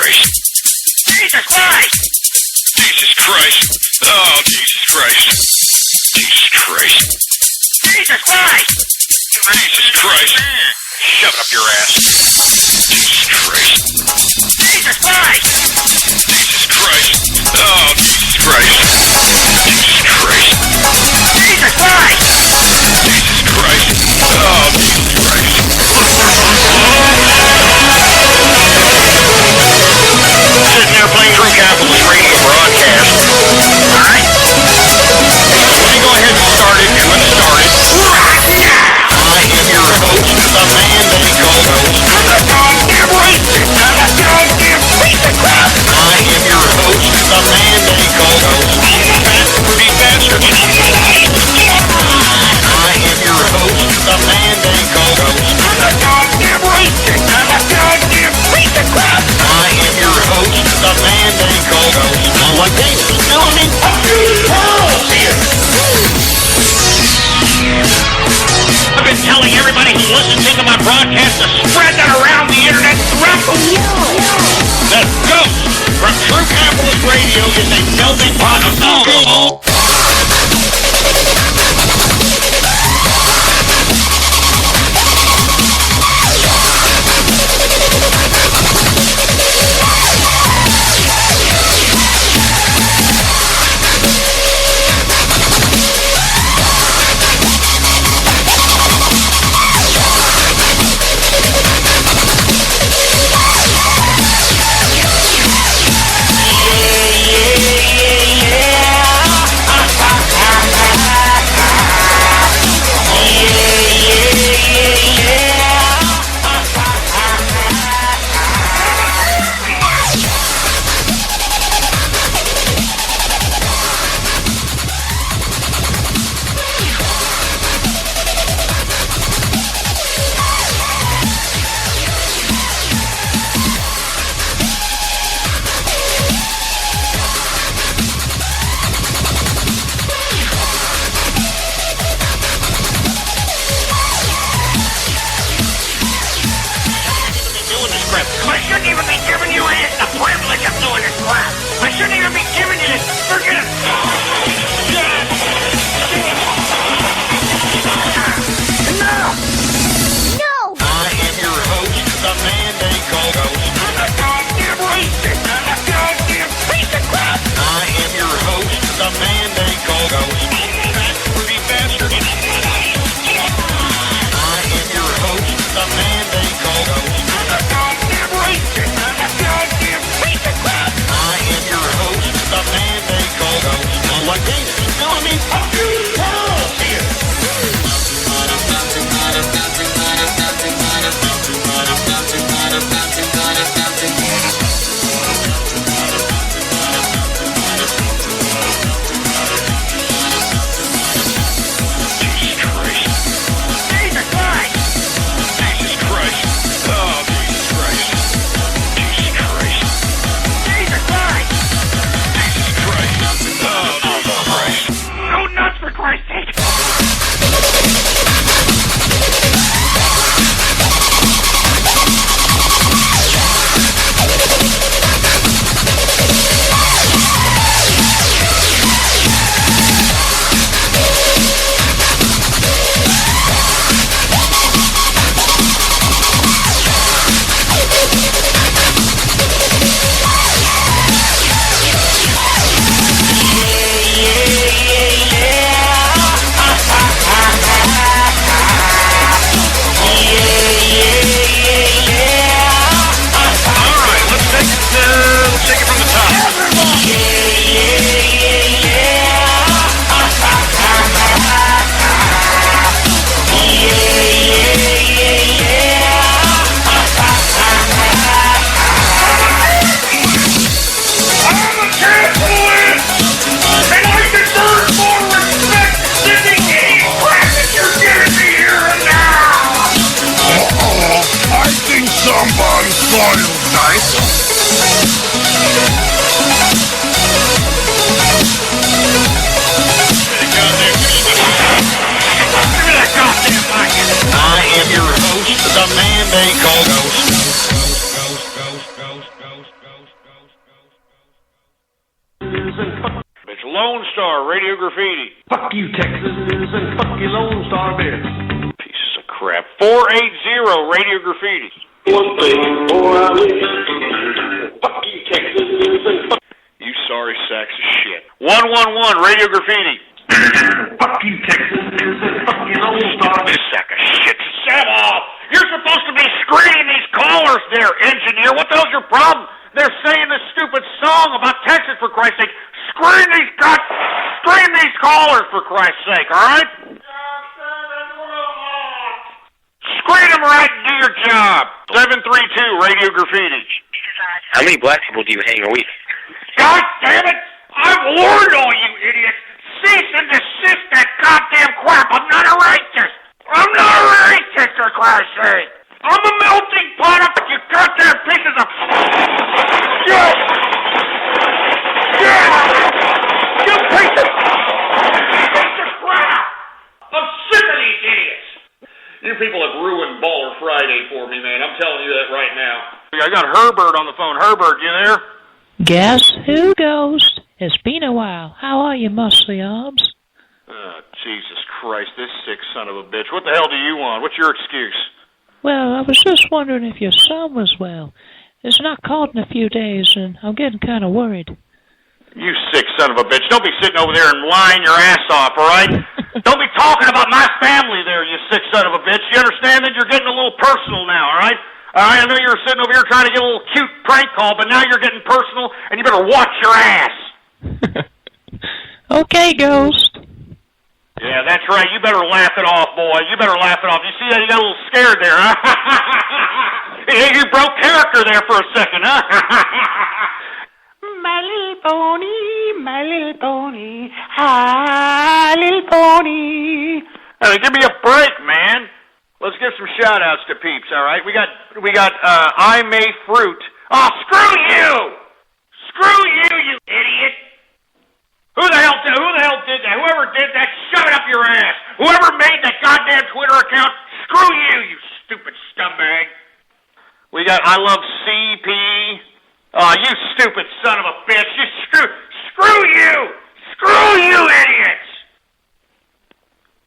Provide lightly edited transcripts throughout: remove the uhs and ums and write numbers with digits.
Christ. Jesus Christ! Jesus Christ! Oh, Jesus Christ! Jesus Christ! Jesus Christ! Jesus Christ! Shove it up your ass! Jesus Christ! Jesus Christ! Jesus Christ! Oh, Jesus Christ! Jesus Christ! Jesus Christ! Jesus Christ! Oh, Jesus Christ! Sitting there playing True Capitalist Radio broadcast. Alright? Let me go ahead and start it, and let's start it right now! I am your host, the man they call Ghost. I'm a goddamn racist! I'm a goddamn piece of crap! I am your host, the man they call Ghost. Fat, pretty bastard! I am your host, the man they call Ghost. I'm a goddamn racist! I'm a goddamn piece of crap! I am your host, the man they call Ghost. One thing, tell me, I've been telling everybody who listens into my broadcast to spread that around the internet throughout the world. That Ghost from True Capitalist Radio is a melting pot of alcohol. the man they call Ghost. Lone Star, Radio Graffiti. Fuck you, Texas, and fuck you, Lone Star Bear. Pieces of crap. 480, Radio Graffiti. One thing, boy, I wish. Fuck you, Texas, and fuck you sorry sacks of shit. 111, Radio Graffiti. Fuck you, Texas, and fuck you, Lone Star Bear. This sack of shit. Shut off. You're supposed to be screening these callers there, engineer. What the hell's your problem? They're saying this stupid song about Texas, for Christ's sake. Screen these callers, for Christ's sake, all right? Screen them right and do your job. 732, Radio Graffiti. How many black people do you hang a week? God damn it! I've warned all you idiots. Cease and desist that goddamn crap. I'm not a racist. I'm not a racist, for Christ's sake. I'm a melting pot of you goddamn pieces of shit. Shit. You pieces of crap. I'm sick of these idiots. You people have ruined Baller Friday for me, man. I'm telling you that right now. I got Herbert on the phone. Herbert, you there? Guess who, Ghost? It's been a while. How are you, muscly arms? Jesus Christ, this sick son of a bitch. What the hell do you want? What's your excuse? Well, I was just wondering if your son was well. It's not called in a few days, and I'm getting kind of worried. You sick son of a bitch. Don't be sitting over there and lying your ass off, all right? Don't be talking about my family there, you sick son of a bitch. You understand that? You're getting a little personal now, all right? I know you're sitting over here trying to get a little cute prank call, but now you're getting personal, and you better watch your ass. Okay, Ghost. Yeah, that's right. You better laugh it off, boy. You better laugh it off. You see that? You got a little scared there, huh? You broke character there for a second, huh? My little pony, hi, little pony. Hey, give me a break, man. Let's give some shout-outs to peeps, all right? We got I May Fruit. Oh, screw you! Screw you, you idiot! Who the hell did that? Whoever did that, shove it up your ass. Whoever made that goddamn Twitter account, screw you, you stupid scumbag. We got I Love CP. Oh, you stupid son of a bitch. You screw you. Screw you, idiots.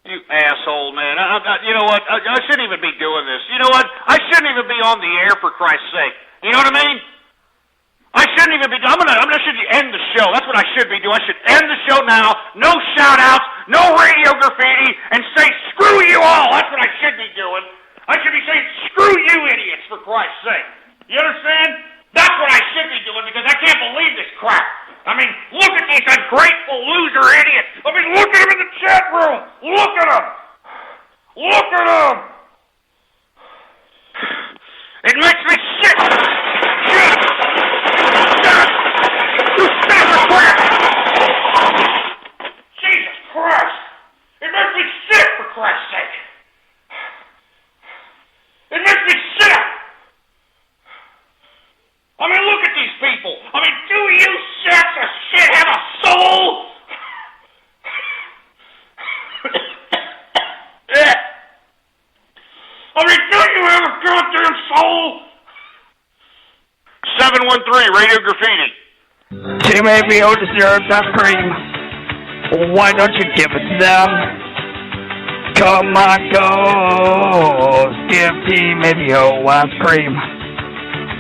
You asshole, man. You know what? I shouldn't even be doing this. You know what? I shouldn't even be on the air, for Christ's sake. You know what I mean? I shouldn't even be. I should end the show. That's what I should be doing. I should end the show now. No shout-outs, no Radio Graffiti, and say screw you all. That's what I should be doing. I should be saying screw you, idiots, for Christ's sake. You understand? That's what I should be doing, because I can't believe this crap. I mean, look at these ungrateful loser idiots. I mean, look at them in the chat room. Look at them. Look at them. It makes me sick. Shit. You sack of crap! Jesus Christ! It makes me sick, for Christ's sake! It makes me sick! I mean, look at these people! I mean, do you sacks of shit have a soul? I mean, don't you have a goddamn soul? 713, Radio Graffiti. Too many people deserve that cream. Why don't you give it to them? Come on, Ghost. Give Team Idiot ice cream.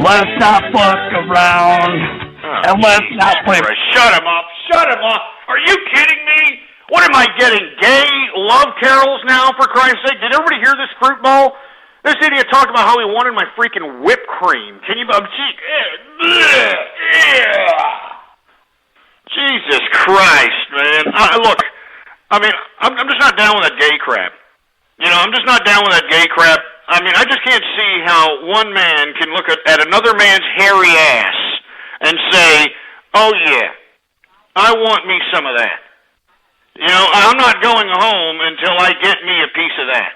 Let's not fuck around. And let's not play. Shut him up. Shut him up. Are you kidding me? What am I getting? Gay love carols now, for Christ's sake? Did everybody hear this fruit ball? This idiot talked about how he wanted my freaking whipped cream. Can you... Jesus Christ, man. Look, I mean, I'm just not down with that gay crap. You know, I'm just not down with that gay crap. I mean, I just can't see how one man can look at another man's hairy ass and say, oh, yeah, I want me some of that. You know, I'm not going home until I get me a piece of that.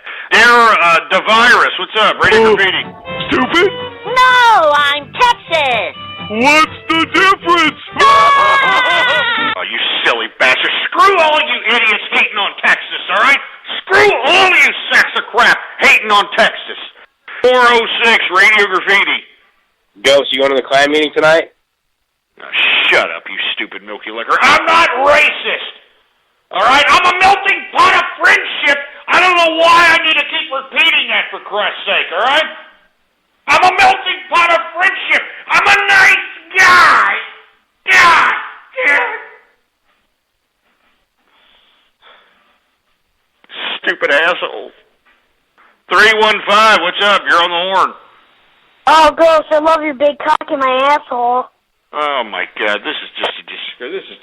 The virus, what's up? Radio Graffiti. Stupid? No, I'm Texas. What's the difference? Oh, you silly bastard. Screw all you idiots hating on Texas, all right? Screw all you sacks of crap hating on Texas. 406, Radio Graffiti. Ghost, you going to the clan meeting tonight? Oh, Shut up, you stupid milky liquor. I'm not racist. All right? I'm a melting pot of friendship. I don't know why I need to keep repeating that, for Christ's sake, all right? I'm a melting pot of friendship. I'm a nice guy. God damn it. Stupid asshole. 315, what's up? You're on the horn. Oh, gross, I love your big cock in my asshole. Oh, my God, this is disgusting. This is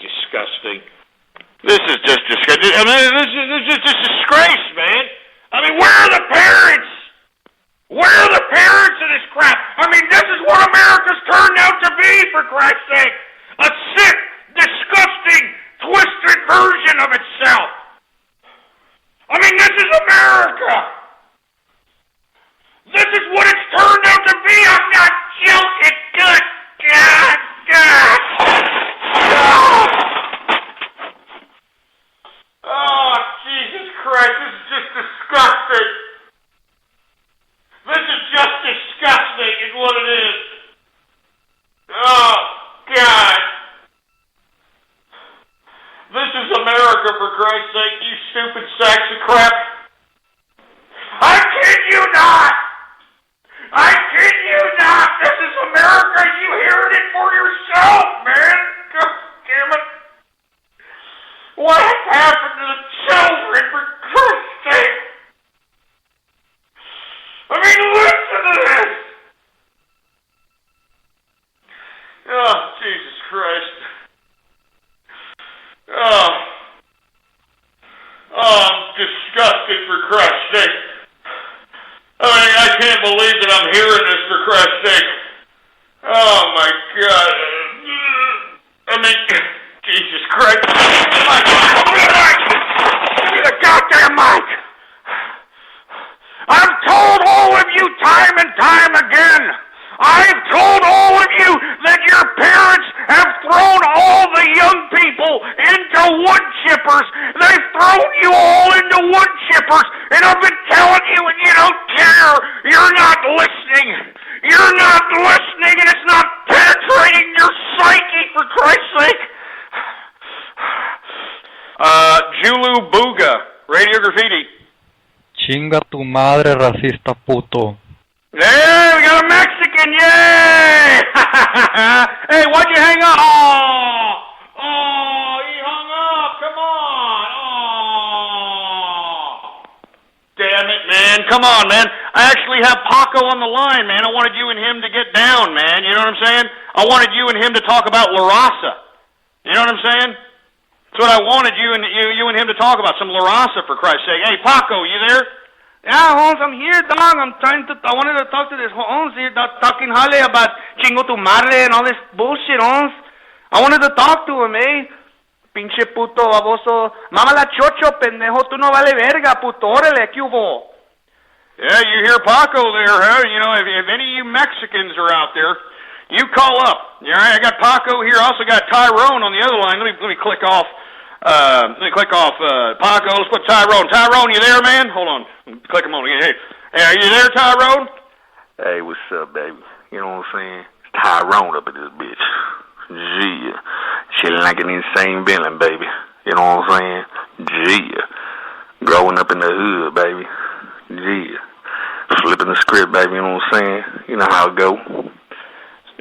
just disgusting. I mean, this is just a disgrace, man. I mean, where are the parents? Where are the parents of this crap? I mean, this is what America's turned out to be, for Christ's sake. A sick, disgusting, twisted version of itself. I mean, this is America. This is what it's turned out to be. I'm not joking. God. Oh, Jesus Christ. This is just disgusting. This is just disgusting is what it is. Oh, God. This is America, for Christ's sake, you stupid sacks of crap. I kid you not. I kid you not. This is America. You heard it for yourself, man. God damn it. What has happened to the children, for Christ's sake? I mean, listen to this. Oh, Jesus Christ. Oh, I'm disgusted, for Christ's sake. I mean, I can't believe that I'm hearing this, for Christ's sake. Oh, my God. I mean, Jesus Christ. Give me the goddamn mic. I've told all of you time and time again. I've told all of you that your parents have thrown all the young people into wood chippers. They've thrown you all into wood chippers, and I've been telling you, and you don't care. You're not listening. You're not listening, and it's not penetrating your psyche, for Christ's sake. Julu Booga, Radio Graffiti. Chinga tu madre, racista puto. Hey, we got a Mexican, yay! Hey, why'd you hang up? Oh, he hung up, come on. Oh. Damn it, man, come on, man. I actually have Paco on the line, man. I wanted you and him to get down, man, you know what I'm saying? I wanted you and him to talk about La Raza. You know what I'm saying? That's what I wanted you and him to talk about, some La Raza, for Christ's sake. Hey, Paco, you there? Yeah, Holmes, I'm here, dog. I wanted to talk to this Holmes here, talking Holly about chingo tu madre and all this bullshit, Holmes. I wanted to talk to him, eh? Pinche puto baboso. Mama la chocho, pendejo. Tú no vale verga, puto. Órale, ¿qué hubo? Yeah, you hear Paco there, huh? You know, if any of you Mexicans are out there, you call up. All right, I got Paco here. I also got Tyrone on the other line. Let me click off. Paco. Let's put Tyrone. Tyrone, you there, man? Hold on. Click him on again. Hey, are you there, Tyrone? Hey, what's up, baby? You know what I'm saying? It's Tyrone up in this bitch. Yeah. Chilling like an insane villain, baby. You know what I'm saying? Yeah. Growing up in the hood, baby. Yeah. Flipping the script, baby. You know what I'm saying? You know how it go.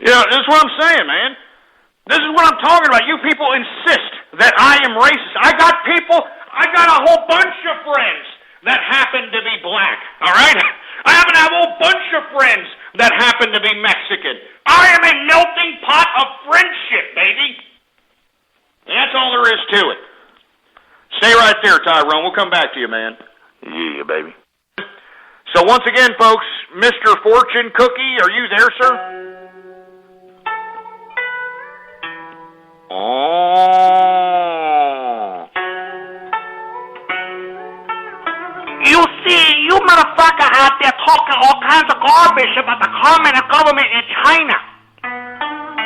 Yeah, this is what I'm saying, man. This is what I'm talking about. You people insist that I am racist. I got a whole bunch of friends that happen to be black, all right? I happen to have a whole bunch of friends that happen to be Mexican. I am a melting pot of friendship, baby. And that's all there is to it. Stay right there, Tyrone. We'll come back to you, man. Yeah, baby. So once again, folks, Mr. Fortune Cookie, are you there, sir? Oh. You see, you motherfucker out there talking all kinds of garbage about the communist government in China.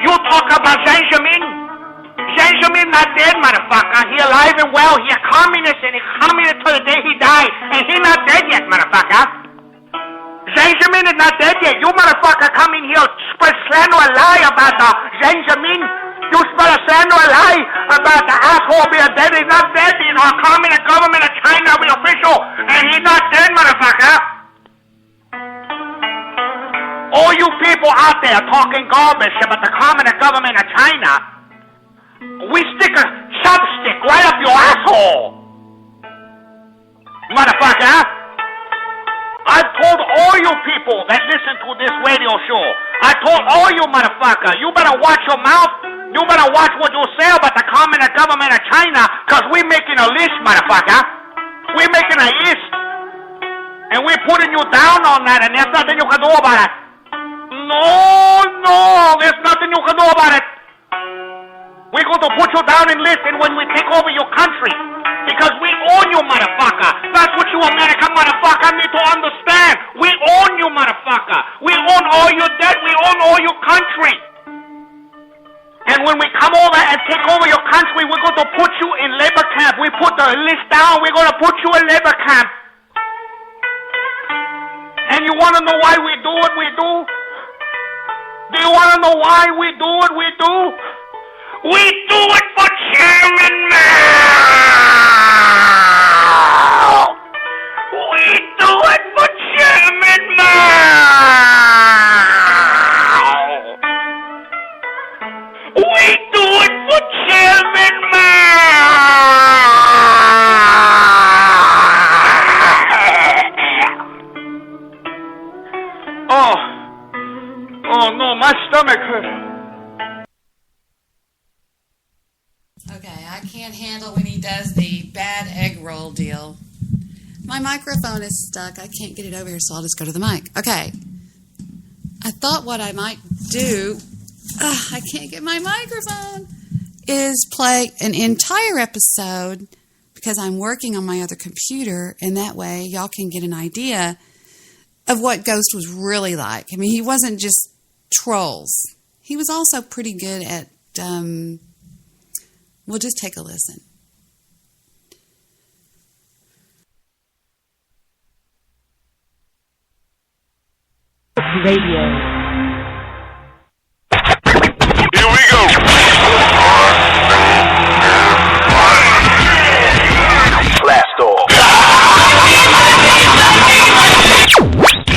You talk about Xi Jinping. Xi Jinping not dead, motherfucker. He alive and well. He a communist, and he communist till the day he died. And he not dead yet, motherfucker. Xi Jinping is not dead yet. You motherfucker come in here spread slander and lie about Xi Jinping. You spread a sandwich lie about the asshole being dead. He's not dead. He's our communist government of China, the official, and he's not dead, motherfucker. All you people out there talking garbage about the communist government of China, we stick a chopstick right up your asshole. Motherfucker. I've told all you people that listen to this radio show, I told all you motherfucker, you better watch your mouth, you better watch what you say about the communist government of China, because we're making a list, motherfucker. We're making a list. And we're putting you down on that, and there's nothing you can do about it. No, there's nothing you can do about it. We're going to put you down in list and when we take over your country. Because we own you, motherfucker. That's what you American motherfucker need to understand. We own you, motherfucker. We own all your debt. We own all your country. And when we come over and take over your country, we're going to put you in labor camp. We put the list down. We're going to put you in labor camp. And you want to know why we do what we do? Do you want to know why we do what we do? We do it for Chairman Mao! We do it for Chairman Mao! We do it for Chairman Mao! Oh no, my stomach hurts. Okay, I can't handle when he does the bad egg roll deal. My microphone is stuck. I can't get it over here, so I'll just go to the mic. Okay. I thought what I might do, I can't get my microphone, is play an entire episode because I'm working on my other computer, and that way y'all can get an idea of what Ghost was really like. I mean, he wasn't just trolls. He was also pretty good at... We'll just take a listen. Radio. Here we go. Blast off.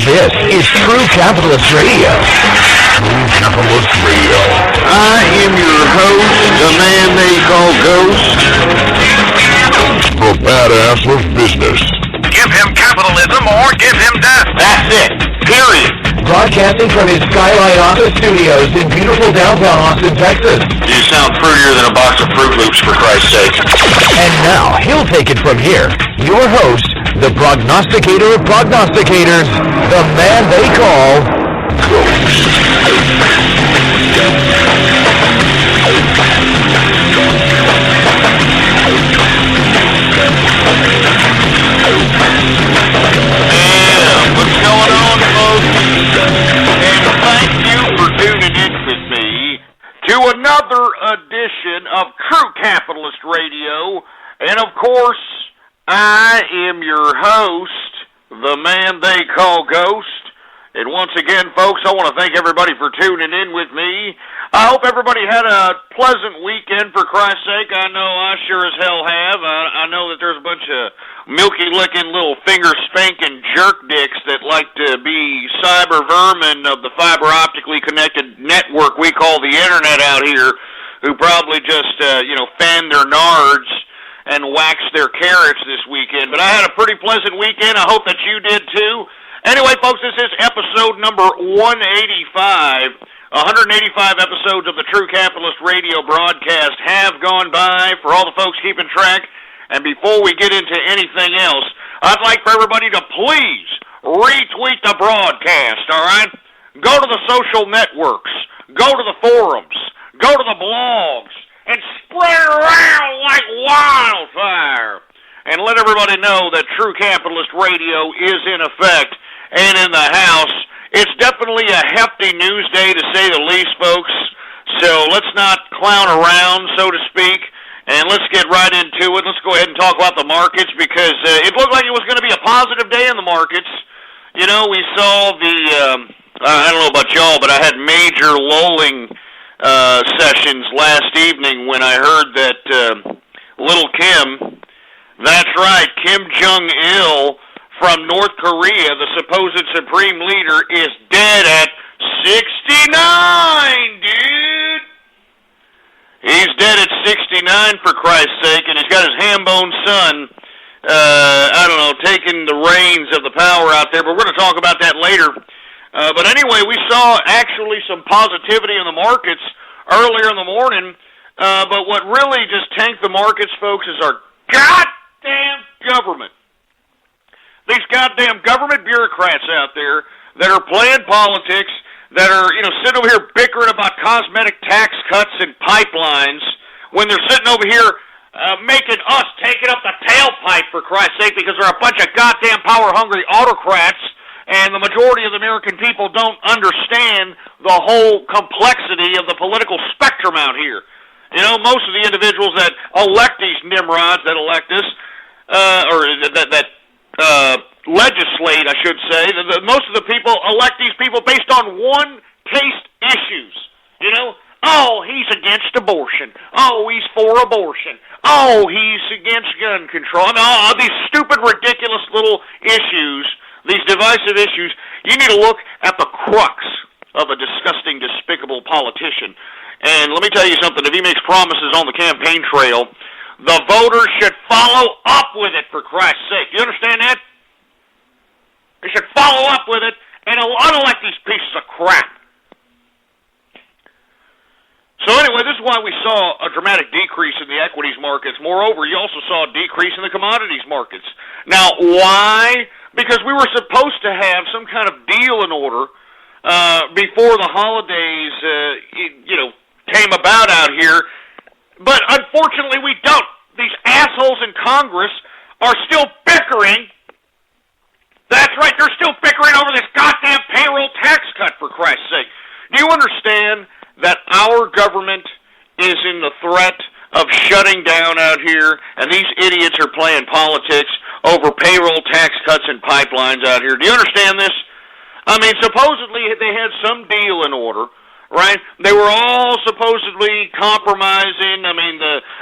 This is True Capitalist Radio. True Capitalist Radio. I am your host, the man they call Ghost. The badass of business. Give him capitalism or give him death. That's it. Period. Broadcasting from his Skyline Office Studios in beautiful downtown Austin, Texas. You sound prettier than a box of Fruit Loops, for Christ's sake. And now, he'll take it from here. Your host, the prognosticator of prognosticators, the man they call Ghost. Yeah, what's going on, folks? And thank you for tuning in with me to another edition of True Capitalist Radio. And of course, I am your host, the man they call Ghost. And once again, folks, I want to thank everybody for tuning in with me. I hope everybody had a pleasant weekend, for Christ's sake. I know I sure as hell have. I know that there's a bunch of milky-licking little finger-spanking jerk dicks that like to be cyber vermin of the fiber-optically connected network we call the Internet out here, who probably just, fan their nards and wax their carrots this weekend. But I had a pretty pleasant weekend. I hope that you did, too. Anyway, folks, this is episode number 185. 185 episodes of the True Capitalist Radio broadcast have gone by, for all the folks keeping track. And before we get into anything else, I'd like for everybody to please retweet the broadcast, all right? Go to the social networks, go to the forums, go to the blogs, and spread it around like wildfire. And let everybody know that True Capitalist Radio is in effect and in the house. It's definitely a hefty news day, to say the least, folks. So let's not clown around, so to speak, and let's get right into it. Let's go ahead and talk about the markets, because it looked like it was going to be a positive day in the markets. You know, we saw the, I don't know about y'all, but I had major lulling sessions last evening when I heard that little Kim, that's right, Kim Jong-il from North Korea, the supposed supreme leader, is dead at 69, dude. He's dead at 69, for Christ's sake, and he's got his ham-bone son, taking the reins of the power out there, but we're going to talk about that later. But anyway, we saw actually some positivity in the markets earlier in the morning, but what really just tanked the markets, folks, is our goddamn government. These goddamn government bureaucrats out there that are playing politics, that are, sitting over here bickering about cosmetic tax cuts and pipelines when they're sitting over here making us take it up the tailpipe, for Christ's sake, because they're a bunch of goddamn power-hungry autocrats, and the majority of the American people don't understand the whole complexity of the political spectrum out here. Most of the individuals that elect these nimrods that elect us, legislate, I should say, most of the people elect these people based on one-taste issues. Oh, he's against abortion. Oh, he's for abortion. Oh, he's against gun control. All these stupid, ridiculous little issues, these divisive issues, you need to look at the crux of a disgusting, despicable politician. And let me tell you something, if he makes promises on the campaign trail, the voters should follow up with it, for Christ's sake. You understand that? They should follow up with it and unelect these pieces of crap. So anyway, this is why we saw a dramatic decrease in the equities markets. Moreover, you also saw a decrease in the commodities markets. Now, why? Because we were supposed to have some kind of deal in order before the holidays, came about out here. But unfortunately, we don't. These assholes in Congress are still bickering. That's right, they're still bickering over this goddamn payroll tax cut, for Christ's sake. Do you understand that our government is in the threat of shutting down out here, and these idiots are playing politics over payroll tax cuts and pipelines out here? Do you understand this? Supposedly they had some deal in order, right? They were all supposedly compromising.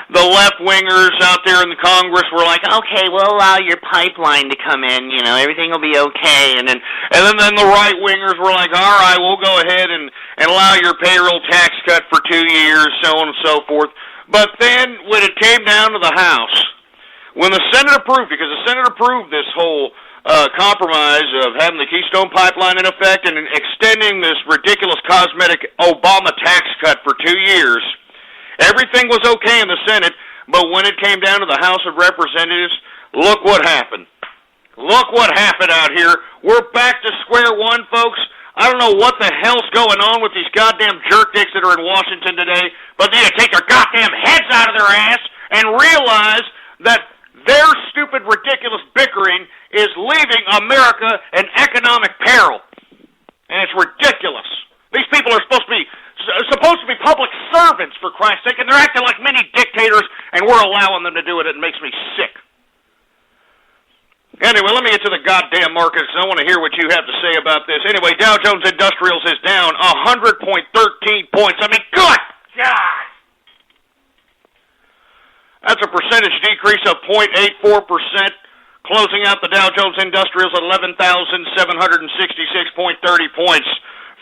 The left-wingers out there in the Congress were like, okay, we'll allow your pipeline to come in, everything will be okay. And then the right-wingers were like, all right, we'll go ahead and allow your payroll tax cut for 2 years, so on and so forth. But then when it came down to the House, when the Senate approved, because the Senate approved this whole compromise of having the Keystone Pipeline in effect and extending this ridiculous cosmetic Obama tax cut for 2 years, everything was okay in the Senate, but when it came down to the House of Representatives, look what happened. Look what happened out here. We're back to square one, folks. I don't know what the hell's going on with these goddamn jerk dicks that are in Washington today, but they need to take their goddamn heads out of their ass and realize that their stupid, ridiculous bickering is leaving America in economic peril. And it's ridiculous. These people are supposed to be public servants, for Christ's sake, and they're acting like mini dictators, and we're allowing them to do it. It makes me sick. Anyway, let me get to the goddamn markets. I want to hear what you have to say about this. Anyway, Dow Jones Industrials is down 100.13 points. Good God! That's a percentage decrease of 0.84%, closing out the Dow Jones Industrials at 11,766.30 points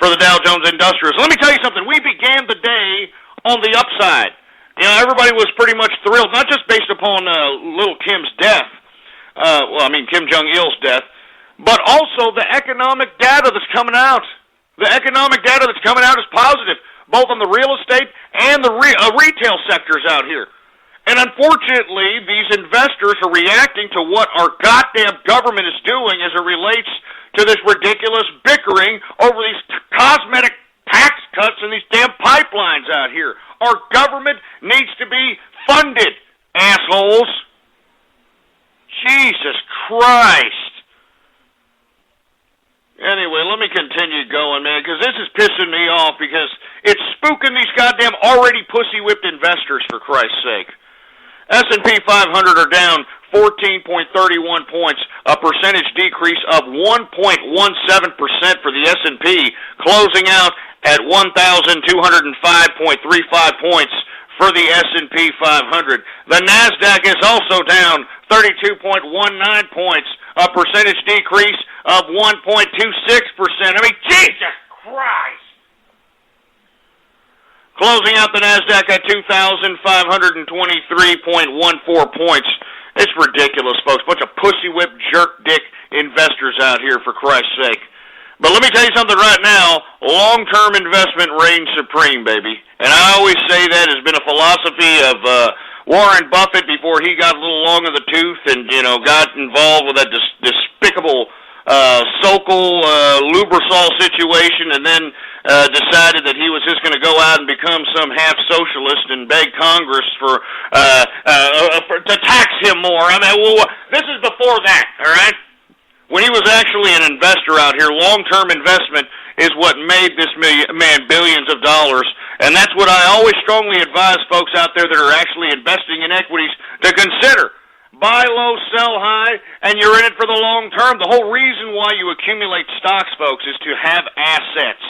for the Dow Jones Industrials. Let me tell you something. We began the day on the upside. Everybody was pretty much thrilled, not just based upon little Kim's death, Kim Jong-il's death, but also the economic data that's coming out. The economic data that's coming out is positive, both on the real estate and the retail sectors out here. And unfortunately, these investors are reacting to what our goddamn government is doing as it relates to this ridiculous bickering over these cosmetic tax cuts and these damn pipelines out here. Our government needs to be funded, assholes. Jesus Christ. Anyway, let me continue going, man, because this is pissing me off because it's spooking these goddamn already pussy-whipped investors, for Christ's sake. S&P 500 are down 14.31 points, a percentage decrease of 1.17% for the S&P, closing out at 1,205.35 points for the S&P 500. The NASDAQ is also down 32.19 points, a percentage decrease of 1.26%. I mean, Jesus Christ! Closing out the NASDAQ at 2,523.14 points. It's ridiculous, folks. Bunch of pussy-whip, jerk-dick investors out here, for Christ's sake. But let me tell you something right now. Long-term investment reigns supreme, baby. And I always say that has been a philosophy of Warren Buffett before he got a little long in the tooth and, got involved with that despicable Sokol Lubrizol situation, and then decided that he was just going to go out and become some half-socialist and beg Congress to tax him more. I mean, well, this is before that, all right? When he was actually an investor out here, long-term investment is what made this man billions of dollars, and that's what I always strongly advise folks out there that are actually investing in equities to consider. Buy low, sell high, and you're in it for the long term. The whole reason why you accumulate stocks, folks, is to have assets.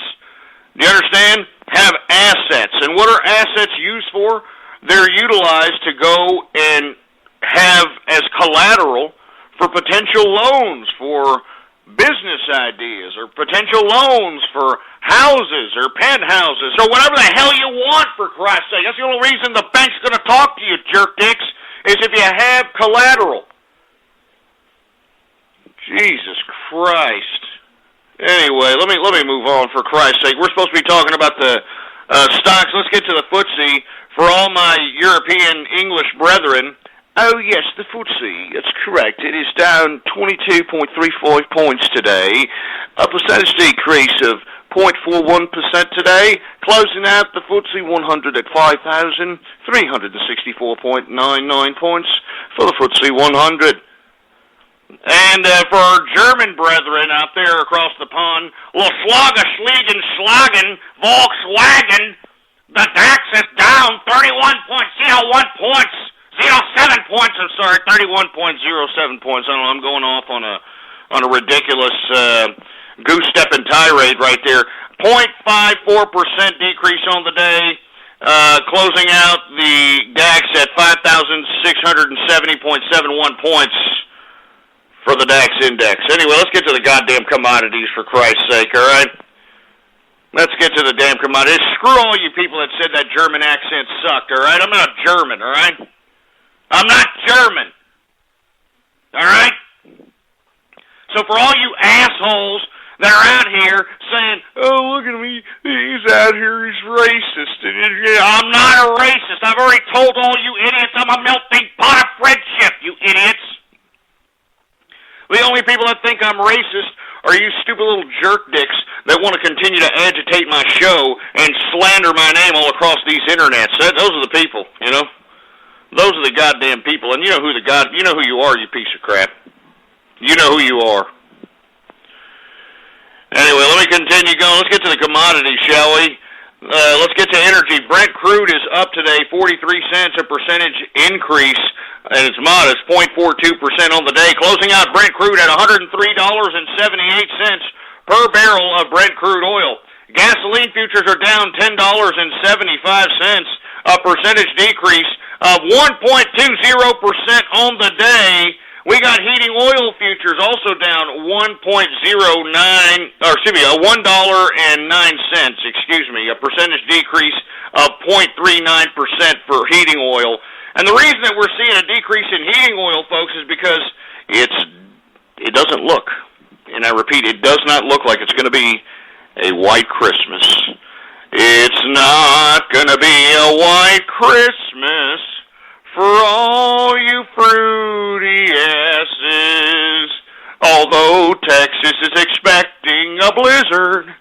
Do you understand? Have assets. And what are assets used for? They're utilized to go and have as collateral for potential loans for business ideas, or potential loans for houses or penthouses or whatever the hell you want, for Christ's sake. That's the only reason the bank's going to talk to you, jerk dicks, is if you have collateral. Jesus Christ. Anyway, let me move on, for Christ's sake. We're supposed to be talking about the stocks. Let's get to the FTSE for all my European English brethren. Oh, yes, the FTSE, that's correct. It is down 22.35 points today, a percentage decrease of 0.41% today, closing out the FTSE 100 at 5,364.99 points for the FTSE 100. And for our German brethren out there across the pond, Schlagen, Volkswagen, the DAX is down 31.01 points. 07 points, 31.07 points. I don't know, I'm going off on a ridiculous goose-stepping tirade right there. 0.54% decrease on the day, closing out the DAX at 5,670.71 points for the DAX index. Anyway, let's get to the goddamn commodities, for Christ's sake, all right? Let's get to the damn commodities. Screw all you people that said that German accent sucked, all right? I'm not German, all right? I'm not German. All right? So for all you assholes that are out here saying, oh, look at me, he's out here, he's racist. I'm not a racist. I've already told all you idiots I'm a melting pot of friendship, you idiots. The only people that think I'm racist are you stupid little jerk dicks that want to continue to agitate my show and slander my name all across these internets. Those are the people, you know? Those are the goddamn people, and you know who you are, you piece of crap. You know who you are. Anyway, let me continue going. Let's get to the commodities, shall we? Let's get to energy. Brent crude is up today, 43 cents, a percentage increase, and it's modest, 0.42% on the day. Closing out Brent crude at $103.78 per barrel of Brent crude oil. Gasoline futures are down $10.75, a percentage decrease of 1.20% on the day. We got heating oil futures also down $1.09, a percentage decrease of 0.39% for heating oil. And the reason that we're seeing a decrease in heating oil, folks, is because it doesn't look, and I repeat, it does not look like it's going to be a white Christmas. It's not going to be a white Christmas for all you fruity asses, although Texas is expecting a blizzard,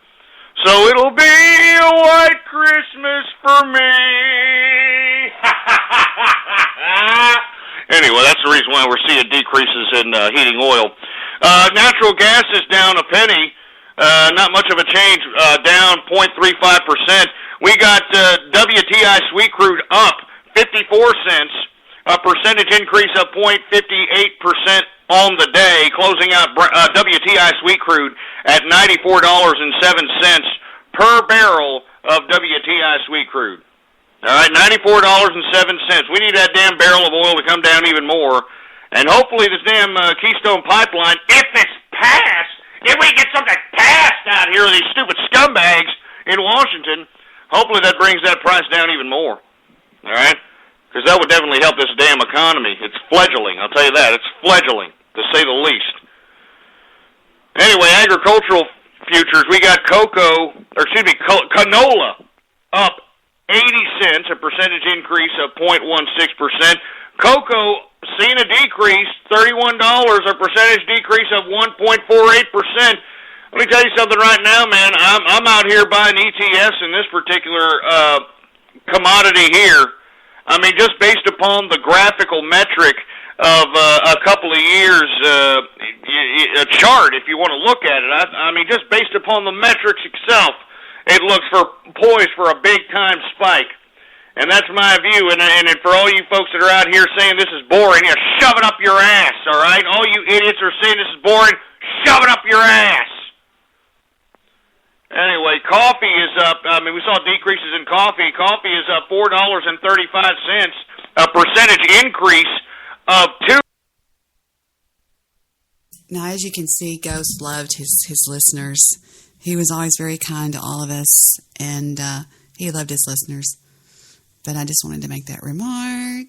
so it'll be a white Christmas for me. Anyway, that's the reason why we're seeing decreases in heating oil. Natural gas is down a penny. Not much of a change, down 0.35%. We got WTI sweet crude up 54 cents, a percentage increase of 0.58% on the day, closing out WTI sweet crude at $94.07 per barrel of WTI sweet crude. All right, $94.07. We need that damn barrel of oil to come down even more. And hopefully this damn Keystone Pipeline, if it's passed, if we get something passed out here, these stupid scumbags in Washington, hopefully that brings that price down even more. All right? Because that would definitely help this damn economy. It's fledgling, I'll tell you that. It's fledgling, to say the least. Anyway, agricultural futures, we got canola up 80 cents, a percentage increase of 0.16%. Cocoa seeing a decrease, $31, a percentage decrease of 1.48%. Let me tell you something right now, man. I'm out here buying ETFs in this particular commodity here. I mean, just based upon the graphical metric of a couple of years, a chart, if you want to look at it. I mean, just based upon the metrics itself, it looks poised for a big-time spike. And that's my view. And for all you folks that are out here saying this is boring, shove it up your ass, all right? All you idiots are saying this is boring, shove it up your ass. Anyway, coffee is up. I mean, we saw decreases in coffee. Coffee is up $4.35, a percentage increase of 2. Now, as you can see, Ghost loved his listeners. He was always very kind to all of us, and he loved his listeners. But I just wanted to make that remark.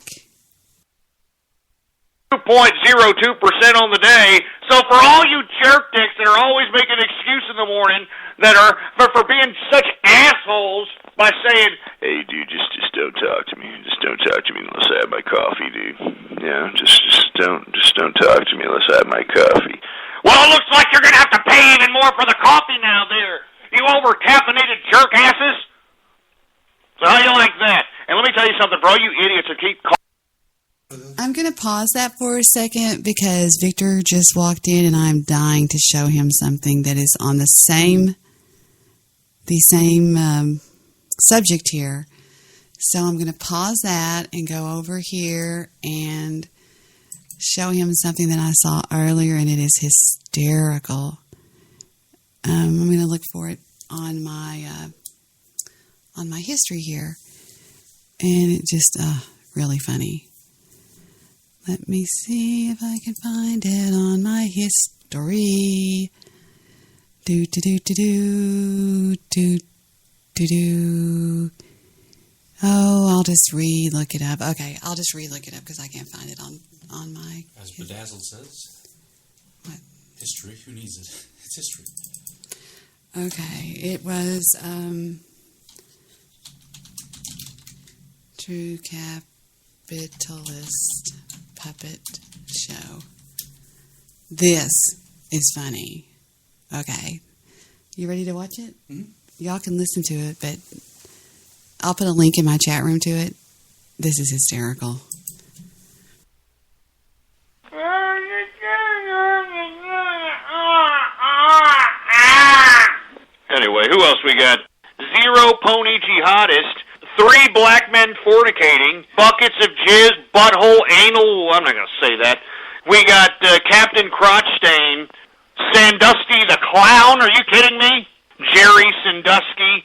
2.02% on the day. So for all you jerk dicks that are always making an excuse in the morning that are for being such assholes by saying, "Hey, dude, just don't talk to me. Just don't talk to me unless I have my coffee, dude. Yeah, just don't talk to me unless I have my coffee." Well, it looks like you're gonna have to pay even more for the coffee now, there. You over-caffeinated jerk asses. So how do you like that? And let me tell you something, for all you idiots who keep calling. I'm going to pause that for a second because Victor just walked in and I'm dying to show him something that is on the same subject here. So I'm going to pause that and go over here and show him something that I saw earlier, and it is hysterical. I'm going to look for it on my history here, and it just really funny. Let me see if I can find it on my history. Do. Oh, I'll just re-look it up. Okay, I'll just re-look it up because I can't find it on my... As Bedazzled says. What? History, who needs it? It's history. Okay, it was True Capitalist Puppet Show. This is funny. Okay. You ready to watch it? Mm-hmm. Y'all can listen to it, but I'll put a link in my chat room to it. This is hysterical. Anyway, who else we got? Zero pony jihadist, 3 black men fornicating, buckets of jizz, butthole, anal, I'm not going to say that. We got Captain Crotchstain, Sandusky the Clown, are you kidding me? Jerry Sandusky,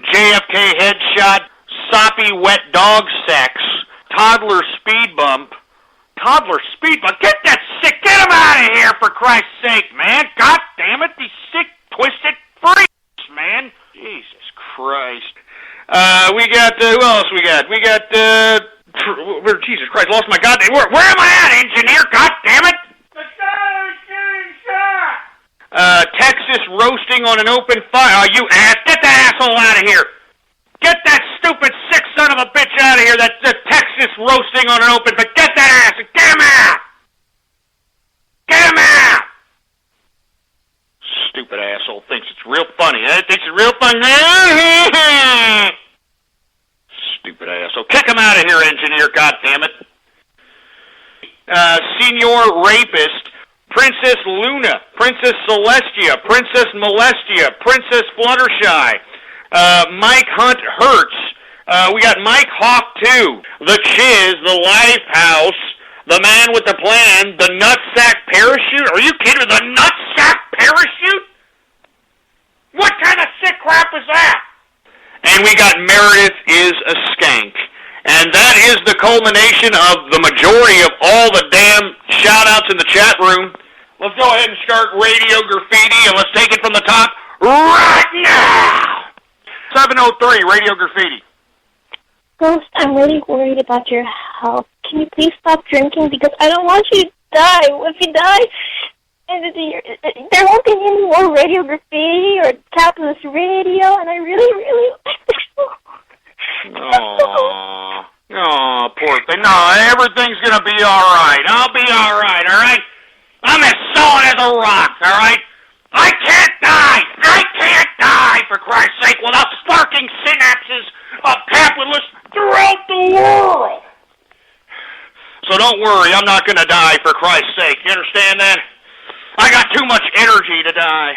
JFK headshot, soppy wet dog sex, toddler speed bump. Toddler speed bump? Get that sick, get him out of here for Christ's sake, man. God damn it, these sick, twisted freaks, man. Jesus Christ. We got, who else we got? We got, Jesus Christ, lost my goddamn, where am I at, engineer? God damn it! The guy's getting shot! Texas roasting on an open fire. You ass, get that asshole out of here! Get that stupid sick son of a bitch out of here, that's the Texas roasting on an open fire. Get that ass, get him out! Get him out! Stupid asshole thinks it's real funny, eh? Thinks it's real funny. Stupid asshole. Kick him out of here, engineer, goddammit. Senior rapist, Princess Luna, Princess Celestia, Princess Molestia, Princess Fluttershy, Mike Hunt Hertz. We got Mike Hawk 2, The Chiz, The Lifehouse, The Man with the Plan, The Nutsack Parachute. Are you kidding me? The Nutsack Parachute? What kind of sick crap is that? and we got Meredith is a skank. And that is the culmination of the majority of all the damn shout-outs in the chat room. Let's go ahead and start Radio Graffiti, and let's take it from the top right now. 703, Radio Graffiti. Ghost, I'm really worried about your health. Can you please stop drinking? Because I don't want you to die. If you die, there won't be any more Radio Graffiti or Capitalist Radio, and I really... Oh, poor thing. No, everything's going to be all right. I'll be all right? I'm as solid as a rock, all right? I can't die, for Christ's sake, without sparking synapses of capitalists throughout the world. So don't worry, I'm not going to die, for Christ's sake. You understand that? I got too much energy to die.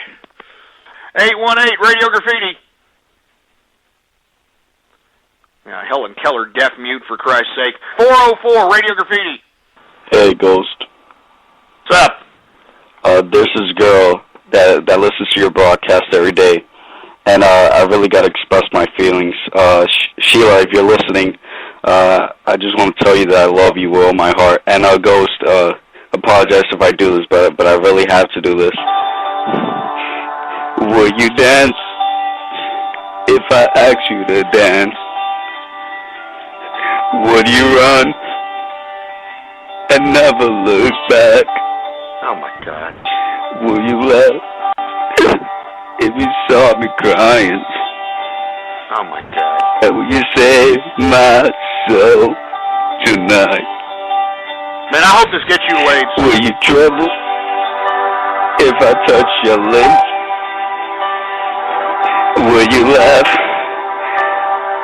818, Radio Graffiti. Yeah, Helen Keller, deaf mute, for Christ's sake. 404, Radio Graffiti. Hey, Ghost. What's up? There's this girl that listens to your broadcast every day, and I really got to express my feelings. Sheila, if you're listening, I just want to tell you that I love you with all my heart. And Ghost, apologize if I do this, but I really have to do this. Will you dance if I ask you to dance? Would you run and never look back? Oh, my God. Will you laugh if you saw me crying? Oh, my God. And will you save my soul tonight? Man, I hope this gets you laid. Will you tremble if I touch your lips? Will you laugh?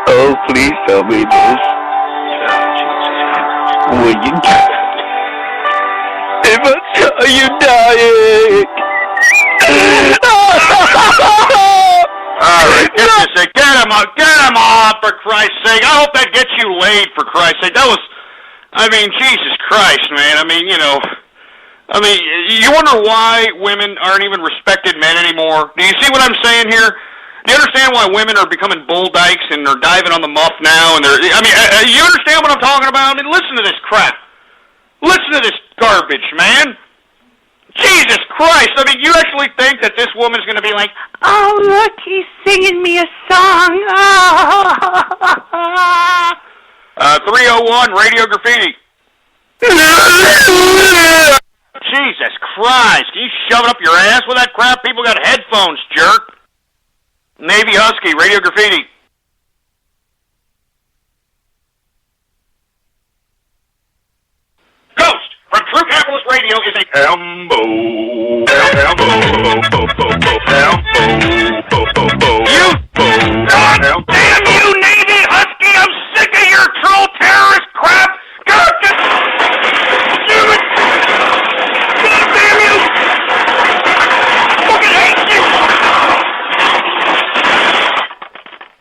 Oh, please tell me this. Will you if I tell you dying? All right, get him off, for Christ's sake. I hope that gets you laid, for Christ's sake. That was, Jesus Christ, man. You wonder why women aren't even respected men anymore? Do you see what I'm saying here? Do you understand why women are becoming bull dykes and they're diving on the muff now? And you understand what I'm talking about? Listen to this crap. Listen to this garbage, man. Jesus Christ. You actually think that this woman's going to be like, oh, look, he's singing me a song. 301, Radio Graffiti. Jesus Christ. Can you shove it up your ass with that crap? People got headphones, jerk. Navy Husky, Radio Graffiti. Ghost from True Capitalist Radio is a God damn you, Navy Husky! I'm sick of your troll terrorist crap! God damn it! God damn you! Fucking hate you!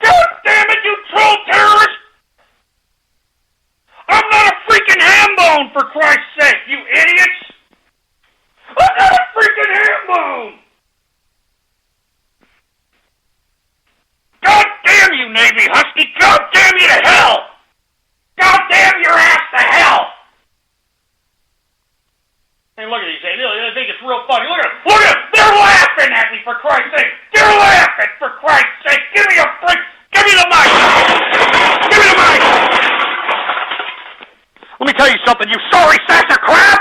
God damn it, you troll terrorist! I'm not a freaking ham bone, for Christ's sake, you idiots! I'm not a freaking ham bone! God damn you, Navy Husky! God damn you to hell! God damn your ass to hell! Hey, look at these. They think it's real funny. Look at them! They're laughing at me, for Christ's sake! They're laughing, for Christ's sake! Give me the mic! Give me the mic! Let me tell you something, you sorry sacks of crap!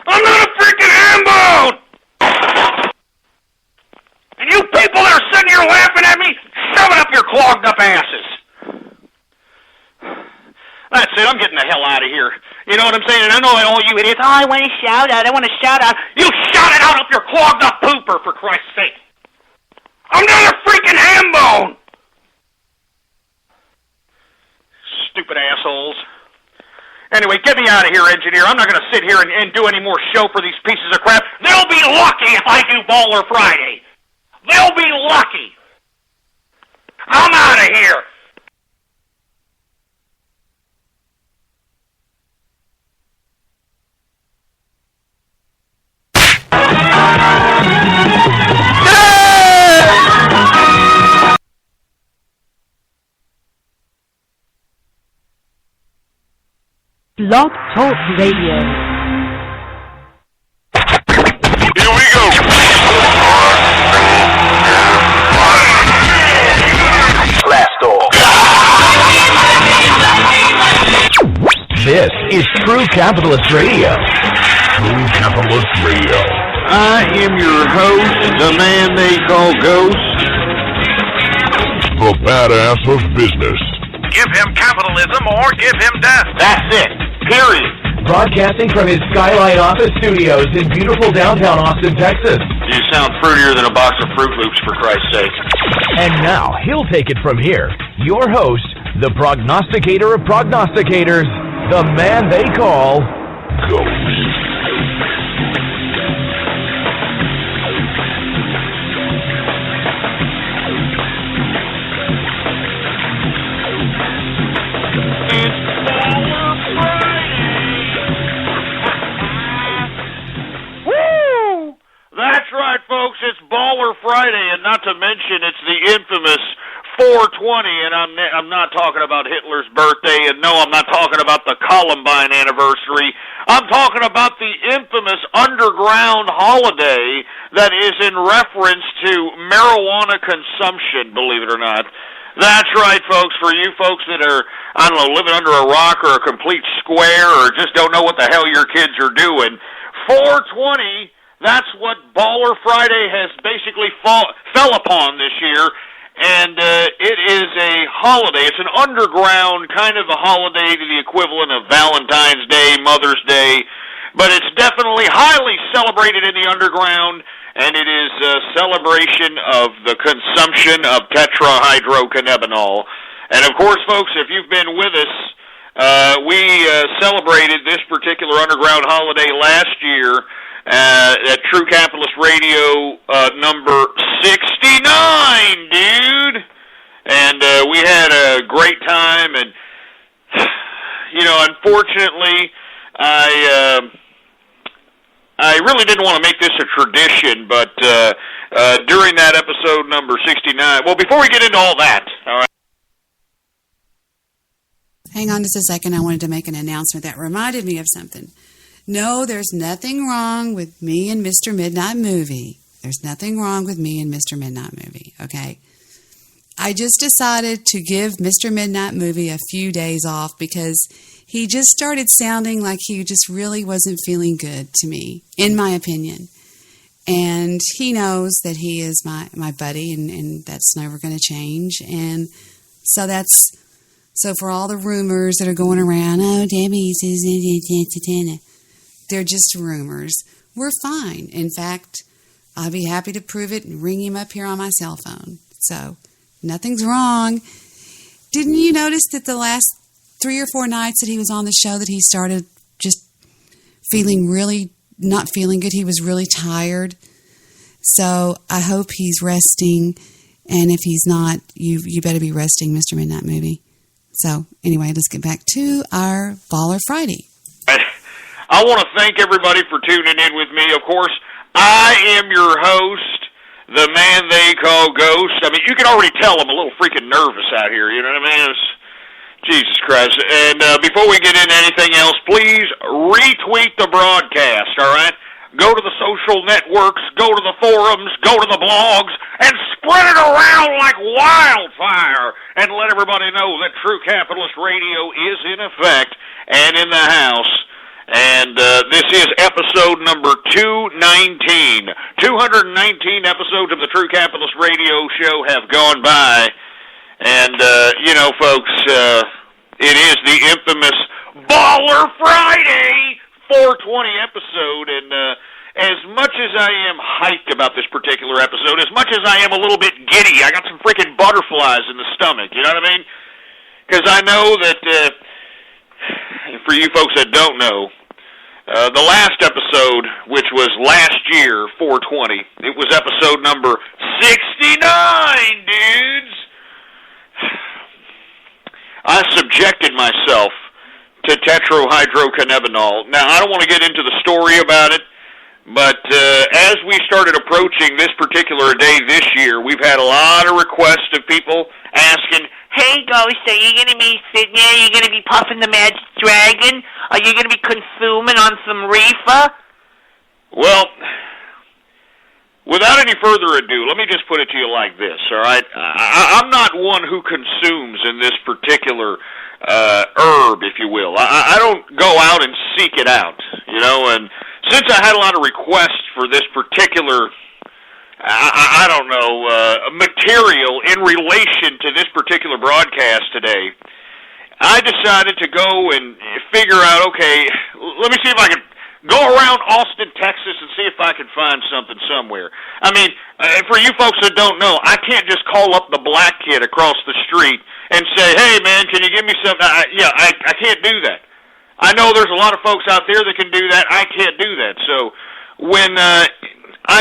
I'm not a freaking ham bone! And you people that are sitting here laughing at me, shove it up your clogged up asses. That's it, I'm getting the hell out of here. You know what I'm saying? And I know all you idiots, I want to shout out. You shout it out up your clogged up pooper, for Christ's sake. I'm not a freaking ham bone! Stupid assholes. Anyway, get me out of here, engineer. I'm not going to sit here and do any more show for these pieces of crap. They'll be lucky if I do Baller Friday. They'll be lucky. I'm out of here. Blog Talk Radio. Here we go. Blast off. This is True Capitalist Radio. True Capitalist Radio. I am your host, the man they call Ghost. The badass of business. Give him capitalism or give him death. That's it. Period. Broadcasting from his Skylight office studios in beautiful downtown Austin, Texas. You sound fruitier than a box of Fruit Loops, for Christ's sake. And now, he'll take it from here. Your host, the prognosticator of prognosticators, the man they call Ghost. That's right, folks. It's Baller Friday, and not to mention it's the infamous 420, and I'm not talking about Hitler's birthday, and no, I'm not talking about the Columbine anniversary. I'm talking about the infamous underground holiday that is in reference to marijuana consumption, believe it or not. That's right, folks. For you folks that are, I don't know, living under a rock or a complete square or just don't know what the hell your kids are doing, 420... that's what Baller Friday has basically fell upon this year, and it is a holiday. It's an underground kind of a holiday to the equivalent of Valentine's Day, Mother's Day, but it's definitely highly celebrated in the underground, and it is a celebration of the consumption of tetrahydrocannabinol. And of course, folks, if you've been with us, we celebrated this particular underground holiday last year at True Capitalist Radio number 69, dude. And we had a great time, and, you know, unfortunately, I really didn't want to make this a tradition, but during that episode number 69, well, before we get into all that, all right. Hang on just a second. I wanted to make an announcement that reminded me of something. No, there's nothing wrong with me and Mr. Midnight Movie. There's nothing wrong with me and Mr. Midnight Movie, okay? I just decided to give Mr. Midnight Movie a few days off because he just started sounding like he just really wasn't feeling good to me, in my opinion. And he knows that he is my buddy, and that's never going to change. And so for all the rumors that are going around, oh, Debbie says, they're just rumors. We're fine. In fact, I'll be happy to prove it and ring him up here on my cell phone. So, nothing's wrong. Didn't you notice that the last 3 or 4 nights that he was on the show that he started just not feeling good? He was really tired. So, I hope he's resting. And if he's not, you better be resting, Mr. Midnight Movie. So, anyway, let's get back to our Baller Friday. I want to thank everybody for tuning in with me. Of course, I am your host, the man they call Ghost. I mean, you can already tell I'm a little freaking nervous out here, you know what I mean? Jesus Christ. And before we get into anything else, please retweet the broadcast, all right? Go to the social networks, go to the forums, go to the blogs, and spread it around like wildfire, and let everybody know that True Capitalist Radio is in effect and in the house. And this is episode number 219. 219 episodes of the True Capitalist Radio Show have gone by. And, you know, folks, it is the infamous Baller Friday 420 episode. And as much as I am hyped about this particular episode, as much as I am a little bit giddy, I got some freaking butterflies in the stomach, you know what I mean? Because I know that, for you folks that don't know, the last episode, which was last year, 420, it was episode number 69, dudes. I subjected myself to tetrahydrocannabinol. Now, I don't want to get into the story about it, but as we started approaching this particular day this year, we've had a lot of requests of people asking, Hey, Ghost, are you going to be sitting there? Are you going to be puffing the Magic Dragon? Are you going to be consuming on some reefer? Well, without any further ado, let me just put it to you like this, all right? I'm not one who consumes in this particular herb, if you will. I don't go out and seek it out, you know, and since I had a lot of requests for this particular I don't know, material in relation to this particular broadcast today, I decided to go and figure out, okay, let me see if I can go around Austin, Texas, and see if I can find something somewhere. I mean, for you folks that don't know, I can't just call up the black kid across the street and say, hey, man, can you give me something? I can't do that. I know there's a lot of folks out there that can do that. I can't do that. So when I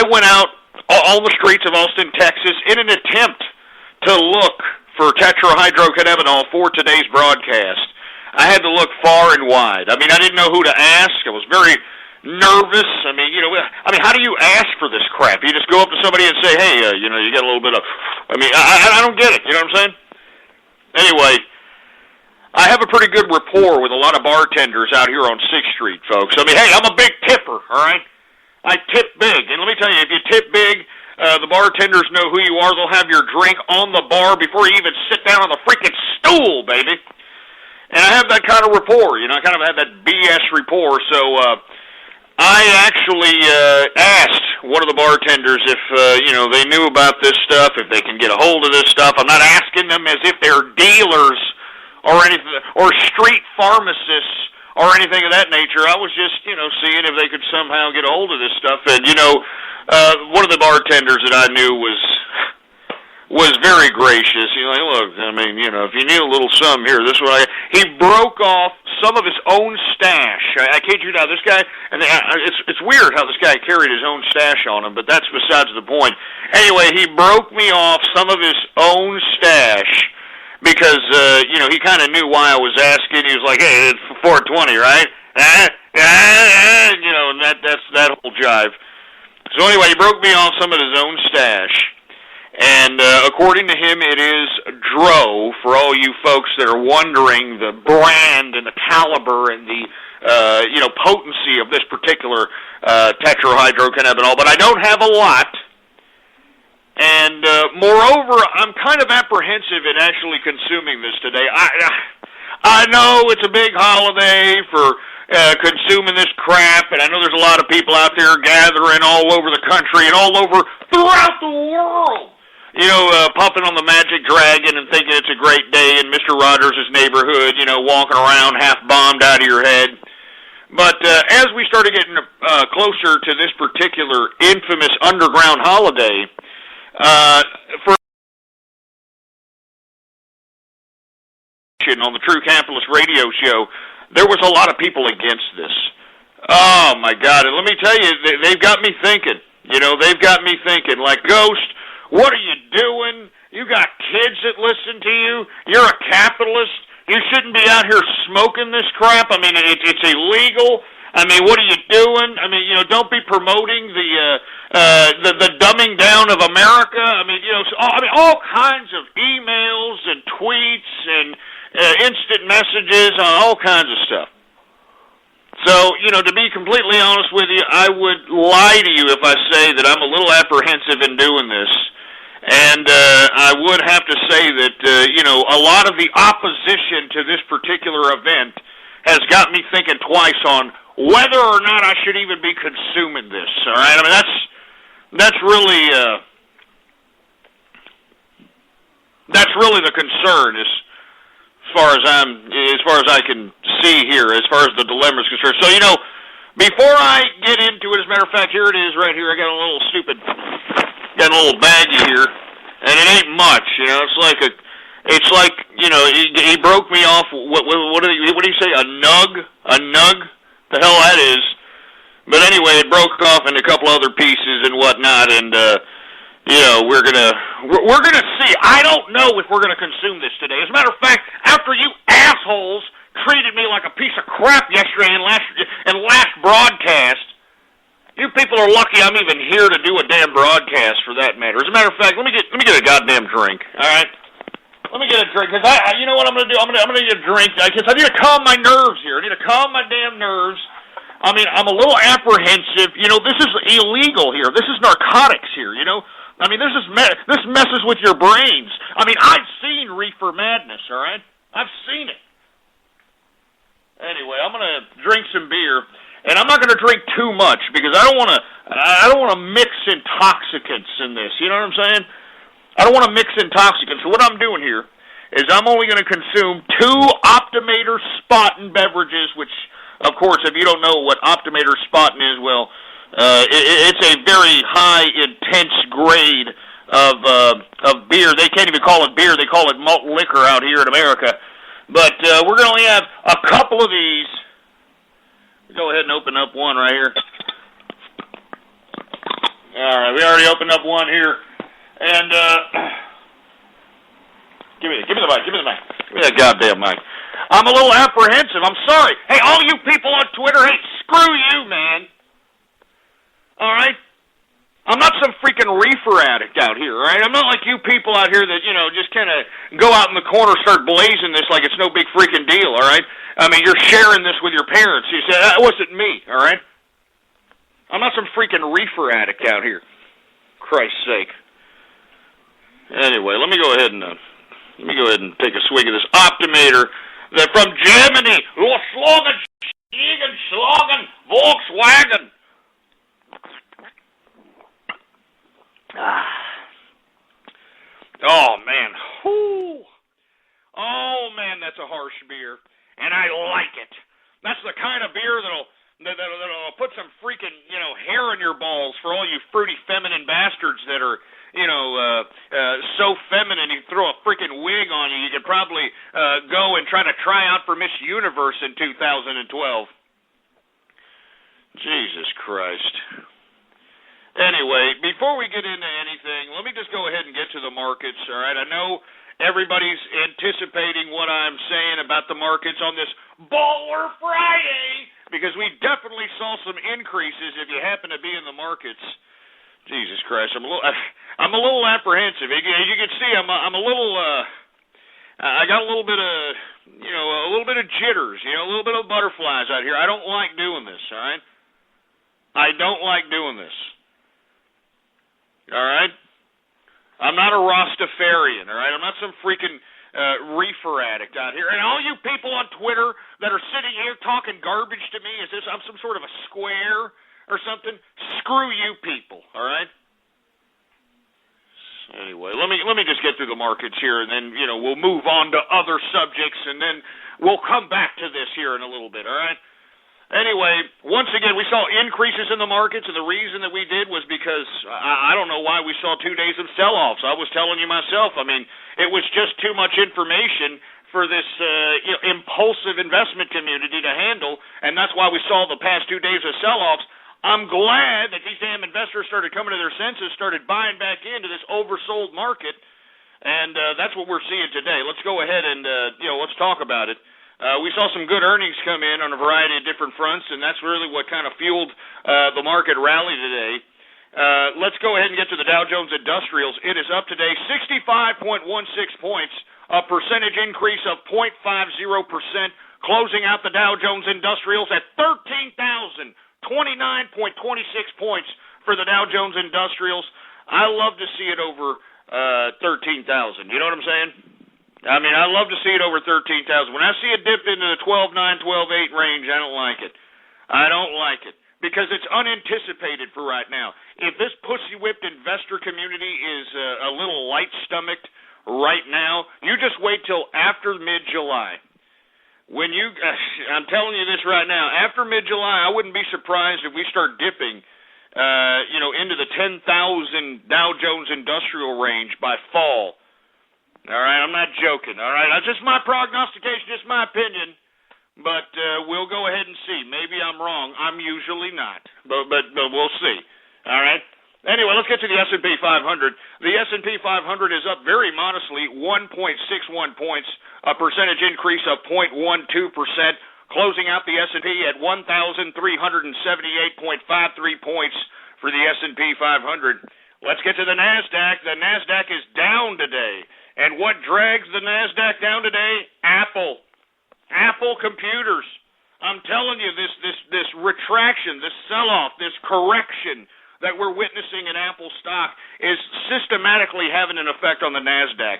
went out all the streets of Austin, Texas, in an attempt to look for tetrahydrocannabinol for today's broadcast, I had to look far and wide. I mean, I didn't know who to ask. I was very nervous. I mean, how do you ask for this crap? You just go up to somebody and say, hey, you got a little bit of, I don't get it. You know what I'm saying? Anyway, I have a pretty good rapport with a lot of bartenders out here on 6th Street, folks. I mean, hey, I'm a big tipper, all right? I tip big, and let me tell you, if you tip big, the bartenders know who you are. They'll have your drink on the bar before you even sit down on the freaking stool, baby. And I have that kind of rapport, I kind of have that BS rapport, so I actually asked one of the bartenders if, they knew about this stuff, if they can get a hold of this stuff. I'm not asking them as if they're dealers or anything, or street pharmacists, or anything of that nature. I was just, seeing if they could somehow get a hold of this stuff. And, one of the bartenders that I knew was very gracious. Look, if you need a little something here, this is what he broke off some of his own stash. I kid you not, this guy, and it's weird how this guy carried his own stash on him, but that's besides the point. Anyway, he broke me off some of his own stash, because, he kind of knew why I was asking. He was like, hey, it's $4.20, right? And that's that whole jive. So anyway, he broke me off some of his own stash. And according to him, it is Dro, for all you folks that are wondering the brand and the caliber and the, potency of this particular tetrahydrocannabinol. But I don't have a lot. And moreover, I'm kind of apprehensive in actually consuming this today. I know it's a big holiday for consuming this crap, and I know there's a lot of people out there gathering all over the country and all over throughout the world, puffing on the Magic Dragon and thinking it's a great day in Mr. Rogers' neighborhood, walking around half bombed out of your head. But as we started getting closer to this particular infamous underground holiday, for on the True Capitalist Radio Show, there was a lot of people against this. Oh, my God. And let me tell you, they've got me thinking. They've got me thinking, like, Ghost, what are you doing? You got kids that listen to you. You're a capitalist. You shouldn't be out here smoking this crap. I mean, it's illegal. I mean, what are you doing? I mean, don't be promoting the dumbing down of America. I mean, all kinds of emails and tweets and instant messages on all kinds of stuff. So, to be completely honest with you, I would lie to you if I say that I'm a little apprehensive in doing this. And I would have to say that, a lot of the opposition to this particular event has got me thinking twice on whether or not I should even be consuming this, all right? I mean, that's really the concern as far as I can see here, as far as the dilemma is concerned. So, before I get into it, as a matter of fact, here it is right here. I got a little baggie here, and it ain't much, It's like he broke me off. What do you say? A nug? The hell that is. But anyway, it broke off into a couple other pieces and whatnot, and we're gonna see. I don't know if we're gonna consume this today. As a matter of fact, after you assholes treated me like a piece of crap yesterday and last broadcast, you people are lucky I'm even here to do a damn broadcast, for that matter. As a matter of fact, let me get a goddamn drink. All right. Let me get a drink, because you know what I'm going to do? I'm going to get a drink, because I need to calm my nerves here. I need to calm my damn nerves. I mean, I'm a little apprehensive. You know, this is illegal here. This is narcotics here, you know? I mean, this messes with your brains. I mean, I've seen reefer madness, all right? I've seen it. Anyway, I'm going to drink some beer, and I'm not going to drink too much, because I don't want to mix intoxicants in this. You know what I'm saying? I don't want to mix intoxicants. So what I'm doing here is I'm only going to consume 2 Optimator Spaten beverages, which, of course, if you don't know what Optimator Spaten is, well, it's a very high, intense grade of beer. They can't even call it beer. They call it malt liquor out here in America. But we're going to only have a couple of these. Go ahead and open up one right here. All right, we already opened up one here. And, give me the mic, give me that goddamn mic. I'm a little apprehensive, I'm sorry. Hey, all you people on Twitter, hey, screw you, man. All right? I'm not some freaking reefer addict out here, all right? I'm not like you people out here that, you know, just kind of go out in the corner, start blazing this like it's no big freaking deal, all right? I mean, you're sharing this with your parents. You say, that wasn't me, all right? I'm not some freaking reefer addict out here. Christ's sake. Anyway, let me go ahead and take a swig of this Optimator that from Germany. Schlagen, Volkswagen. Oh man, oh man, that's a harsh beer, and I like it. That's the kind of beer that'll put some freaking, you know, hair in your balls for all you fruity feminine bastards that are, you know, so feminine you throw a freaking wig on you. You could probably go and try out for Miss Universe in 2012. Jesus Christ. Anyway, before we get into anything, let me just go ahead and get to the markets, all right? I know everybody's anticipating what I'm saying about the markets on this Baller Friday, because we definitely saw some increases if you happen to be in the markets. Jesus Christ, I'm a little apprehensive. As you can see, I'm a little I got a little bit of, you know, a little bit of jitters, you know, a little bit of butterflies out here. I don't like doing this, all right? I don't like doing this. All right? I'm not a Rastafarian, all right? I'm not some freaking reefer addict out here. And all you people on Twitter that are sitting here talking garbage to me as if I'm some sort of a square or something, screw you people, all right? Anyway, let me just get through the markets here, and then, you know, we'll move on to other subjects, and then we'll come back to this here in a little bit, all right? Anyway, once again, we saw increases in the markets, and the reason that we did was because I don't know why we saw 2 days of sell-offs. I was telling you myself, I mean, it was just too much information for this you know, impulsive investment community to handle, and that's why we saw the past 2 days of sell-offs. I'm glad that these damn investors started coming to their senses, started buying back into this oversold market, and that's what we're seeing today. Let's go ahead and you know, let's talk about it. We saw some good earnings come in on a variety of different fronts, and that's really what kind of fueled the market rally today. Let's go ahead and get to the Dow Jones Industrials. It is up today 65.16 points, a percentage increase of 0.50%, closing out the Dow Jones Industrials at 13,029.26 points for the Dow Jones Industrials. I love to see it over 13,000. You know what I'm saying? I mean, I love to see it over 13,000. When I see it dip into the 12.9, 12.8 range, I don't like it. I don't like it because it's unanticipated for right now. If this pussy-whipped investor community is a little light-stomached right now, you just wait till after mid-July. When you, I'm telling you this right now, after mid-July, I wouldn't be surprised if we start dipping, you know, into the 10,000 Dow Jones Industrial range by fall. All right, I'm not joking, all right? That's just my prognostication, just my opinion, but we'll go ahead and see. Maybe I'm wrong. I'm usually not, but we'll see, all right? Anyway, let's get to the S&P 500. The S&P 500 is up very modestly, 1.61 points, a percentage increase of 0.12%, closing out the S&P at 1,378.53 points for the S&P 500. Let's get to the NASDAQ. The NASDAQ is down today, And what drags the NASDAQ down today? Apple. Apple computers. I'm telling you, this retraction, this sell-off, this correction that we're witnessing in Apple stock is systematically having an effect on the NASDAQ.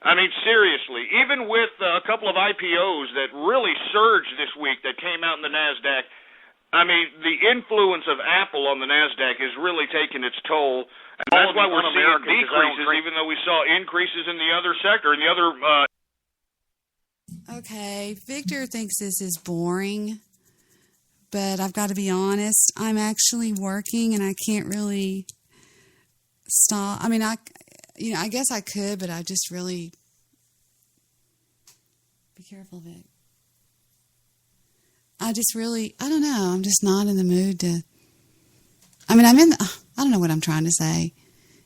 I mean, seriously, even with a couple of IPOs that really surged this week that came out in the NASDAQ, I mean, the influence of Apple on the NASDAQ is really taking its toll. And that's why we're seeing decreases, even though we saw increases in the other sector, in the other... Okay, Victor thinks this is boring, but I've got to be honest, I'm actually working and I can't really stop. I mean, I guess I could, but I just really... Be careful, Vic. I don't know, I'm just not in the mood to... I mean, I don't know what I'm trying to say.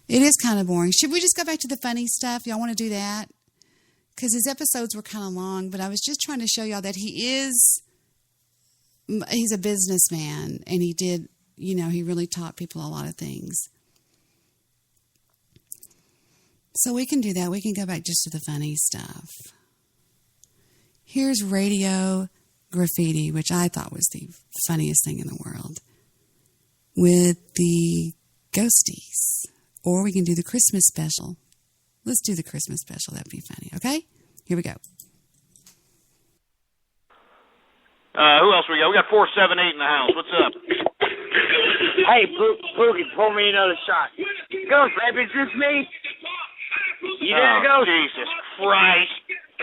It is kind of boring. Should we just go back to the funny stuff? Y'all want to do that? Because his episodes were kind of long, but I was just trying to show y'all that he's a businessman, and he did, he really taught people a lot of things. So we can do that. We can go back just to the funny stuff. Here's Radio Graffiti, which I thought was the funniest thing in the world, with the Ghosties. Or we can do the Christmas special. Let's do the Christmas special. That'd be funny, okay? Here we go. Who else we got? We got 478 in the house. What's up? Hey, Pookie, pour me another shot. Ghost, baby, is this me? You there, Ghost? Jesus Christ.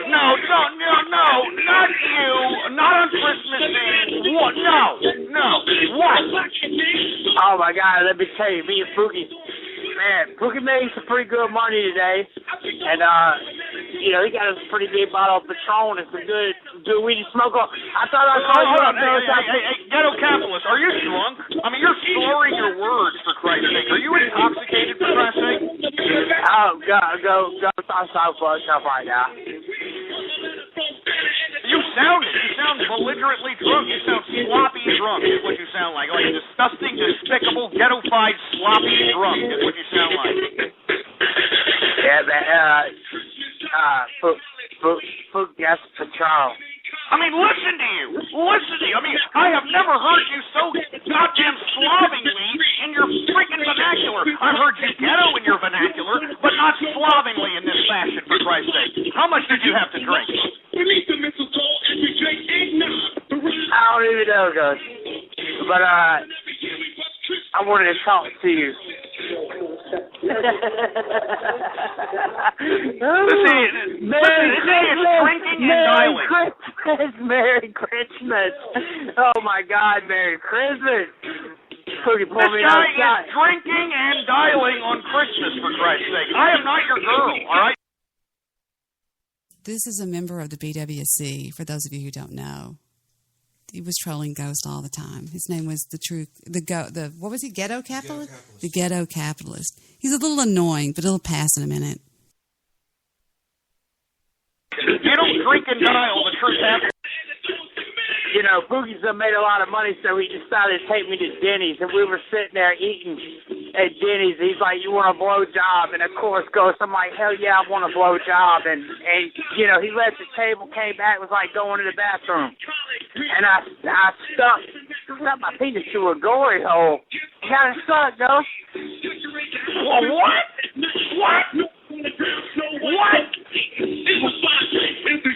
No, not you. Not on Christmas Eve. What? No. What? Oh, my God, let me tell you, me and Pookie, man, Pookie made some pretty good money today. And, he got us a pretty big bottle of Patron and some good weed to smoke on. I thought I'd call you up. Hey, ghetto capitalist, are you drunk? I mean, you're slurring your words, for Christ's sake. Are you intoxicated, for Christ's sake? Oh, go. I'm so fucked up right now. You sound belligerently drunk. You sound sloppy drunk is what you sound like. Like disgusting, despicable, ghetto-fied, sloppy drunk is what you sound like. Yeah, that's Patron. I mean, listen to you. I mean, I have never heard you so goddamn slovenly in your freaking vernacular. I've heard you ghetto in your vernacular, but not slovenly in this fashion, for Christ's sake. How much did you have to drink? I don't even know, Gus. But, I wanted to talk to you. Merry Christmas. Oh, my God, Merry Christmas. This guy is drinking and dialing on Christmas, for Christ's sake. I am not your girl, all right? This is a member of the BWC, for those of you who don't know. He was trolling Ghost all the time. His name was what was he, Ghetto Capitalist? The Ghetto Capitalist. He's a little annoying, but it'll pass in a minute. You don't drink and dial, the truth happens. Boogie's made a lot of money, so he decided to take me to Denny's, and we were sitting there eating at Denny's. He's like, "You want a blowjob?" And of course, Ghost, I'm like, "Hell yeah, I want a blowjob." And he left the table, came back, was like going to the bathroom, and I stuck my penis to a glory hole. Kind of sucked, Ghost. What?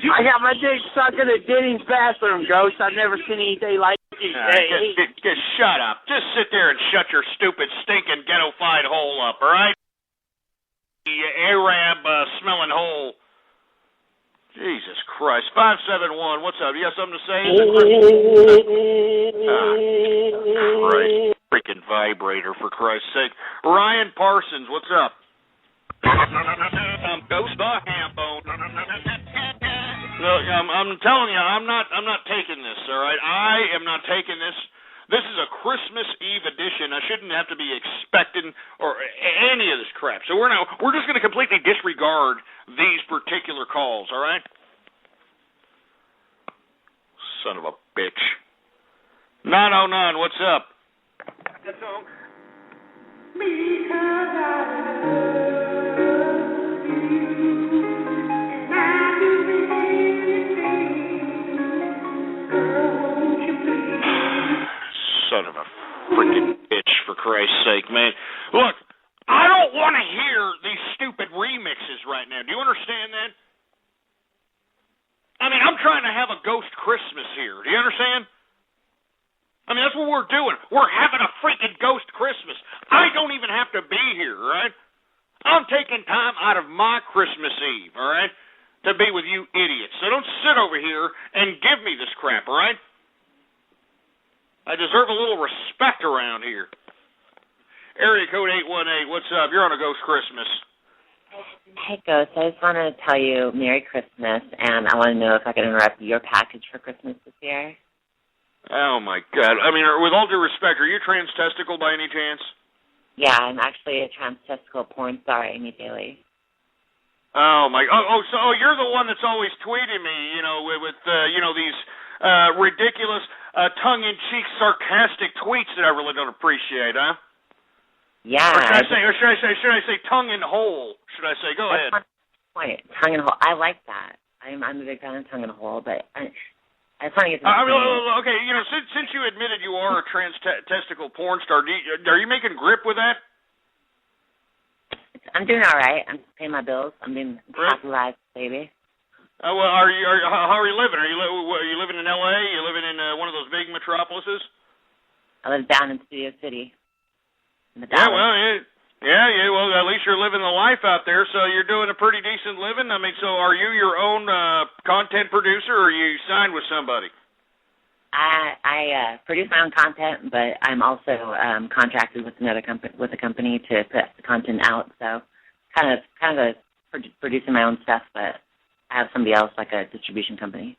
I got my dick stuck in the Denny's bathroom, Ghost. I've never seen anything like it. Just shut up. Just sit there and shut your stupid, stinking, ghetto-fied hole up, all right? The Arab smelling hole. Jesus Christ. 571, what's up? You got something to say? Christ. Freaking vibrator, for Christ's sake. Ryan Parsons, what's up? Ghost the Hambone. Look, I'm telling you, I'm not taking this, all right? I am not taking this. This is a Christmas Eve edition. I shouldn't have to be expecting or any of this crap. So we're just going to completely disregard these particular calls, all right? Son of a bitch. 909, what's up? That song. man. Look, I don't want to hear these stupid remixes right now. Do you understand that? I mean, I'm trying to have a ghost Christmas here. Do you understand? I mean, that's what we're doing. We're having a freaking ghost Christmas. I don't even have to be here, all right? I'm taking time out of my Christmas Eve, all right, to be with you idiots. So don't sit over here and give me this crap, all right? I deserve a little respect around here. Area code 818, what's up? You're on a ghost Christmas. Hey, Ghost, I just want to tell you Merry Christmas, and I want to know if I could interrupt your package for Christmas this year. Oh, my God. I mean, with all due respect, are you trans-testicle by any chance? Yeah, I'm actually a trans-testicle porn star, Amy Daly. Oh, my... So you're the one that's always tweeting me, you know, with these ridiculous, tongue-in-cheek, sarcastic tweets that I really don't appreciate, huh? Yeah. Or should I say tongue-in-hole? Should I say? Go ahead. Point. Tongue-in-hole. I like that. I'm a big fan of tongue-in-hole, but... I just want to get okay, you know, since you admitted you are a trans-testicle porn star, are you making grip with that? I'm doing all right. I'm paying my bills. I'm being popularized, baby. Well, how are you living? Are you living in L.A.? You living in one of those big metropolises? I live down in Studio City. In the Yeah, well, well, at least you're living the life out there, so you're doing a pretty decent living. I mean, so are you your own content producer, or are you signed with somebody? I produce my own content, but I'm also contracted with another with a company to put the content out. So kind of producing my own stuff, but I have somebody else, like a distribution company.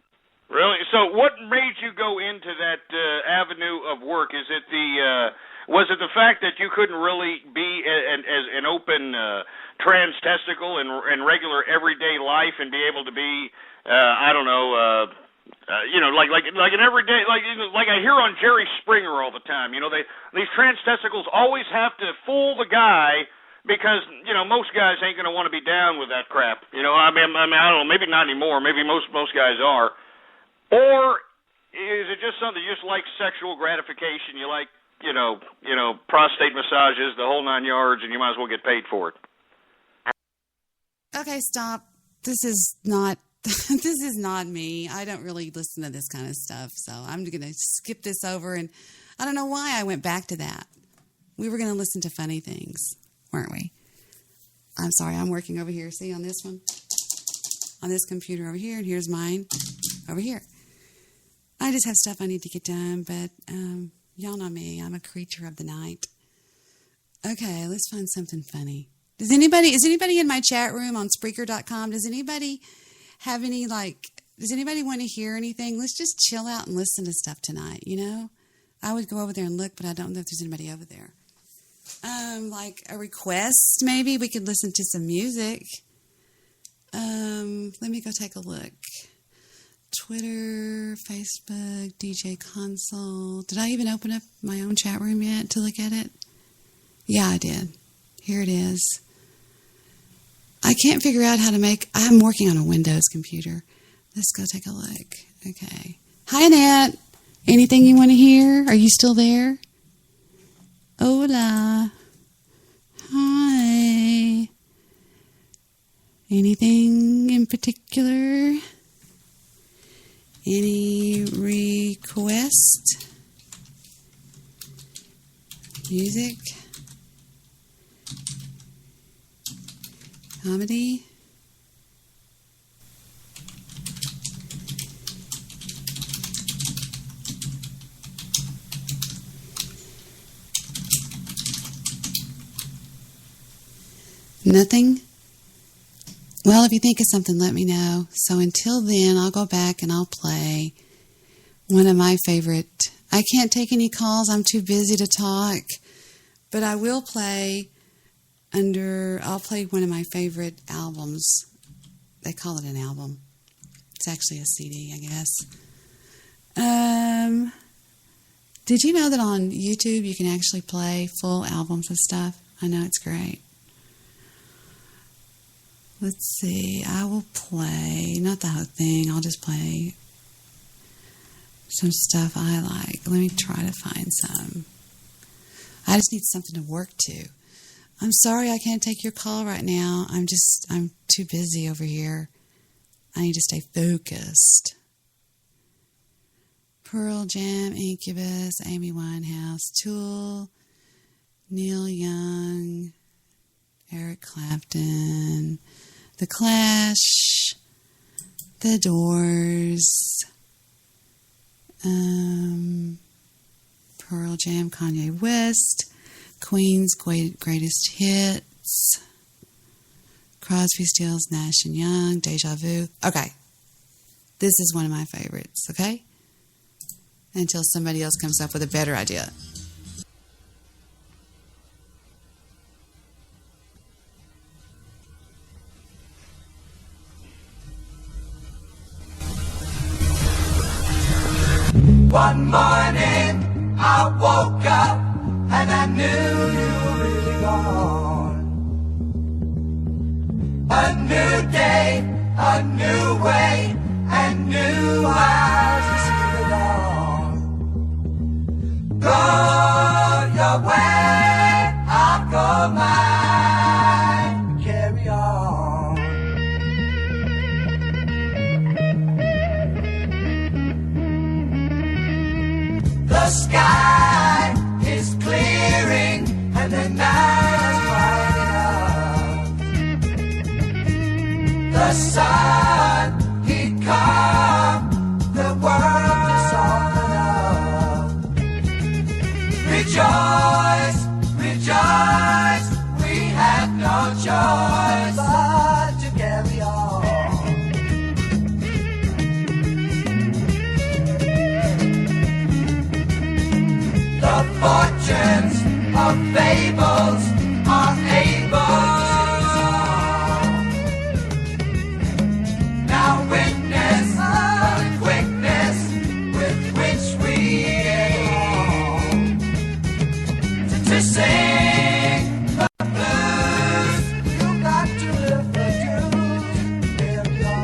Really? So what made you go into that avenue of work? Is it was it the fact that you couldn't really be as an open trans-testicle in regular everyday life and be able to be, I don't know, you know, like an everyday, like I hear on Jerry Springer all the time. You know, these trans-testicles always have to fool the guy because, you know, most guys ain't going to want to be down with that crap. You know, I mean, I don't know, maybe not anymore. Maybe most guys are. Or is it just something you just like sexual gratification? You like, you know, prostate massages, the whole 9 yards, and you might as well get paid for it. Okay, stop. This is not this is not me. I don't really listen to this kind of stuff, so I'm going to skip this over, and I don't know why I went back to that. We were going to listen to funny things, weren't we? I'm sorry, I'm working over here. See, on this one? On this computer over here, and here's mine over here. I just have stuff I need to get done, but y'all know me. I'm a creature of the night. Okay, let's find something funny. Is anybody in my chat room on Spreaker.com? Does anybody have any, does anybody want to hear anything? Let's just chill out and listen to stuff tonight, you know? I would go over there and look, but I don't know if there's anybody over there. Like a request, maybe we could listen to some music. Let me go take a look. Twitter, Facebook, DJ Console. Did I even open up my own chat room yet to look at it? Yeah, I did. Here it is. I can't figure out how to I'm working on a Windows computer. Let's go take a look. Okay. Hi, Annette. Anything you want to hear? Are you still there? Hola. Hi. Anything in particular? Any request? Music? Comedy? Nothing? Well, if you think of something, let me know. So until then, I'll go back and I'll play one of my favorite. I can't take any calls. I'm too busy to talk. But I will play I'll play one of my favorite albums. They call it an album. It's actually a CD, I guess. Did you know that on YouTube you can actually play full albums of stuff? I know, it's great. Let's see. I will play, not the whole thing. I'll just play some stuff I like. Let me try to find some. I just need something to work to. I'm sorry I can't take your call right now. I'm too busy over here. I need to stay focused. Pearl Jam, Incubus, Amy Winehouse, Tool, Neil Young, Eric Clapton, The Clash, The Doors, Pearl Jam, Kanye West, Queen's Greatest Hits, Crosby, Stills, Nash & Young, Deja Vu. Okay, this is one of my favorites, okay? Until somebody else comes up with a better idea. One morning I woke up and I knew you were really gone. A new day, a new way, and new eyes to see the dawn. Go your way, I'll go mine. Carry on. The sky is clearing and the night is brightening up. The sun, he come, the world is soften up. Rejoice, rejoice, we had no choice but to carry on. The fortunes of fables are able to now witness the quickness with which we get to sing the blues. You got to live the truth, carry on.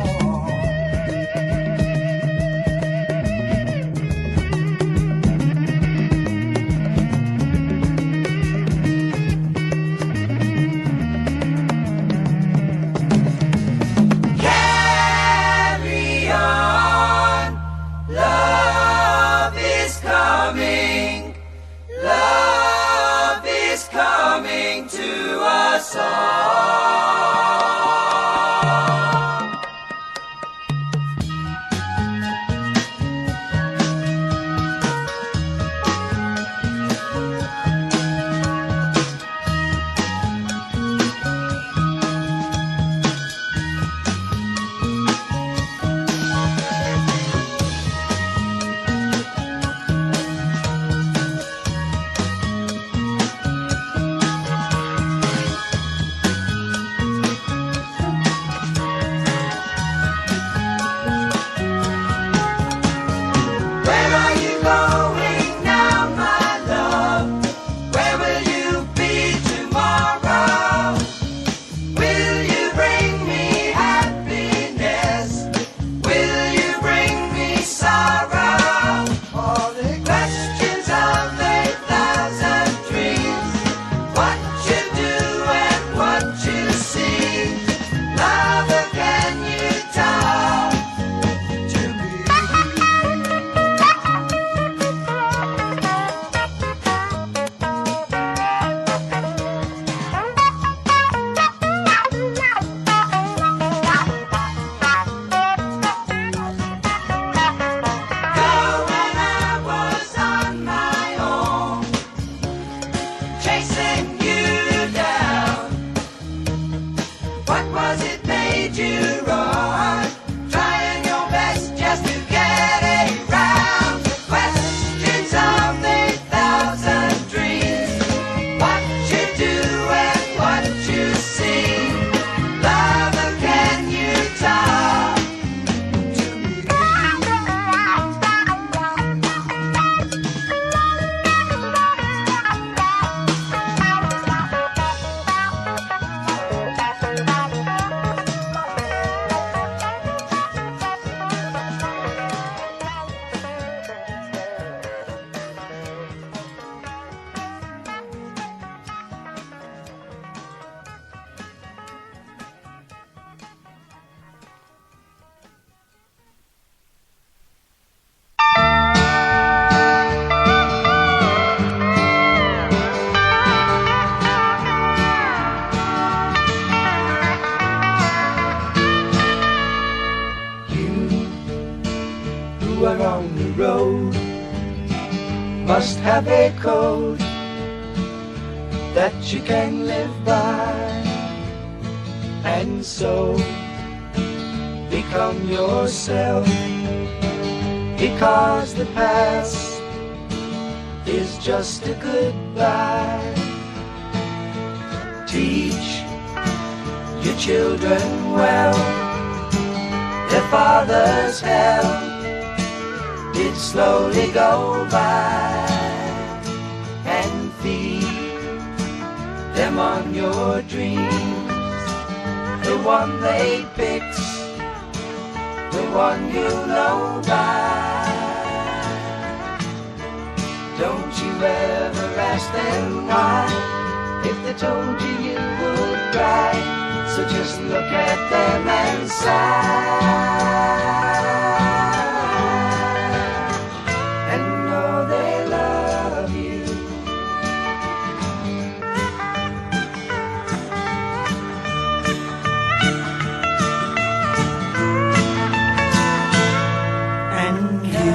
Carry on, love is coming, love is coming to us all. Where are you going now, my love? Where will you be tomorrow? Will you bring me happiness? Will you bring me sorrow? All the questions of 8,000 dreams. What you do and what you see. Lover, can you talk to me? When I was on my own, chasing you down. What was it made you run? Trying your best just to get around the questions of 8,000 dreams. What you do and what you see. Lover, can you talk to me? you are on the road must have a code that you can live by, and so become yourself, because the past is just a goodbye. Teach your children well, their father's hell did slowly go by, and feed them on your dreams, the one they picked, the one you know by. Don't you ever ask them why, if they told you you would cry, so just look at them and sigh, and know they love you. And you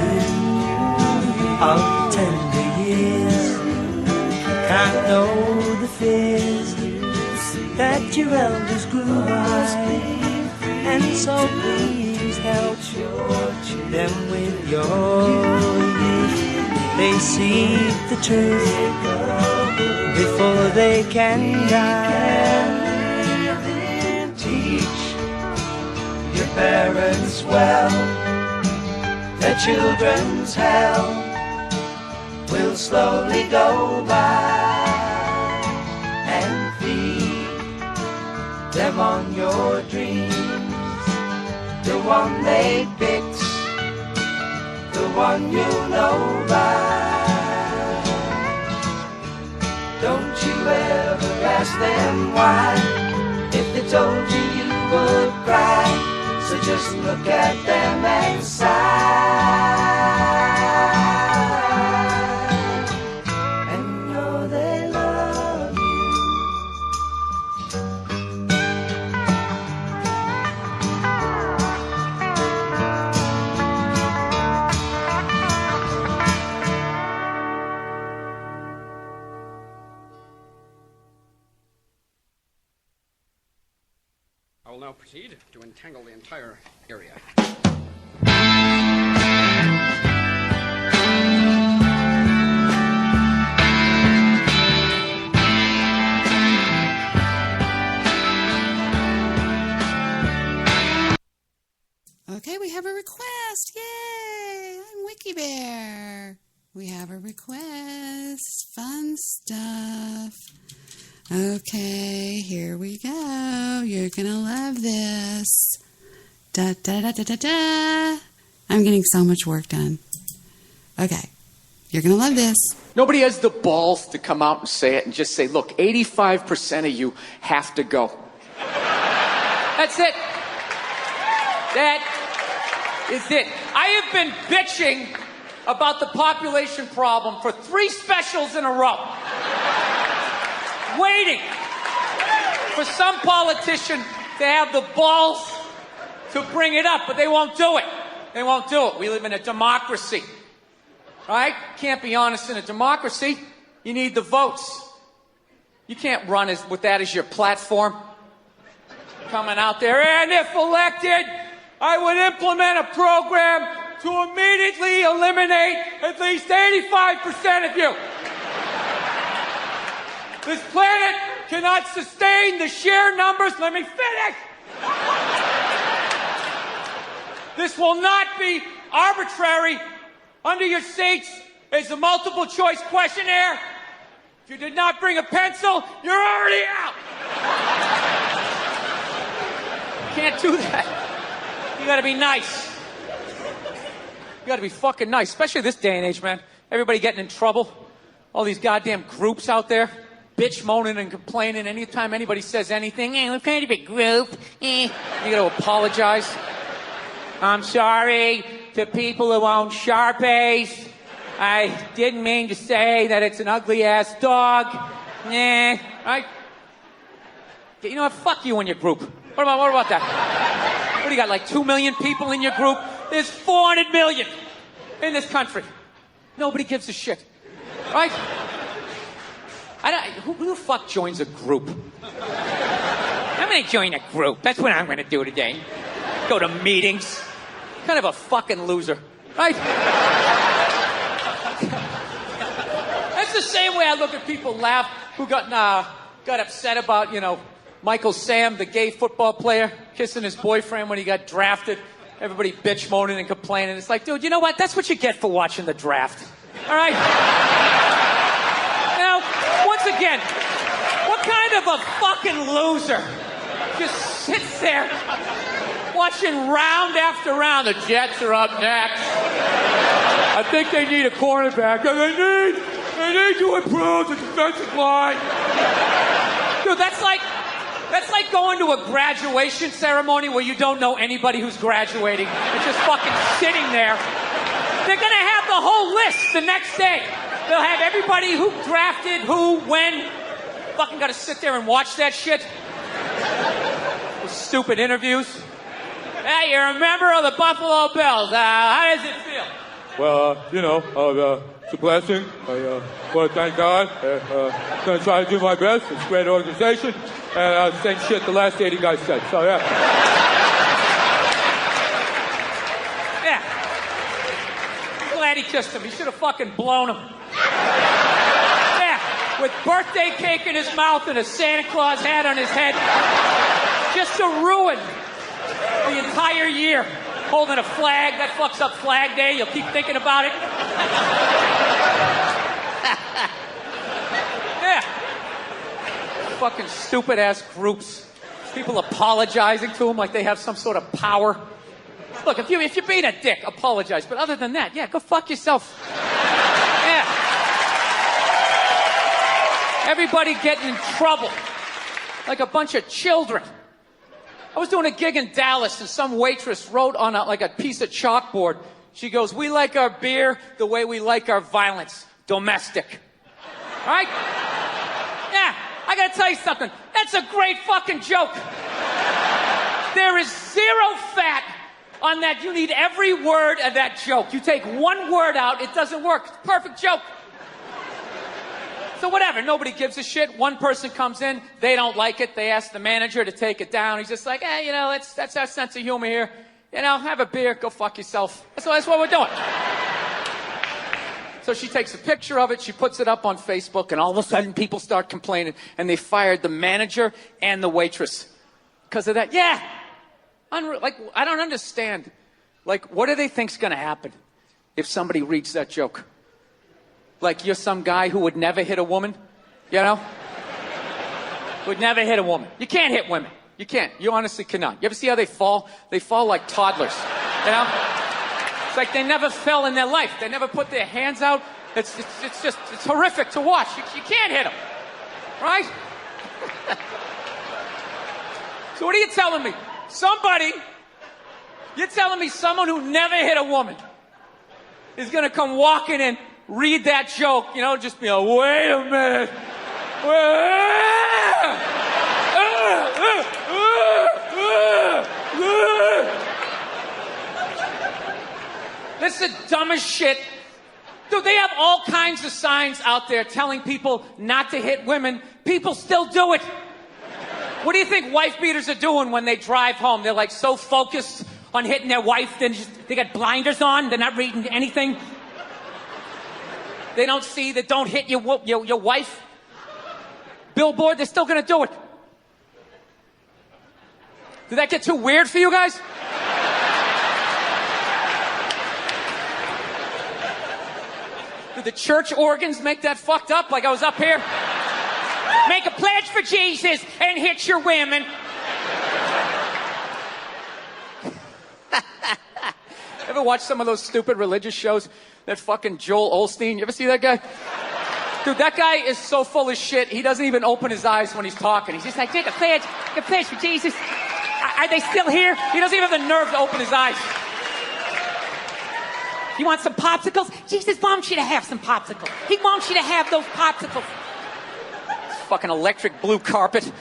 of tender years can't know the fears that your elders grew by, and so please help them with your youth. They seek the truth before they can die. Teach your parents well, their children's hell will slowly go by, and feed them on your dreams, the one they picked, the one you know by. Don't you ever ask them why, if they told you you would cry, so just look at them and sigh. I will now proceed to entangle the entire area. Okay, we have a request. Yay! I'm Wiki Bear. We have a request. Fun stuff. Okay, here we go. You're gonna love this. Da da da da da da. I'm getting so much work done. Okay, you're gonna love this. Nobody has the balls to come out and say it and just say, look, 85% of you have to go. That's it. That is it. I have been bitching about the population problem for 3 specials in a row. Waiting for some politician to have the balls to bring it up, but they won't do it. They won't do it. We live in a democracy. Right? Can't be honest in a democracy. You need the votes. You can't run with that as your platform. Coming out there, and if elected, I would implement a program to immediately eliminate at least 85% of you. This planet cannot sustain the sheer numbers. Let me finish. This will not be arbitrary. Under your seats is a multiple choice questionnaire. If you did not bring a pencil, you're already out. Can't do that. You gotta be nice. You gotta be fucking nice, especially this day and age, man. Everybody getting in trouble. All these goddamn groups out there, bitch moaning and complaining. Anytime anybody says anything, we're kind of a group. You gotta apologize. I'm sorry to people who own Sharpies. I didn't mean to say that it's an ugly-ass dog. Right? You know what? Fuck you and your group. What about that? What do you got, like 2 million people in your group? There's 400 million. in this country. Nobody gives a shit. Right? Who the fuck joins a group? I'm going to join a group. That's what I'm going to do today. Go to meetings. Kind of a fucking loser. Right? That's the same way I look at people laugh who got upset about, Michael Sam, the gay football player, kissing his boyfriend when he got drafted. Everybody bitch moaning and complaining. It's like, dude, you know what? That's what you get for watching the draft. All right? Once again, what kind of a fucking loser just sits there watching round after round? The Jets are up next. I think they need a cornerback. They need to improve the defensive line. Dude, that's like going to a graduation ceremony where you don't know anybody who's graduating. It's just fucking sitting there. They're going to have the whole list the next day. They'll have everybody who drafted, who, when. Fucking got to sit there and watch that shit. Those stupid interviews. Hey, you're a member of the Buffalo Bills. How does it feel? Well, it's a blessing. I want to thank God. I'm going to try to do my best. It's a great organization. And same shit the last 80 guys said. So, yeah. Yeah. I'm glad he kissed him. He should have fucking blown him. Yeah. With birthday cake in his mouth and a Santa Claus hat on his head. Just to ruin the entire year. Holding a flag. That fucks up Flag Day. You'll keep thinking about it. Yeah. Fucking stupid ass groups. People apologizing to them like they have some sort of power. Look, if you're being a dick, apologize. But other than that, yeah, go fuck yourself. Yeah. Everybody getting in trouble. Like a bunch of children. I was doing a gig in Dallas and some waitress wrote on a piece of chalkboard. She goes, "We like our beer the way we like our violence. Domestic." Right? Yeah. I gotta tell you something. That's a great fucking joke. There is zero fat on that. You need every word of that joke. You take one word out, it doesn't work. It's a perfect joke. So whatever, nobody gives a shit. One person comes in, they don't like it. They ask the manager to take it down. He's just like, hey, that's our sense of humor here. Have a beer, go fuck yourself. That's what we're doing. So she takes a picture of it, she puts it up on Facebook, and all of a sudden people start complaining, and they fired the manager and the waitress. Because of that. Yeah. I don't understand. What do they think's going to happen if somebody reads that joke? Like you're some guy who would never hit a woman, Would never hit a woman. You can't hit women. You can't. You honestly cannot. You ever see how they fall? They fall like toddlers, It's like they never fell in their life. They never put their hands out. It's horrific to watch. You can't hit them, right? So what are you telling me? You're telling me someone who never hit a woman is going to come walking in, read that joke, just be like, wait a minute. That's the dumbest shit. Dude, they have all kinds of signs out there telling people not to hit women. People still do it. What do you think wife beaters are doing when they drive home? They're like so focused on hitting their wife, they got blinders on, they're not reading anything. They don't see that don't hit your wife. Billboard, they're still gonna do it. Did that get too weird for you guys? Did the church organs make that fucked up? Like I was up here? Make a pledge for Jesus and hit your women. Ever watch some of those stupid religious shows? That fucking Joel Osteen. You ever see that guy? Dude, that guy is so full of shit, he doesn't even open his eyes when he's talking. He's just like, take a pledge for Jesus. Are they still here? He doesn't even have the nerve to open his eyes. You want some popsicles? Jesus wants you to have some popsicles. He wants you to have those popsicles. This fucking electric blue carpet.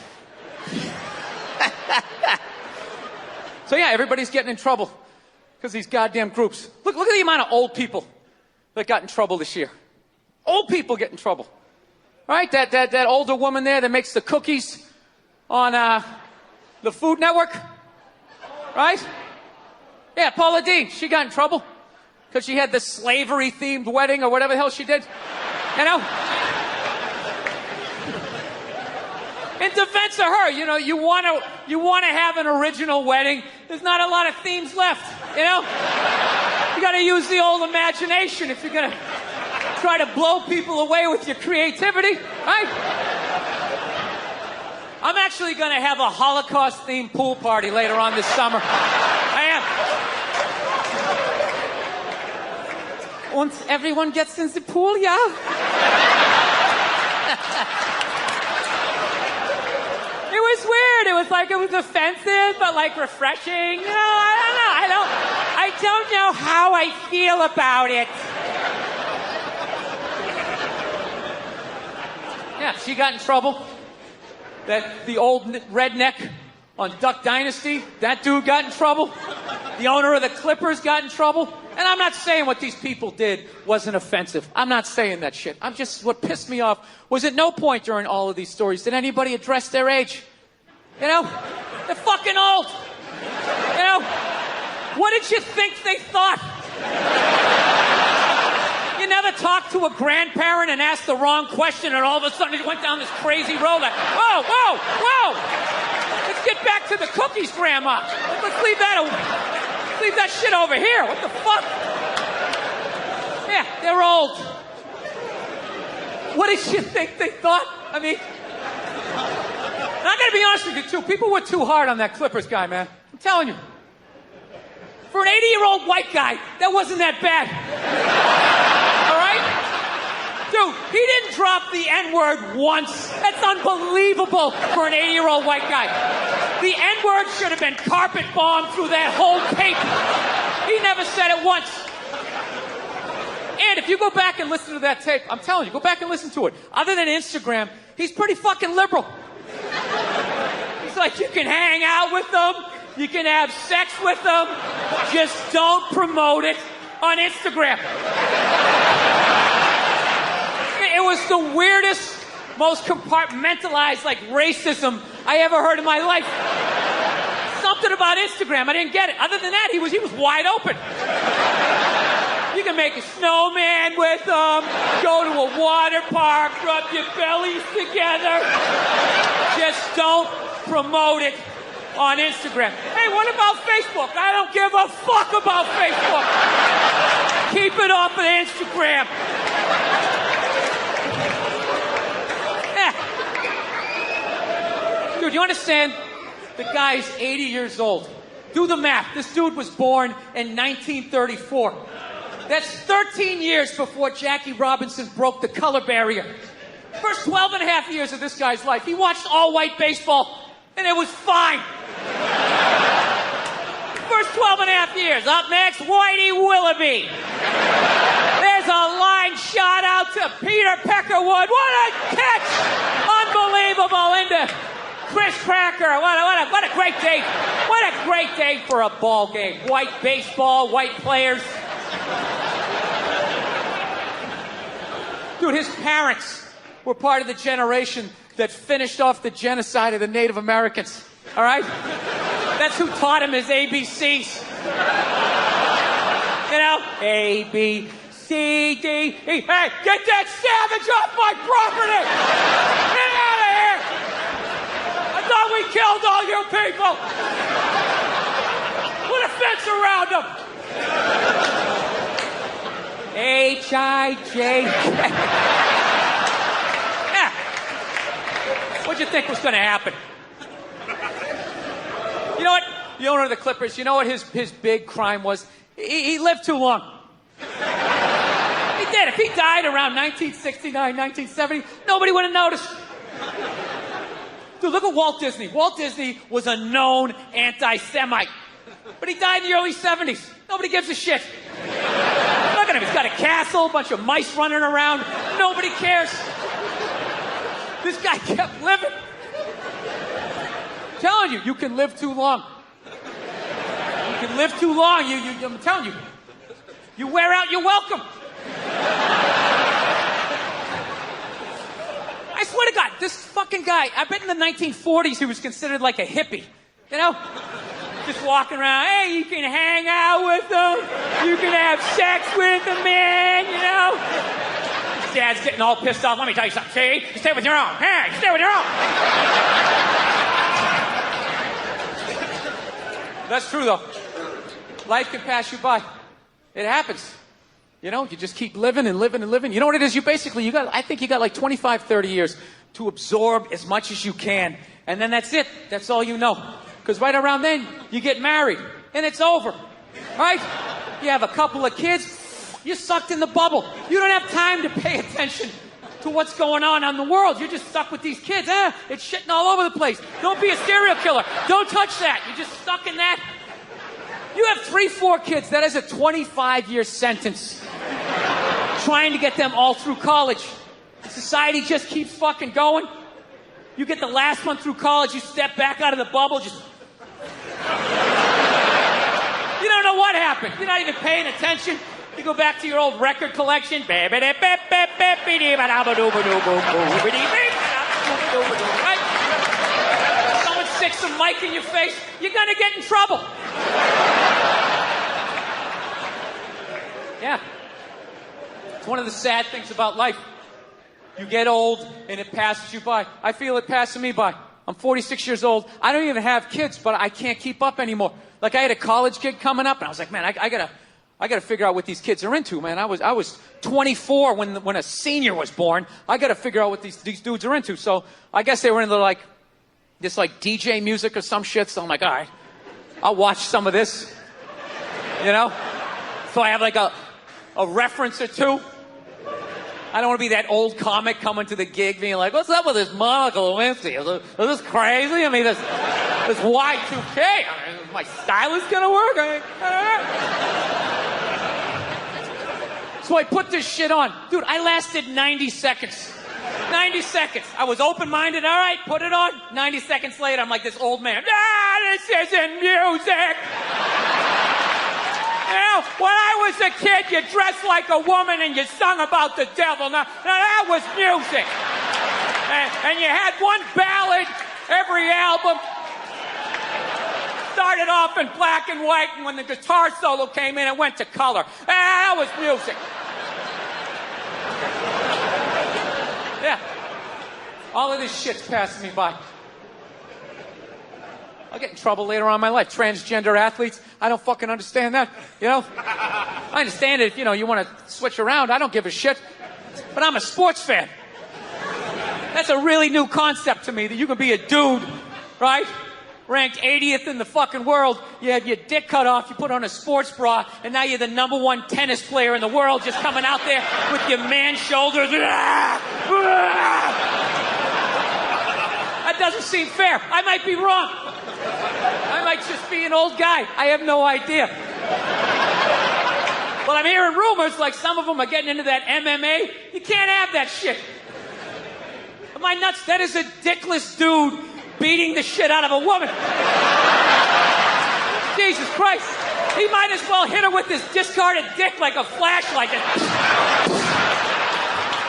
So yeah, everybody's getting in trouble. Because these goddamn groups. Look at the amount of old people that got in trouble this year. Old people get in trouble. Right? That older woman there that makes the cookies on the Food Network. Right? Yeah, Paula Deen. She got in trouble because she had the slavery-themed wedding or whatever the hell she did. You know? In defense of her, you know, you want to have an original wedding. There's not a lot of themes left, you know? You got to use the old imagination if you're going to try to blow people away with your creativity, right? I'm actually going to have a Holocaust-themed pool party later on this summer. I am. Und everyone gets in the pool, yeah? It was weird. It was like it was offensive, but like refreshing. You know, I don't know how I feel about it. Yeah, she got in trouble. The old redneck on Duck Dynasty, that dude got in trouble. The owner of the Clippers got in trouble. And I'm not saying what these people did wasn't offensive. I'm not saying that shit. What pissed me off was at no point during all of these stories did anybody address their age. You know? They're fucking old. You know? What did you think they thought? You never talked to a grandparent and asked the wrong question and all of a sudden it went down this crazy road like, whoa! Let's get back to the cookies, Grandma. Let's leave that shit over here. What the fuck? Yeah, they're old. What did you think they thought? I mean, and I gotta be honest with you too. People were too hard on that Clippers guy, man. I'm telling you. For an 80-year-old white guy, that wasn't that bad. All right? Dude, he didn't drop the N-word once. That's unbelievable for an 80-year-old white guy. The N-word should have been carpet bombed through that whole tape. He never said it once. And if you go back and listen to that tape, I'm telling you, go back and listen to it. Other than Instagram, he's pretty fucking liberal. He's like, you can hang out with them, you can have sex with them, just don't promote it on Instagram. It was the weirdest, most compartmentalized, like, racism I ever heard in my life. Something about Instagram, I didn't get it. Other than that, he was wide open. You can make a snowman with them, go to a water park, rub your bellies together. Just don't promote it on Instagram. Hey, what about Facebook? I don't give a fuck about Facebook. Keep it off of Instagram. Dude, you understand? The guy's 80 years old. Do the math. This dude was born in 1934. That's 13 years before Jackie Robinson broke the color barrier. First 12 and a half years of this guy's life, he watched all-white baseball, and it was fine. First 12 and a half years. Up next, Whitey Willoughby. There's a line shot out to Peter Peckerwood. What a catch! Unbelievable into Chris Cracker. What a great day. What a great day for a ball game. White baseball, white players. Dude, his parents were part of the generation that finished off the genocide of the Native Americans. All right? That's who taught him his ABCs. You know? A, B, C, D, E. Hey, get that savage off my property! Get out of here! I thought we killed all you people! Put a fence around them! H-I-J-K. Yeah. What'd you think was going to happen? You know what? The owner of the Clippers, you know what his big crime was? He lived too long. He did. If he died around 1969, 1970, nobody would have noticed. Dude, look at Walt Disney. Walt Disney was a known anti-Semite. But he died in the early 70s. Nobody gives a shit. Look at him. He's got a castle, a bunch of mice running around. Nobody cares. This guy kept living. I'm telling you, you can live too long. You live too long, I'm telling you, you wear out your welcome. I swear to God, this fucking guy, I bet in the 1940s he was considered like a hippie. You know? Just walking around, hey, you can hang out with them, you can have sex with them, man, you know? His dad's getting all pissed off. Let me tell you something, see? You stay with your own. Hey, you stay with your own. That's true, though. Life can pass you by. It happens. You know, you just keep living and living and living. You know what it is? I think you got like 25, 30 years to absorb as much as you can. And then that's it. That's all you know. Because right around then, you get married. And it's over. Right? You have a couple of kids. You're sucked in the bubble. You don't have time to pay attention to what's going on in the world. You're just stuck with these kids. It's shitting all over the place. Don't be a serial killer. Don't touch that. You're just stuck in that. You have 3, 4 kids. That is a 25-year sentence. Trying to get them all through college. Society just keeps fucking going. You get the last one through college, you step back out of the bubble, just... You don't know what happened. You're not even paying attention. You go back to your old record collection. Right? Someone sticks a mic in your face, you're gonna get in trouble. Yeah. It's one of the sad things about life. You get old and it passes you by. I feel it passing me by. I'm 46 years old. I don't even have kids, but I can't keep up anymore. Like I had a college kid coming up and I was like, man, I gotta figure out what these kids are into, man. I was 24 when a senior was born. I gotta figure out what these dudes are into. So I guess they were into this DJ music or some shit. So I'm like, all right, I'll watch some of this. You know? So I have like a reference or two. I don't want to be that old comic coming to the gig being like, what's up with this Monica Lewinsky? Is this crazy? I mean, this Y2K. I mean, my stylist going to work? So I put this shit on. Dude, I lasted 90 seconds. 90 seconds. I was open-minded. All right, put it on. 90 seconds later, I'm like this old man. This isn't music. You know, when I was a kid, you dressed like a woman and you sung about the devil. Now that was music. And you had one ballad every album. Started off in black and white, and when the guitar solo came in, it went to color. That was music. Yeah. All of this shit's passing me by. I'll get in trouble later on in my life. Transgender athletes, I don't fucking understand that, you know? I understand it if, you want to switch around. I don't give a shit. But I'm a sports fan. That's a really new concept to me, that you can be a dude, right? Ranked 80th in the fucking world. You have your dick cut off, you put on a sports bra, and now you're the #1 tennis player in the world, just coming out there with your man shoulders. That doesn't seem fair. I might be wrong. I might just be an old guy. I have no idea. But I'm hearing rumors like some of them are getting into that MMA. You can't have that shit. Am I nuts? That is a dickless dude beating the shit out of a woman. Jesus Christ. He might as well hit her with his discarded dick like a flashlight.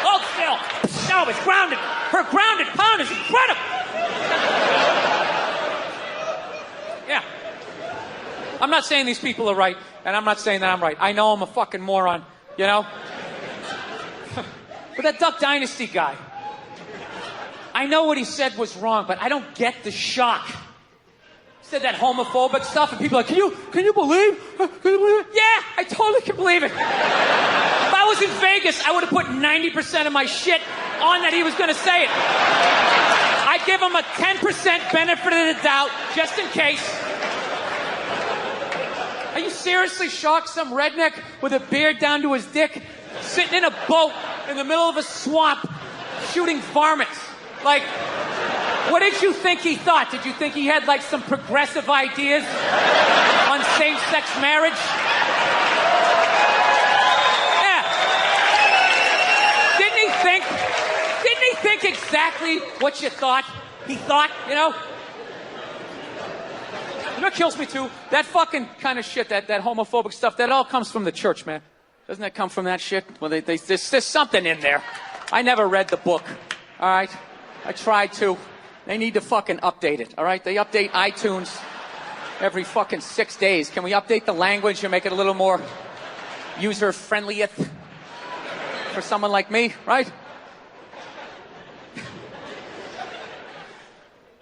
Hold still. No, it's grounded. Her grounded pound is incredible. Yeah. I'm not saying these people are right, and I'm not saying that I'm right. I know I'm a fucking moron, you know? But that Duck Dynasty guy, I know what he said was wrong, but I don't get the shock. He said that homophobic stuff, and people are like, can you believe? Yeah, I totally can believe it. If I was in Vegas, I would have put 90% of my shit on that he was going to say it. I'd give him a 10% benefit of the doubt, just in case. Are you seriously shocked? Some redneck with a beard down to his dick, sitting in a boat in the middle of a swamp, shooting varmints. Like, what did you think he thought? Did you think he had, like, some progressive ideas on same-sex marriage? Yeah. Didn't he think exactly what you thought? He thought, know what kills me too? That fucking kind of shit, that homophobic stuff, that all comes from the church, man. Doesn't that come from that shit? Well, there's something in there. I never read the book, all right? I tried to. They need to fucking update it, all right? They update iTunes every fucking 6 days. Can we update the language and make it a little more user-friendly for someone like me, right?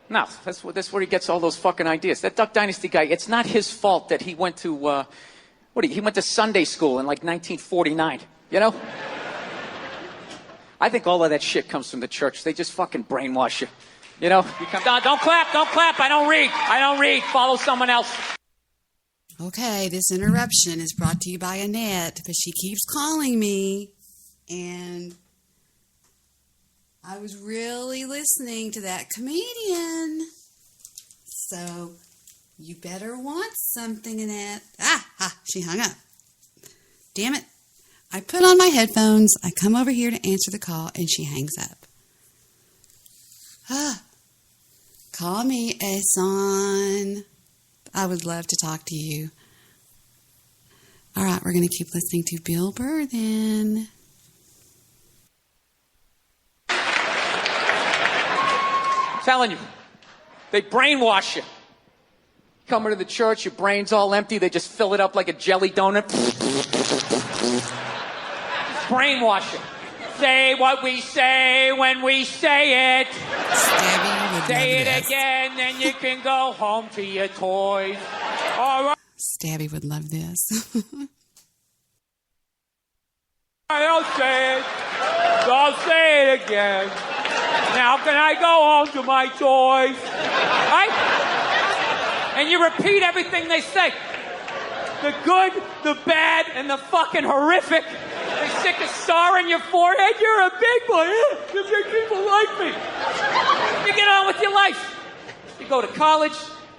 No, that's where he gets all those fucking ideas. That Duck Dynasty guy, it's not his fault that he went to, he went to Sunday school in like 1949, you know? I think all of that shit comes from the church. They just fucking brainwash you. You know, don't clap. I don't read. Follow someone else. Okay, this interruption is brought to you by Annette, but she keeps calling me, and I was really listening to that comedian. So you better want something, Annette. She hung up. Damn it. I put on my headphones, I come over here to answer the call, and she hangs up. Call me, Eson. I would love to talk to you. All right, we're going to keep listening to Bill Burr then. I'm telling you, they brainwash you. Come into the church, your brain's all empty, they just fill it up like a jelly donut. Brainwash you. Say what we say when we say it. Say it again, then you can go home to your toys. All right. Stabby would love this. I'll say it. I'll say it again. Now can I go home to my toys? Right? And you repeat everything they say. The good, the bad, and the fucking horrific. They stick a star in your forehead. You're a big boy. You big people like me. You get on with your life. You go to college.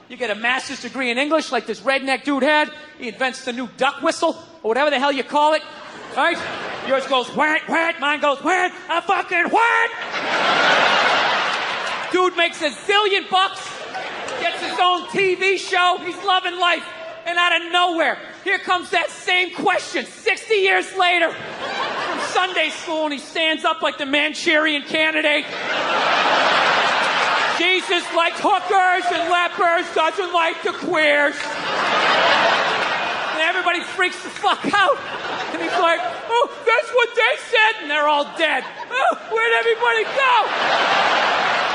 You get a master's degree in English like this redneck dude had. He invents the new duck whistle or whatever the hell you call it. Right? Yours goes whack, whack. Mine goes whack, a fucking whack. Dude makes $1 zillion. Gets his own TV show. He's loving life. And out of nowhere, here comes that same question 60 years later from Sunday school, and he stands up like the Manchurian Candidate. Jesus likes hookers and lepers, doesn't like the queers. And everybody freaks the fuck out. And he's like, oh, that's what they said. And they're all dead. Oh, where'd everybody go?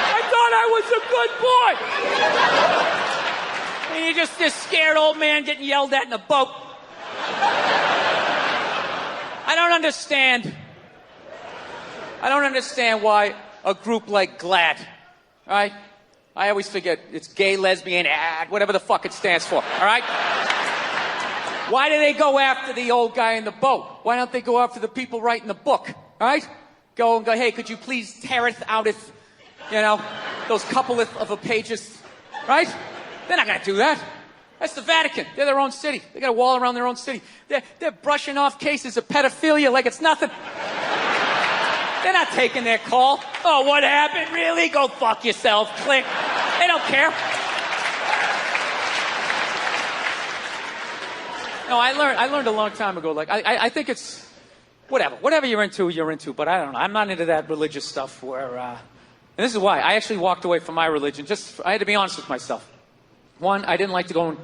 I thought I was a good boy. And you're just this scared old man getting yelled at in a boat. I don't understand why a group like GLAAD, right? I always forget, it's gay, lesbian, whatever the fuck it stands for, all right? Why do they go after the old guy in the boat? Why don't they go after the people writing the book, all right? Go, hey, could you please teareth outeth, those coupleth of a pages, right? They're not going to do that. That's the Vatican. They're their own city. They got a wall around their own city. They're brushing off cases of pedophilia like it's nothing. They're not taking their call. Oh, what happened? Really? Go fuck yourself. Click. They don't care. No, I learned a long time ago. Like, I think it's whatever you're into. But I don't know. I'm not into that religious stuff where. And this is why I actually walked away from my religion. I had to be honest with myself. One, I didn't like going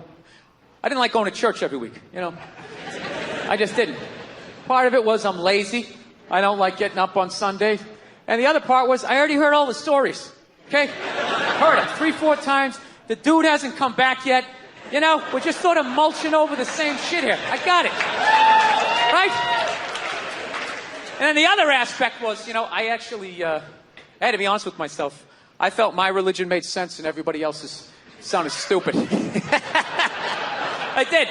to church every week, I just didn't. Part of it was I'm lazy. I don't like getting up on Sunday. And the other part was I already heard all the stories, okay? Heard it 3-4 times. The dude hasn't come back yet. We're just sort of mulching over the same shit here. I got it. Right? And then the other aspect was, I actually, I had to be honest with myself. I felt my religion made sense and everybody else's sounded stupid. I did.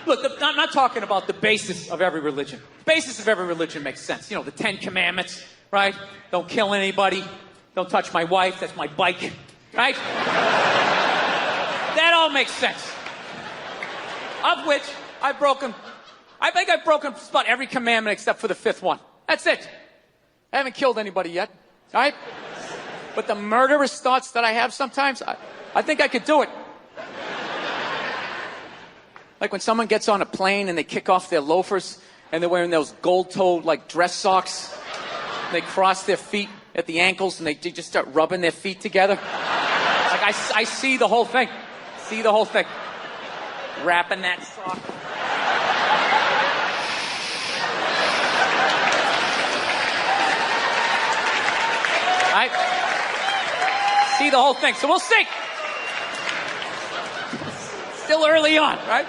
Look, I'm not talking about the basis of every religion. The basis of every religion makes sense. The 10 Commandments, right? Don't kill anybody. Don't touch my wife. That's my bike. Right? That all makes sense. Of which I think I've broken just about every commandment except for the 5th one. That's it. I haven't killed anybody yet. All right? But the murderous thoughts that I have sometimes, I think I could do it. Like when someone gets on a plane and they kick off their loafers and they're wearing those gold-toed like dress socks. They cross their feet at the ankles and they just start rubbing their feet together. Like I see the whole thing. See the whole thing. Wrapping that sock. Right? See the whole thing. So we'll see. Still early on, right?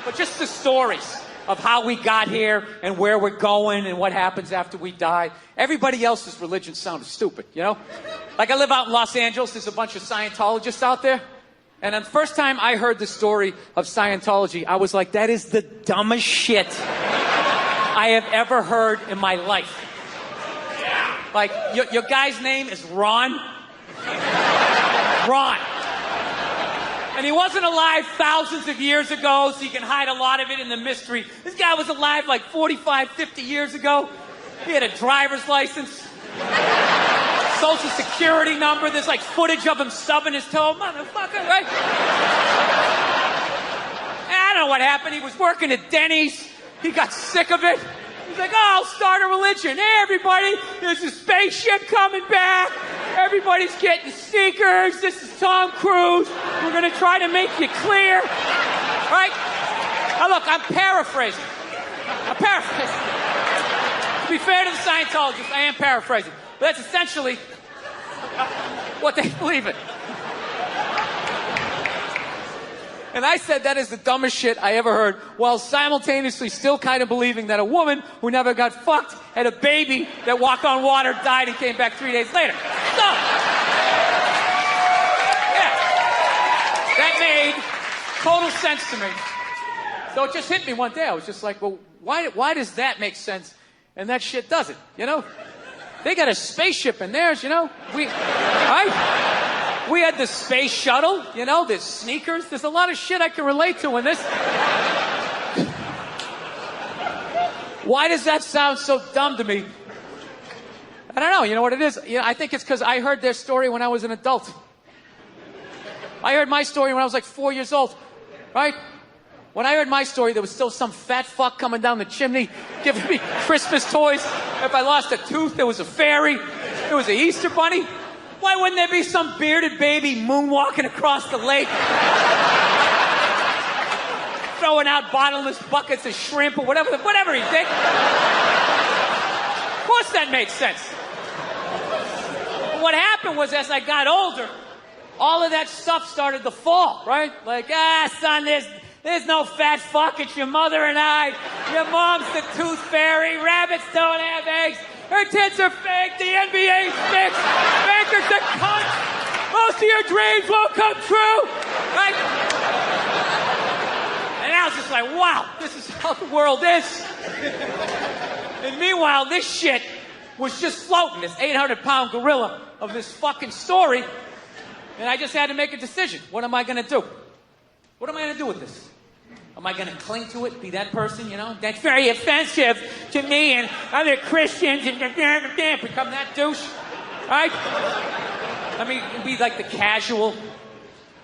But just the stories of how we got here and where we're going and what happens after we die. Everybody else's religion sounded stupid, you know? Like I live out in Los Angeles. There's a bunch of Scientologists out there. And the first time I heard the story of Scientology, I was like, that is the dumbest shit I have ever heard in my life. Like, your guy's name is Ron. Ron. And he wasn't alive thousands of years ago, so you can hide a lot of it in the mystery. This guy was alive like 45, 50 years ago. He had a driver's license, social security number. There's like footage of him stubbing his toe. Motherfucker, right? And I don't know what happened. He was working at Denny's. He got sick of it. He's like, oh, I'll start a religion. Hey, everybody, there's a spaceship coming back. Everybody's getting sneakers. This is Tom Cruise. We're going to try to make you clear. Right? Now, look, I'm paraphrasing. To be fair to the Scientologists, I am paraphrasing. But that's essentially what they believe in. And I said that is the dumbest shit I ever heard, while simultaneously still kind of believing that a woman who never got fucked had a baby that walked on water, died, and came back 3 days later. So, yeah. That made total sense to me. So it just hit me one day. I was just like, well, why does that make sense and that shit doesn't, you know? They got a spaceship in theirs, you know? We had the space shuttle, you know, there's sneakers. There's a lot of shit I can relate to in this. Why does that sound so dumb to me? I don't know. You know what it is? You know, I think it's because I heard their story when I was an adult. I heard my story when I was like 4 years old, right? When I heard my story, there was still some fat fuck coming down the chimney giving me Christmas toys. If I lost a tooth, there was a fairy. There was an Easter bunny. Why wouldn't there be some bearded baby moonwalking across the lake? Throwing out bottomless buckets of shrimp or whatever he did. Of course that makes sense. But what happened was, as I got older, all of that stuff started to fall, right? Like, son, there's no fat fuck. It's your mother and I. Your mom's the tooth fairy. Rabbits don't have eggs. Her tits are fake. The NBA's fixed. Baker's a cunt. Most of your dreams won't come true. Right? And I was just like, wow, this is how the world is. And meanwhile, this shit was just floating, this 800-pound gorilla of this fucking story. And I just had to make a decision. What am I going to do? What am I going to do with this? Am I going to cling to it, be that person, you know? That's very offensive to me and other Christians and become that douche, right? I mean, be like the casual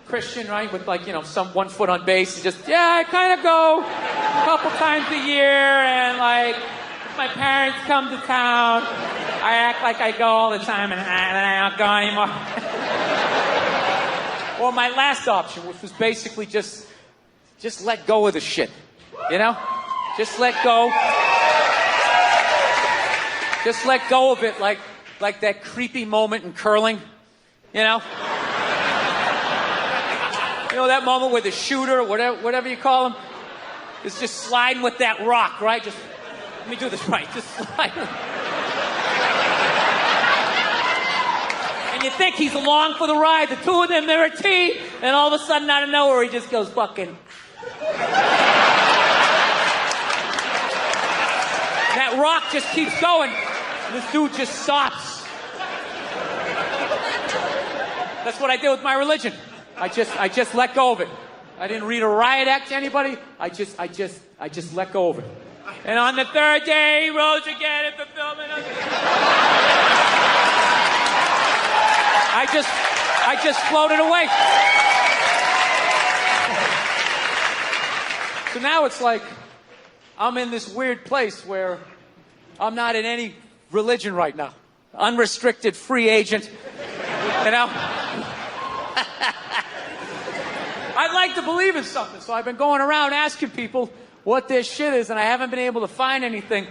Christian, right? With like, you know, some 1 foot on base and just, I kind of go a couple times a year and like, if my parents come to town, I act like I go all the time and I don't go anymore. Or my last option, which was basically just let go of the shit, you know? Just let go. Just let go of it like that creepy moment in curling, you know? You know that moment where the shooter, whatever you call him, is just sliding with that rock, right? Just, let me do this right, just slide. And you think he's along for the ride, the two of them, they're a team, and all of a sudden out of nowhere he just goes fucking... That rock just keeps going. And this dude just stops. That's what I did with my religion. I just let go of it. I didn't read a riot act to anybody. I just let go of it. And on the third day, he rose again in fulfillment of... I just floated away. So now it's like I'm in this weird place where I'm not in any religion right now. Unrestricted free agent. You know? I'd like to believe in something, so I've been going around asking people what their shit is, and I haven't been able to find anything.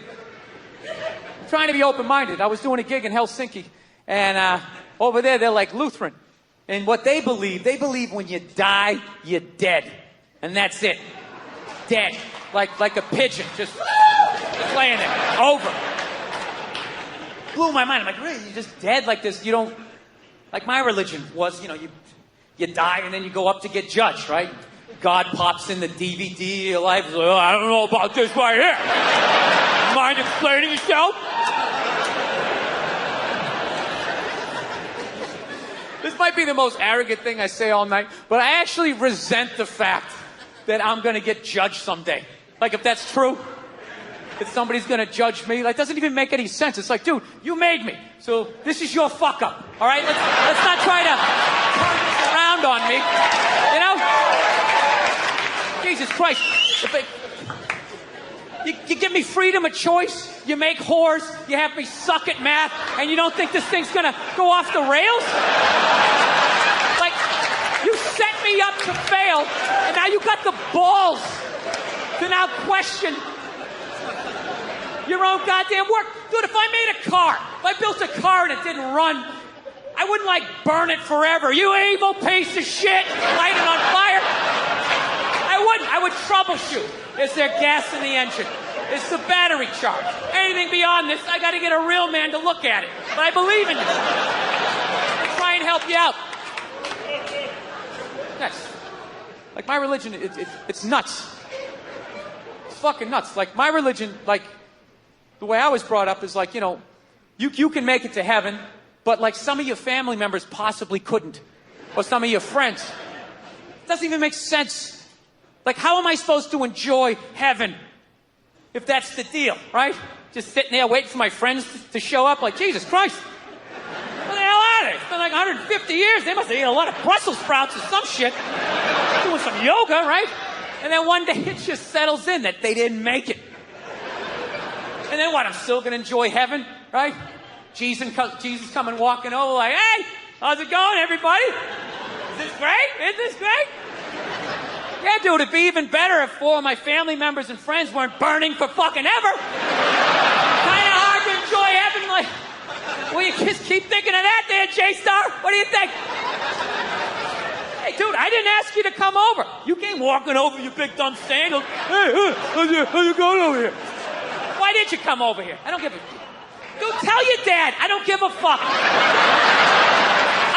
I'm trying to be open-minded. I was doing a gig in Helsinki, and over there, they're like Lutheran. And what they believe when you die, you're dead. And that's it. Dead. Like a pigeon, just laying there. Over. Blew my mind. I'm like, really? You're just dead like this? You don't... Like my religion was, you die and then you go up to get judged, right? God pops in the DVD of your life. Like, oh, I don't know about this right here. Mind explaining yourself? This might be the most arrogant thing I say all night, but I actually resent the fact that I'm going to get judged someday. Like, if that's true, that somebody's going to judge me, like, doesn't even make any sense. It's like, dude, you made me, so this is your fuck up, all right? Let's not try to turn this around on me, you know? Jesus Christ. You give me freedom of choice, you make whores, you have me suck at math, and you don't think this thing's going to go off the rails? Like, you set me up to fail, and now you got the balls to now question your own goddamn work. Dude, if I made a car, if I built a car and it didn't run, I wouldn't, like, burn it forever. You evil piece of shit, light it on fire. I wouldn't. I would troubleshoot. Is there gas in the engine? Is the battery charged? Anything beyond this, I got to get a real man to look at it. But I believe in you. I'll try and help you out. Yes. Like, my religion, it's nuts. It's fucking nuts. Like, my religion, like, the way I was brought up is like, you can make it to heaven, but like some of your family members possibly couldn't. Or some of your friends. It doesn't even make sense. Like, how am I supposed to enjoy heaven if that's the deal, right? Just sitting there waiting for my friends to show up like, Jesus Christ. What the hell are they? It's been like 150 years. They must have eaten a lot of Brussels sprouts or some shit. Doing some yoga, right? And then one day it just settles in that they didn't make it. And then what? I'm still going to enjoy heaven, right? Jesus coming walking over like, hey, how's it going, everybody? Is this great? Isn't this great? Yeah, dude, it'd be even better if 4 of my family members and friends weren't burning for fucking ever. Kind of hard to enjoy heaven. Like, will you just keep thinking of that there, J-Star? What do you think? Hey, dude, I didn't ask you to come over. You came walking over, you big dumb sandals. Hey, how's you going over here? Why did you come over here? I don't give a... Dude, tell your dad. I don't give a fuck.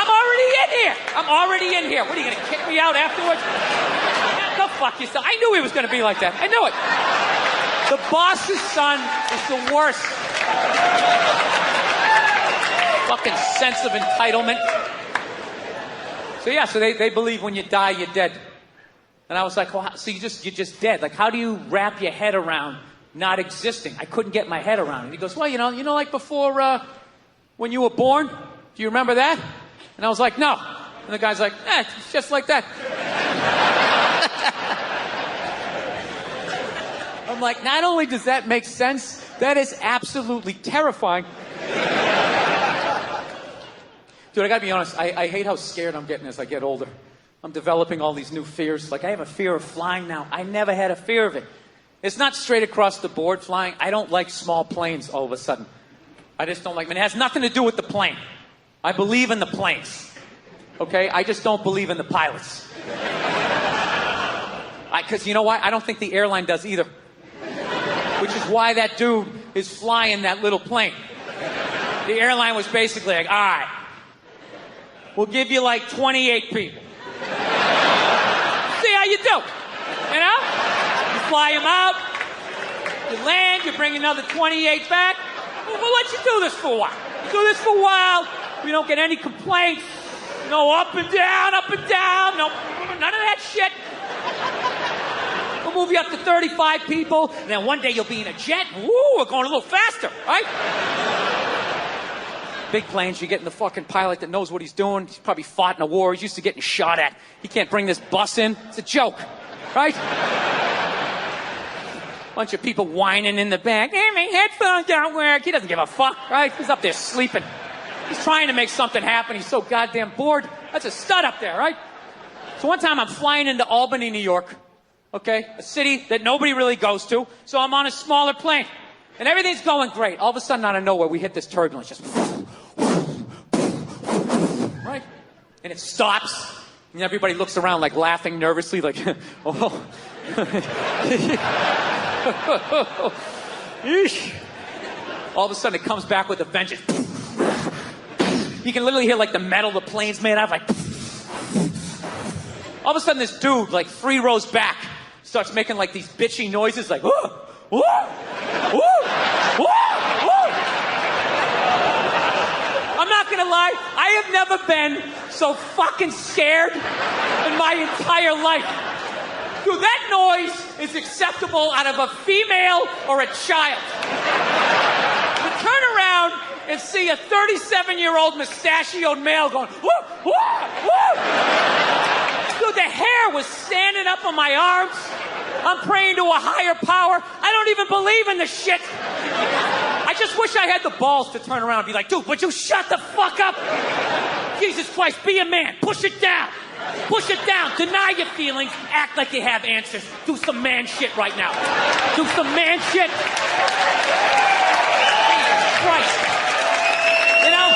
I'm already in here. What, are you going to kick me out afterwards? Yeah, go fuck yourself. I knew he was going to be like that. I knew it. The boss's son is the worst. Fucking sense of entitlement. So they believe when you die, you're dead. And I was like, well, so you're just dead. Like, how do you wrap your head around not existing? I couldn't get my head around it. He goes, well, you know, like before, when you were born, do you remember that? And I was like, no. And the guy's like, it's just like that. I'm like, not only does that make sense, that is absolutely terrifying. Dude, I gotta be honest, I hate how scared I'm getting as I get older. I'm developing all these new fears. Like, I have a fear of flying now. I never had a fear of it. It's not straight across the board flying. I don't like small planes all of a sudden. I just don't like them. It has nothing to do with the plane. I believe in the planes. Okay? I just don't believe in the pilots. Because you know why? I don't think the airline does either. Which is why that dude is flying that little plane. The airline was basically like, all right, we'll give you like 28 people. See how you do. You know? You fly them out, you land, you bring another 28 back. We'll let you do this for a while. Do this for a while. We don't get any complaints. No up and down, no, none of that shit. We'll move you up to 35 people, and then one day you'll be in a jet. Woo, we're going a little faster, right? Big planes, you get in the fucking pilot that knows what he's doing. He's probably fought in a war. He's used to getting shot at. He can't bring this bus in. It's a joke, right? Bunch of people whining in the back. Hey, my headphones don't work. He doesn't give a fuck, right? He's up there sleeping. He's trying to make something happen. He's so goddamn bored. That's a stud up there, right? So one time I'm flying into Albany, New York, okay? A city that nobody really goes to. So I'm on a smaller plane. And everything's going great. All of a sudden, out of nowhere, we hit this turbulence. Just... right? And it stops. And everybody looks around like laughing nervously like, oh. All of a sudden it comes back with a vengeance. You can literally hear like the metal the plane's made out of, like. All of a sudden this dude, like 3 rows back, starts making like these bitchy noises like, woo, woo, woo, woo, woo. I'm not gonna lie, I have never been so fucking scared in my entire life. Dude, that noise is acceptable out of a female or a child. To turn around and see a 37-year-old mustachioed male going, woo, woo, woo. Dude, the hair was standing up on my arms. I'm praying to a higher power. I don't even believe in the shit. I just wish I had the balls to turn around and be like, dude, would you shut the fuck up? Jesus Christ, be a man. Push it down. Push it down. Deny your feelings. Act like you have answers. Do some man shit right now. Do some man shit. Jesus Christ. You know,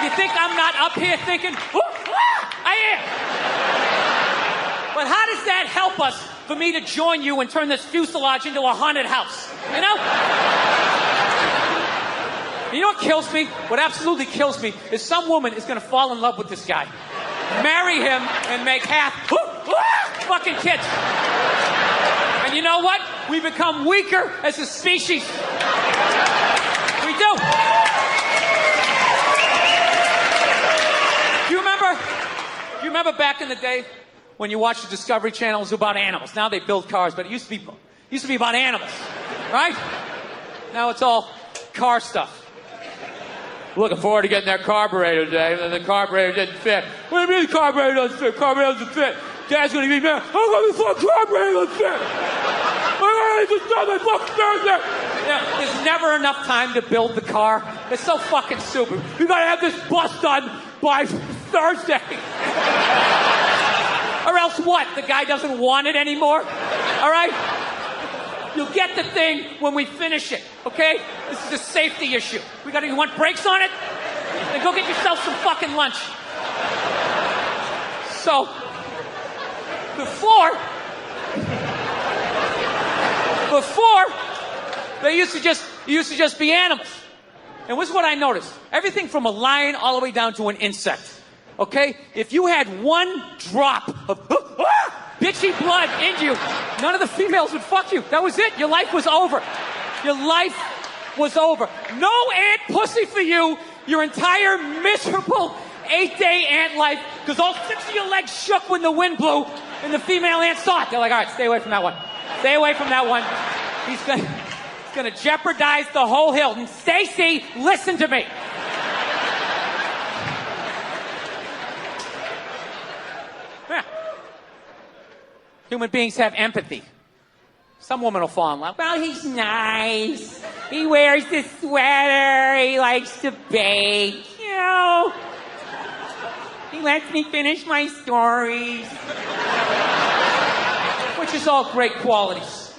you think I'm not up here thinking, I am. But how does that help us for me to join you and turn this fuselage into a haunted house? You know? You know what kills me? What absolutely kills me is some woman is going to fall in love with this guy, marry him, and make half fucking kids. And you know what? We become weaker as a species. We do. You remember back in the day when you watched the Discovery Channel? It was about animals. Now they build cars, but it used to be about animals, right? Now it's all car stuff. Looking forward to getting that carburetor today, and then the carburetor didn't fit. What do you mean the carburetor doesn't fit? Carburetor doesn't fit. Dad's gonna be mad. How come the fucking carburetor doesn't fit? I just done my fucking Thursday. Yeah, there's never enough time to build the car. It's so fucking stupid. We gotta have this bus done by Thursday. Or else what? The guy doesn't want it anymore? All right? You'll get the thing when we finish it, okay? This is a safety issue. You want brakes on it? Then go get yourself some fucking lunch. So, before, they used to just be animals. And this is what I noticed. Everything from a lion all the way down to an insect. Okay? If you had one drop of bitchy blood in you, none of the females would fuck you. That was it. Your life was over. Your life was over. No ant pussy for you your entire miserable 8-day ant life, because all 6 of your legs shook when the wind blew and the female ants saw it. They're like, all right, stay away from that one. Stay away from that one. He's gonna jeopardize the whole hill. And Stacy, listen to me. Yeah. Human beings have empathy. Some woman will fall in love. Well, he's nice. He wears this sweater. He likes to bake. You know. He lets me finish my stories. Which is all great qualities.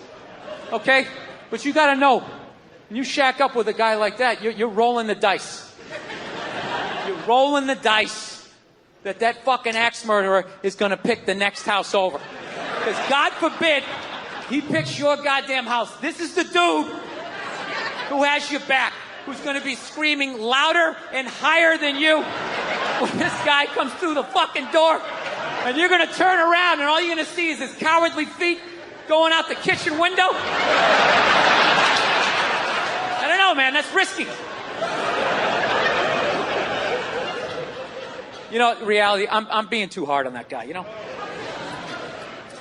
Okay? But you gotta know, when you shack up with a guy like that, you're rolling the dice. You're rolling the dice that fucking axe murderer is gonna pick the next house over. Because God forbid he picks your goddamn house. This is the dude who has your back, who's gonna be screaming louder and higher than you when this guy comes through the fucking door. And you're gonna turn around and all you're gonna see is his cowardly feet going out the kitchen window. I don't know, man. That's risky. You know, reality, I'm being too hard on that guy, you know?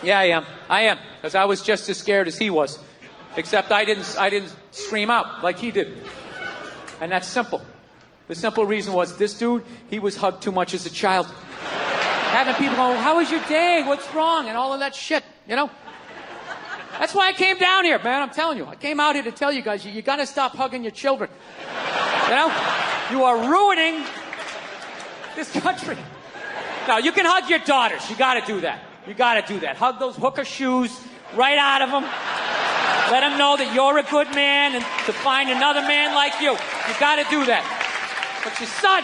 Yeah, I am. Because I was just as scared as he was. Except I didn't scream out like he did. And that's simple. The simple reason was this dude, he was hugged too much as a child. Having people go, how was your day? What's wrong? And all of that shit, you know? That's why I came down here, man. I'm telling you. I came out here to tell you guys, you got to stop hugging your children. You know? You are ruining this country. Now, you can hug your daughters. You got to do that. You got to do that. Hug those hooker shoes right out of them. Let them know that you're a good man and to find another man like you. You got to do that. But your son,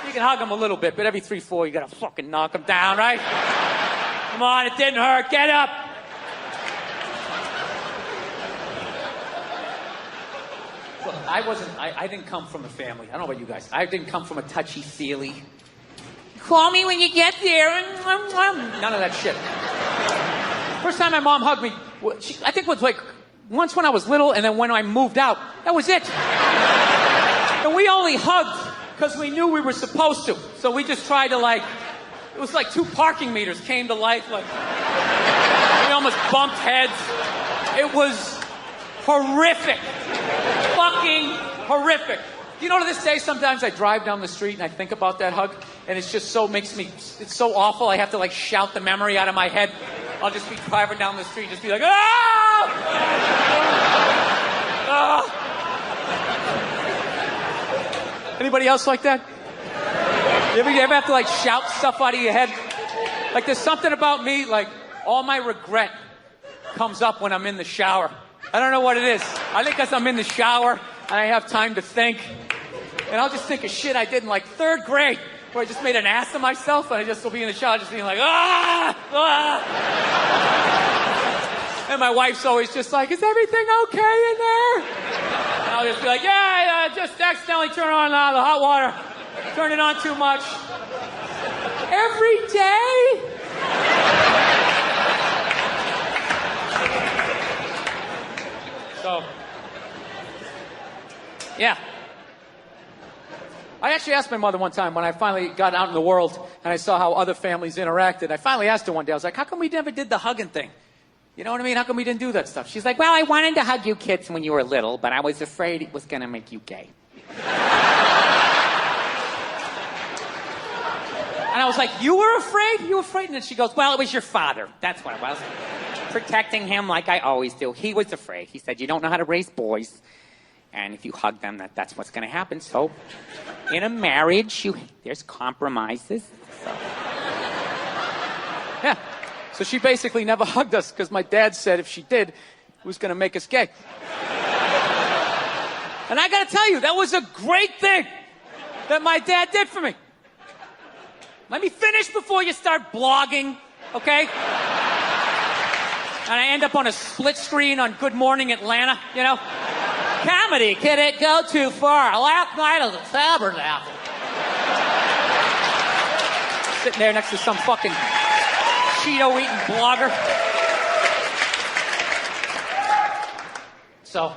you can hug him a little bit, but every 3-4, you got to fucking knock him down, right? Come on, it didn't hurt. Get up. Look, I didn't come from a family. I don't know about you guys. I didn't come from a touchy-feely. Call me when you get there. None of that shit. First time my mom hugged me, I think it was like once when I was little, and then when I moved out. That was it. And we only hugged because we knew we were supposed to. So we just tried to it was like 2 parking meters came to life. Like, we almost bumped heads. It was horrific. Fucking horrific. You know, to this day, sometimes I drive down the street and I think about that hug, and it's just it's so awful, I have to shout the memory out of my head. I'll just be driving down the street, just be like, ah! Ah! Anybody else like that? You ever have to shout stuff out of your head? There's something about me, all my regret comes up when I'm in the shower. I don't know what it is. I think because I'm in the shower and I have time to think. And I'll just think of shit I did in 3rd grade where I just made an ass of myself, and I just will be in the shower just being like, ah! Ah! And my wife's always just like, is everything okay in there? And I'll just be like, yeah, just accidentally turn on the hot water. Turn it on too much. Every day? So, yeah. I actually asked my mother one time when I finally got out in the world and I saw how other families interacted. I finally asked her one day, I was like, how come we never did the hugging thing? You know what I mean? How come we didn't do that stuff? She's like, well, I wanted to hug you kids when you were little, but I was afraid it was going to make you gay. And I was like, you were afraid? You were afraid? And then she goes, well, it was your father. That's what it was. Protecting him like I always do. He was afraid. He said, you don't know how to raise boys. And if you hug them, that's what's going to happen. So, in a marriage, there's compromises. So. Yeah. So she basically never hugged us because my dad said if she did, it was going to make us gay. And I got to tell you, that was a great thing that my dad did for me. Let me finish before you start blogging, okay? And I end up on a split screen on Good Morning Atlanta, you know? Comedy, can it go too far? Last night at the Tabernacle. Sitting there next to some fucking Cheeto-eating blogger. So,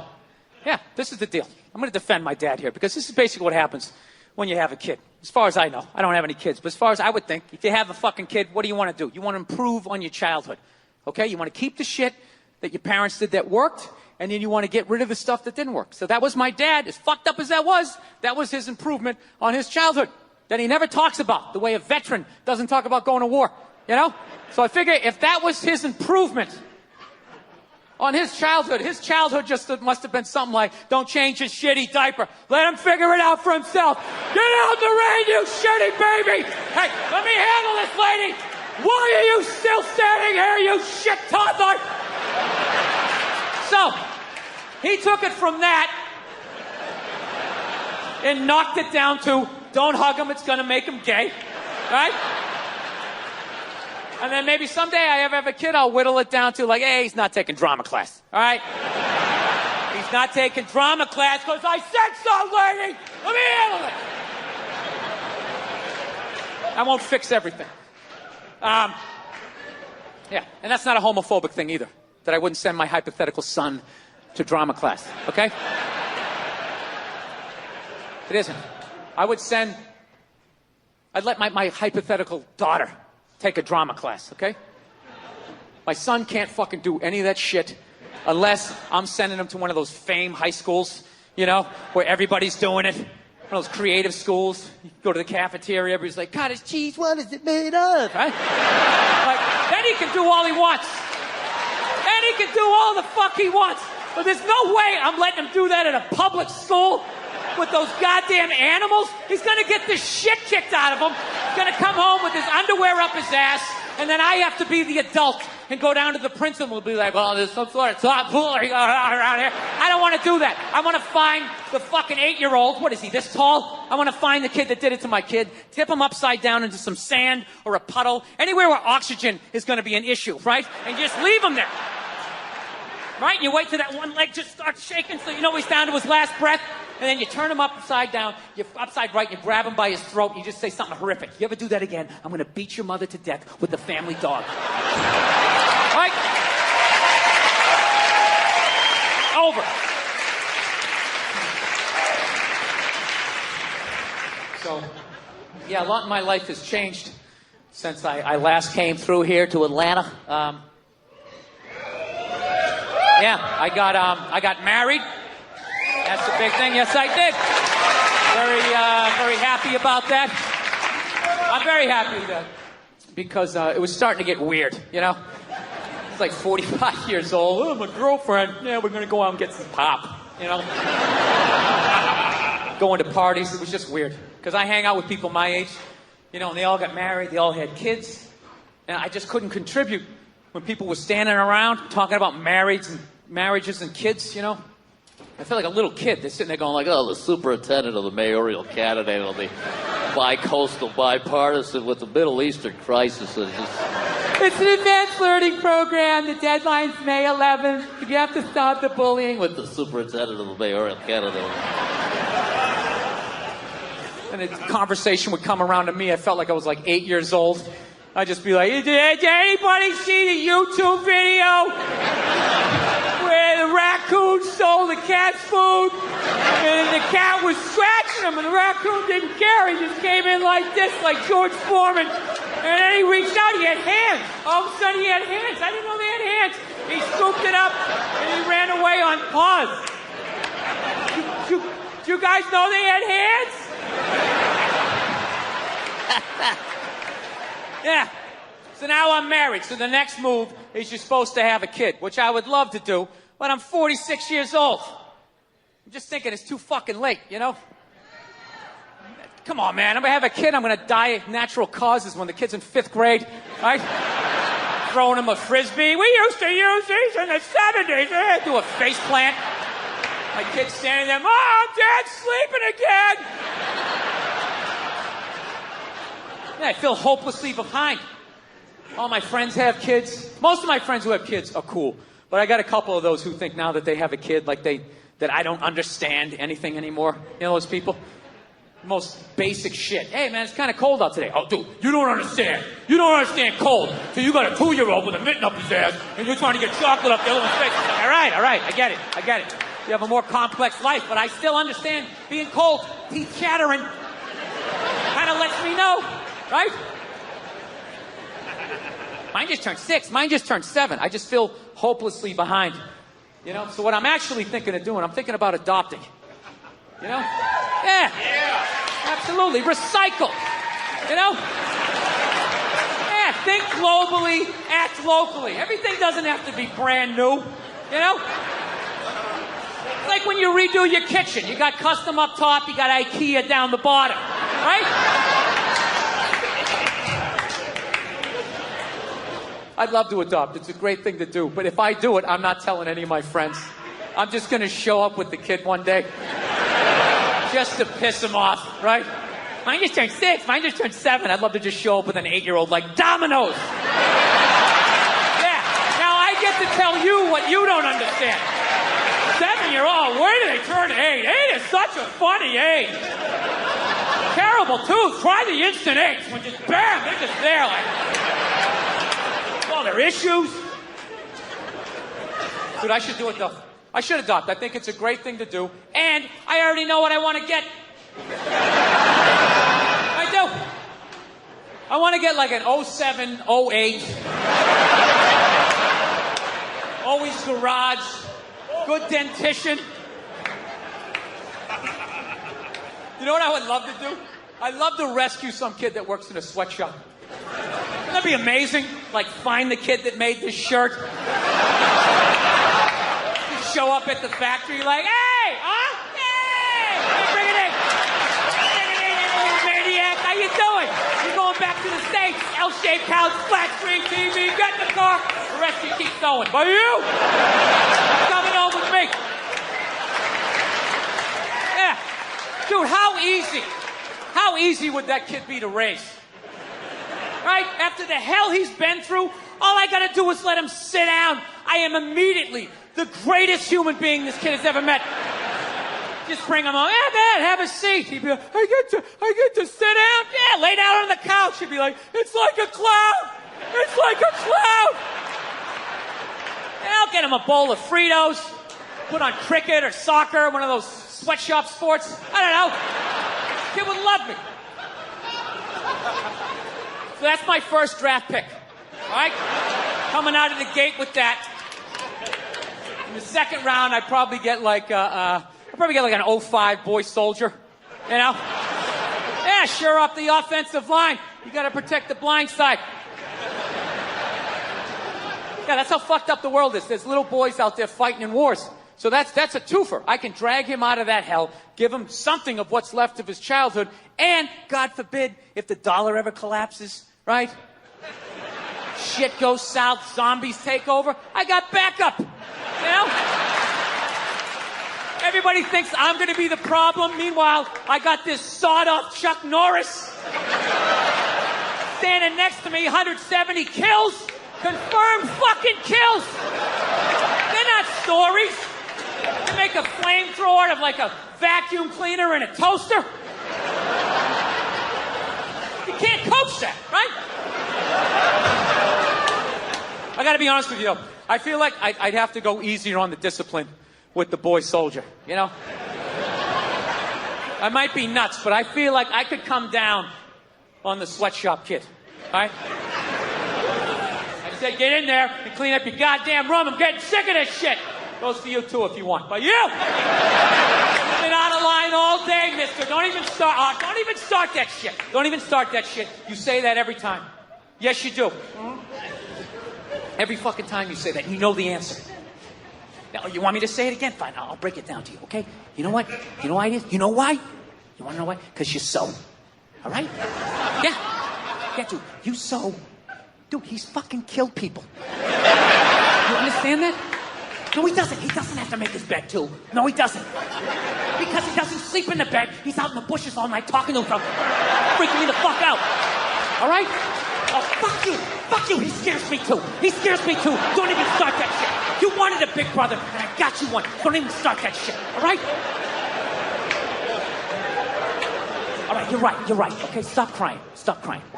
yeah, this is the deal. I'm going to defend my dad here because this is basically what happens when you have a kid. As far as I know, I don't have any kids, but as far as I would think, if you have a fucking kid, what do you want to do? You want to improve on your childhood, okay? You want to keep the shit that your parents did that worked, and then you want to get rid of the stuff that didn't work. So that was my dad, as fucked up as that was his improvement on his childhood that he never talks about, the way a veteran doesn't talk about going to war, you know? So I figure if that was his improvement on his childhood just must have been something like, don't change his shitty diaper. Let him figure it out for himself. Get out the rain, you shitty baby. Hey, let me handle this lady. Why are you still standing here, you shit toddler? So, he took it from that and knocked it down to, don't hug him, it's going to make him gay. Right? And then maybe someday I have a kid, I'll whittle it down to hey, he's not taking drama class. All right? He's not taking drama class because I said so, lady. Let me handle it. I won't fix everything. Yeah, and that's not a homophobic thing either, that I wouldn't send my hypothetical son to drama class, okay? It isn't. I'd let my hypothetical daughter take a drama class, okay? My son can't fucking do any of that shit unless I'm sending him to one of those fame high schools, you know, where everybody's doing it. One of those creative schools. You go to the cafeteria, everybody's like, cottage cheese, what is it made of? Right? Then he can do all he wants. And he can do all the fuck he wants. But there's no way I'm letting him do that at a public school with those goddamn animals. He's gonna get the shit kicked out of him. He's gonna come home with his underwear up his ass, and then I have to be the adult and go down to the principal and be like, well, there's some sort of tomfoolery going on around here. I don't want to do that. I want to find the fucking 8-year-old. What is he, this tall? I want to find the kid that did it to my kid, tip him upside down into some sand or a puddle, anywhere where oxygen is going to be an issue, right? And just leave him there. Right? And you wait till that one leg just starts shaking so you know he's down to his last breath. And then you turn him upside down, you're upside right, you grab him by his throat, and you just say something horrific. You ever do that again, I'm going to beat your mother to death with the family dog. Right? Over. So, yeah, a lot in my life has changed since I last came through here to Atlanta. Yeah, I got married. That's the big thing. Yes, I did. Very happy about that. I'm very happy that because it was starting to get weird, you know? It's like 45 years old. Oh, my girlfriend. Yeah, we're going to go out and get some pop, you know? Going to parties. It was just weird. Because I hang out with people my age, you know, and they all got married. They all had kids. And I just couldn't contribute when people were standing around talking about marriages and kids, you know? I feel like a little kid. They're sitting there going like, oh, the superintendent of the mayoral candidate will be bi-coastal, bipartisan with the Middle Eastern crisis. It's an advanced learning program. The deadline's May 11th. You have to stop the bullying with the superintendent of the mayoral candidate. And the conversation would come around to me. I felt like I was like 8 years old. I'd just be like, did anybody see the YouTube video where the raccoon stole the cat's food and the cat was scratching him and the raccoon didn't care? He just came in like this, like George Foreman. And then he reached out, he had hands. All of a sudden he had hands. I didn't know they had hands. He scooped it up and he ran away on paws. Do you guys know they had hands? Yeah. So now I'm married. So the next move is you're supposed to have a kid, which I would love to do, but I'm 46 years old. I'm just thinking it's too fucking late, you know? Come on, man. I'm going to have a kid. I'm going to die of natural causes when the kid's in 5th grade, right? Throwing him a Frisbee. We used to use these in the 70s. Do a face plant. My kid's standing there. Mom, Dad's sleeping again. Yeah, I feel hopelessly behind. All my friends have kids. Most of my friends who have kids are cool. But I got a couple of those who think now that they have a kid, like that I don't understand anything anymore. You know those people? Most basic shit. Hey, man, it's kind of cold out today. Oh, dude, you don't understand. You don't understand cold. So you got a 2-year-old with a mitten up his ass, and you're trying to get chocolate up the other one's face. All right, I get it. You have a more complex life, but I still understand being cold, teeth chattering. Kind of lets me know, right? Mine just turned 6. Mine just turned 7. I just feel hopelessly behind. You know? So what I'm actually thinking of doing, I'm thinking about adopting. You know? Yeah. Absolutely. Recycle. You know? Yeah, think globally, act locally. Everything doesn't have to be brand new. You know? It's like when you redo your kitchen. You got custom up top, you got IKEA down the bottom. Right? I'd love to adopt. It's a great thing to do. But if I do it, I'm not telling any of my friends. I'm just going to show up with the kid one day. Just to piss him off, right? Mine just turned 6. Mine just turned 7. I'd love to just show up with an 8-year-old like Domino's. Yeah. Now I get to tell you what you don't understand. 7-year-old, where do they turn 8? 8 is such a funny age. Terrible, too. Try the instant 8s when just bam, they're just there like... Well, their issues. Dude, I should do it, though. I should adopt. I think it's a great thing to do. And I already know what I want to get. I do. I want to get like an 07, 08. Always garage. Good dentition. You know what I would love to do? I'd love to rescue some kid that works in a sweatshop. Wouldn't that be amazing? Like, find the kid that made this shirt. show up at the factory like, hey, huh? Hey, bring it in. Bring it in, you little maniac. How you doing? You're going back to the States. L-shaped couch, flat screen TV, get in the car. The rest of you keep going. But you, coming home with me. Yeah. Dude, how easy would that kid be to raise? Right? After the hell he's been through, all I gotta do is let him sit down. I am immediately the greatest human being this kid has ever met. Just bring him on. Yeah, man, have a seat. He'd be like, I get to sit down? Yeah, lay down on the couch. He'd be like, it's like a cloud. It's like a cloud. And I'll get him a bowl of Fritos, put on cricket or soccer, one of those sweatshop sports. I don't know. Kid would love me. So that's my first draft pick. All right? Coming out of the gate with that. In the second round, I'd probably get like an 05 boy soldier. You know? Yeah, sure up the offensive line. You got to protect the blind side. Yeah, that's how fucked up the world is. There's little boys out there fighting in wars. So that's a twofer. I can drag him out of that hell, give him something of what's left of his childhood, and, God forbid, if the dollar ever collapses, right? Shit goes south, zombies take over, I got backup, you know? Everybody thinks I'm gonna be the problem. Meanwhile, I got this sawed-off Chuck Norris standing next to me, 170 kills, confirmed fucking kills. They're not stories. You make a flamethrower out of like a vacuum cleaner and a toaster. You can't coach that, right? I gotta be honest with you though. I feel like I'd have to go easier on the discipline with the boy soldier, you know? I might be nuts, but I feel like I could come down on the sweatshop kid, all right? I said, get in there and clean up your goddamn room. I'm getting sick of this shit. Goes for you too if you want. But you! You've been out of line all day, mister. Don't even start that shit. Don't even start that shit. You say that every time. Yes, you do. Every fucking time you say that, you know the answer. Now, you want me to say it again? Fine, I'll break it down to you, okay? You know what? You know why it is? You know why? You want to know why? Because you're so. All right? Yeah. Yeah, dude. You so. Dude, he's fucking killed people. You understand that? No, he doesn't. He doesn't have to make his bed, too. No, he doesn't. Because he doesn't sleep in the bed. He's out in the bushes all night talking to himself. Freaking me the fuck out. All right? Oh, fuck you. Fuck you. He scares me, too. He scares me, too. Don't even start that shit. You wanted a big brother, and I got you one. Don't even start that shit. All right? All right, you're right. Okay, stop crying,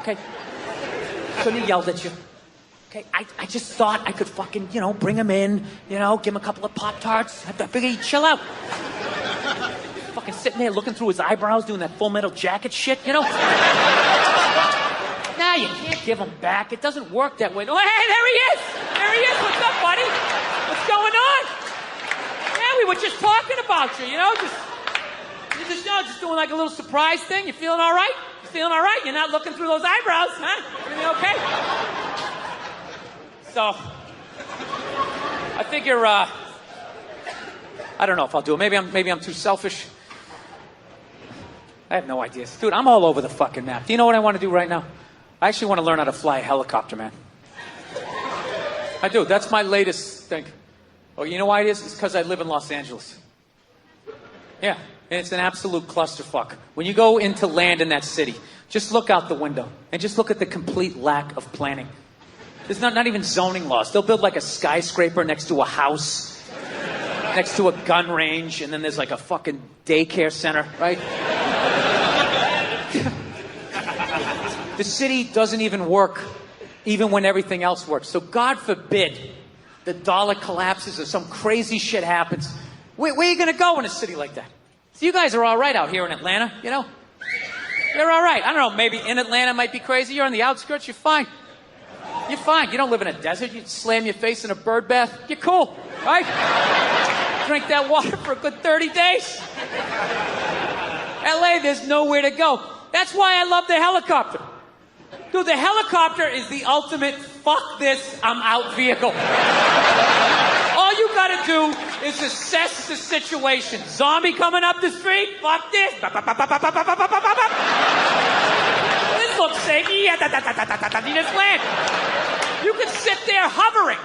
okay? Shouldn't have yelled at you. Okay, I just thought I could fucking, bring him in, give him a couple of Pop-Tarts. I figured he'd chill out. Fucking sitting there looking through his eyebrows, doing that Full Metal Jacket shit, Nah, you can't give him back. It doesn't work that way. Oh, hey, there he is! There he is! What's up, buddy? What's going on? Yeah, we were just talking about you, just doing like a little surprise thing. You feeling all right? You feeling all right? You're not looking through those eyebrows, huh? Everything okay? So, I figure, I don't know if I'll do it. Maybe I'm too selfish. I have no ideas. Dude, I'm all over the fucking map. Do you know what I want to do right now? I actually want to learn how to fly a helicopter, man. I do. That's my latest thing. Oh, you know why it is? It's because I live in Los Angeles. Yeah. And it's an absolute clusterfuck. When you go into land in that city, just look out the window and just look at the complete lack of planning. There's not even zoning laws. They'll build like a skyscraper next to a house, next to a gun range, and then there's like a fucking daycare center, right? The city doesn't even work, even when everything else works. So God forbid the dollar collapses or some crazy shit happens. Where are you going to go in a city like that? So you guys are all right out here in Atlanta, You're all right. I don't know, maybe in Atlanta might be crazy. You're on the outskirts, you're fine. You're fine. You don't live in a desert. You slam your face in a bird bath. You're cool, right? Drink that water for a good 30 days. LA, there's nowhere to go. That's why I love the helicopter. Dude, the helicopter is the ultimate fuck this, I'm out vehicle. All you gotta do is assess the situation. Zombie coming up the street? Fuck this. This looks safe. You just land. You can sit there hovering.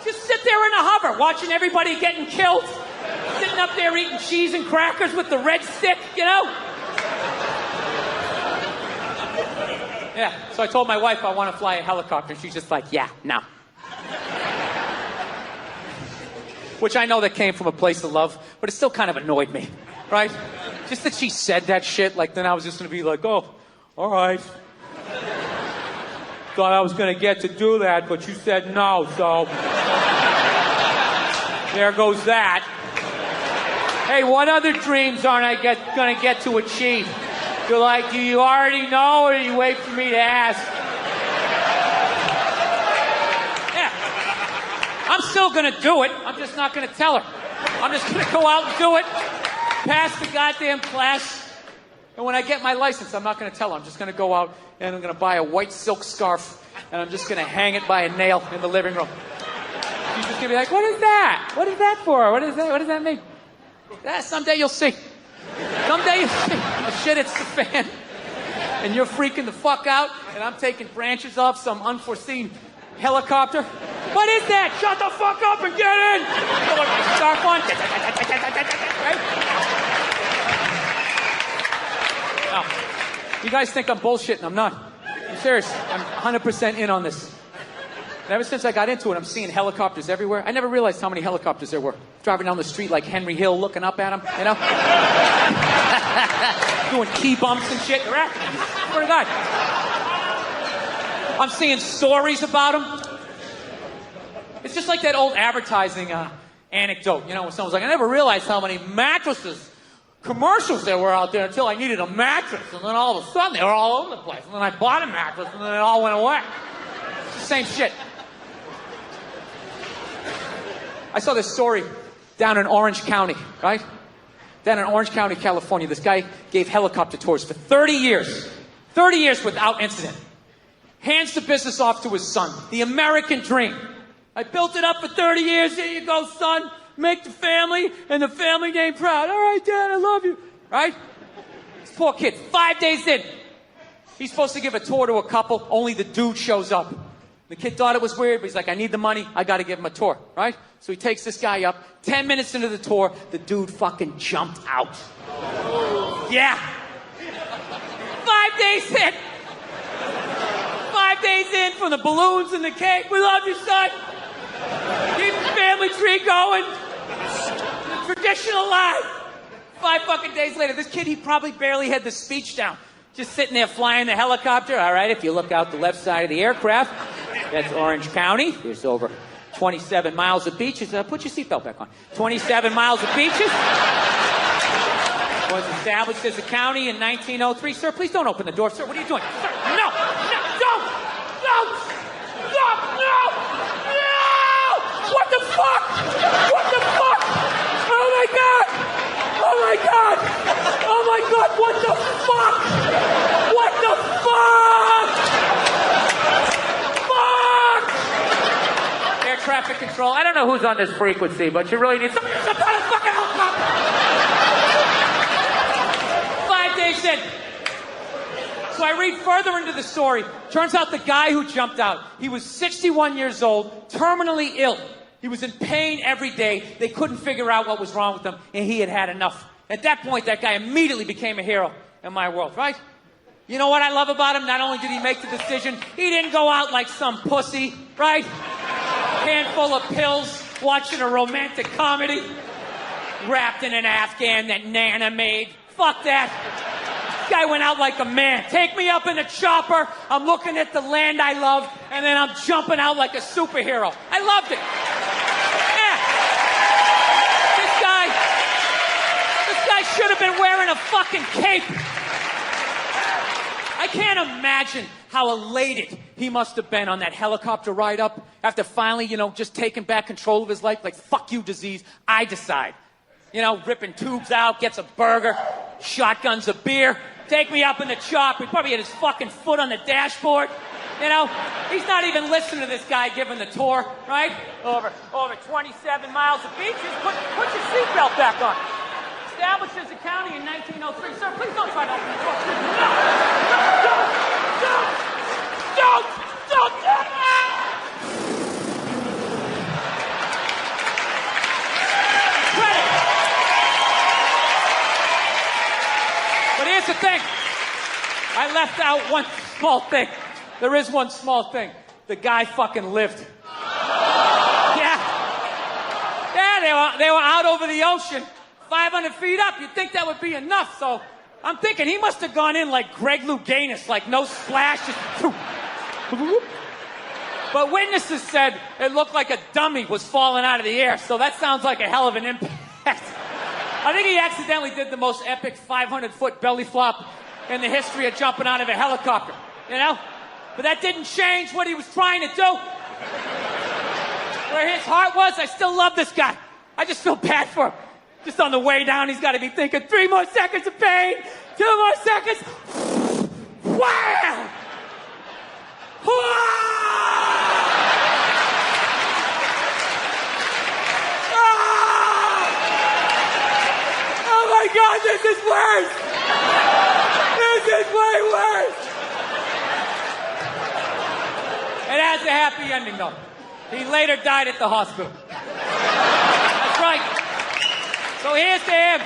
Just sit there in a hover, watching everybody getting killed. Sitting up there eating cheese and crackers with the red stick, you know? Yeah, so I told my wife I want to fly a helicopter, and she's just like, yeah, no. Which I know that came from a place of love, but it still kind of annoyed me, right? Just that she said that shit, like then I was just going to be like, oh, all right. Thought I was going to get to do that, but you said no, so there goes that. Hey, what other dreams aren't I going to get to achieve? You're like, do you already know, or do you wait for me to ask? Yeah. I'm still going to do it. I'm just not going to tell her. I'm just going to go out and do it, pass the goddamn class, and when I get my license, I'm not going to tell her. I'm just going to go out, and I'm going to buy a white silk scarf, and I'm just going to hang it by a nail in the living room. She's just going to be like, what is that? What is that for? What is that? What does that mean? Yeah, someday you'll see. Someday you'll see. The shit hits the fan, and you're freaking the fuck out, and I'm taking branches off some unforeseen helicopter. What is that? Shut the fuck up and get in! Scarf on. Right? Oh. You guys think I'm bullshitting. I'm not. I'm serious. I'm 100% in on this. And ever since I got into it, I'm seeing helicopters everywhere. I never realized how many helicopters there were. Driving down the street like Henry Hill, looking up at them, you know? Doing key bumps and shit. They're acting. Swear to God. I'm seeing stories about them. It's just like that old advertising anecdote, you know, when someone's like, I never realized how many commercials there were out there until I needed a mattress. And then all of a sudden, they were all over the place. And then I bought a mattress, and then it all went away. It's the same shit. I saw this story down in Orange County, right? Down in Orange County, California. This guy gave helicopter tours for 30 years. 30 years without incident. Hands the business off to his son. The American dream. I built it up for 30 years. Here you go, son. Make the family and the family name proud. All right, Dad, I love you. Right? This poor kid, 5 days in. He's supposed to give a tour to a couple. Only the dude shows up. The kid thought it was weird, but he's like, I need the money. I got to give him a tour. Right? So he takes this guy up. 10 minutes into the tour, the dude fucking jumped out. Yeah. 5 days in. 5 days in from the balloons and the cake. We love you, son. Keep the family tree going. The tradition alive. 5 fucking days later, this kid, he probably barely had the speech down. Just sitting there flying the helicopter. All right, if you look out the left side of the aircraft, that's Orange County. There's over 27 miles of beaches. Put your seatbelt back on. 27 miles of beaches. Was established as a county in 1903. Sir, please don't open the door. Sir, what are you doing? Sir, no, don't! What the fuck? What the fuck? Oh my God! Oh my God! Oh my God! What the fuck? What the fuck? Fuck! Air traffic control. I don't know who's on this frequency, but you really need some kind of fucking helicopter. 5 days in. So I read further into the story. Turns out the guy who jumped out, he was 61 years old, terminally ill. He was in pain every day. They couldn't figure out what was wrong with him, and he had had enough. At that point, that guy immediately became a hero in my world, right? You know what I love about him? Not only did he make the decision, he didn't go out like some pussy, right? Handful of pills, watching a romantic comedy, wrapped in an Afghan that Nana made. Fuck that. This guy went out like a man. Take me up in a chopper. I'm looking at the land I love, and then I'm jumping out like a superhero. I loved it. Yeah. This guy should have been wearing a fucking cape. I can't imagine how elated he must have been on that helicopter ride up after finally, just taking back control of his life. Like, fuck you, disease. I decide. Ripping tubes out, gets a burger, shotguns a beer. Take me up in the chop. He probably had his fucking foot on the dashboard. You know, he's not even listening to this guy giving the tour, right? Over 27 miles of beaches. Put your seatbelt back on. Established as a county in 1903. Sir, please don't try to open the door. No! Don't do that! But here's the thing. I left out one small thing. There is one small thing. The guy fucking lived. Yeah, they were out over the ocean, 500 feet up. You'd think that would be enough. So I'm thinking he must have gone in like Greg Louganis, like no splash. But witnesses said it looked like a dummy was falling out of the air. So that sounds like a hell of an impact. I think he accidentally did the most epic 500-foot belly flop in the history of jumping out of a helicopter, you know? But that didn't change what he was trying to do. Where his heart was, I still love this guy. I just feel bad for him. Just on the way down, he's got to be thinking, 3 more seconds of pain, 2 more seconds. Wow! Oh my God, this is worse! This is way worse! It has a happy ending, though. He later died at the hospital. That's right. So here's to him.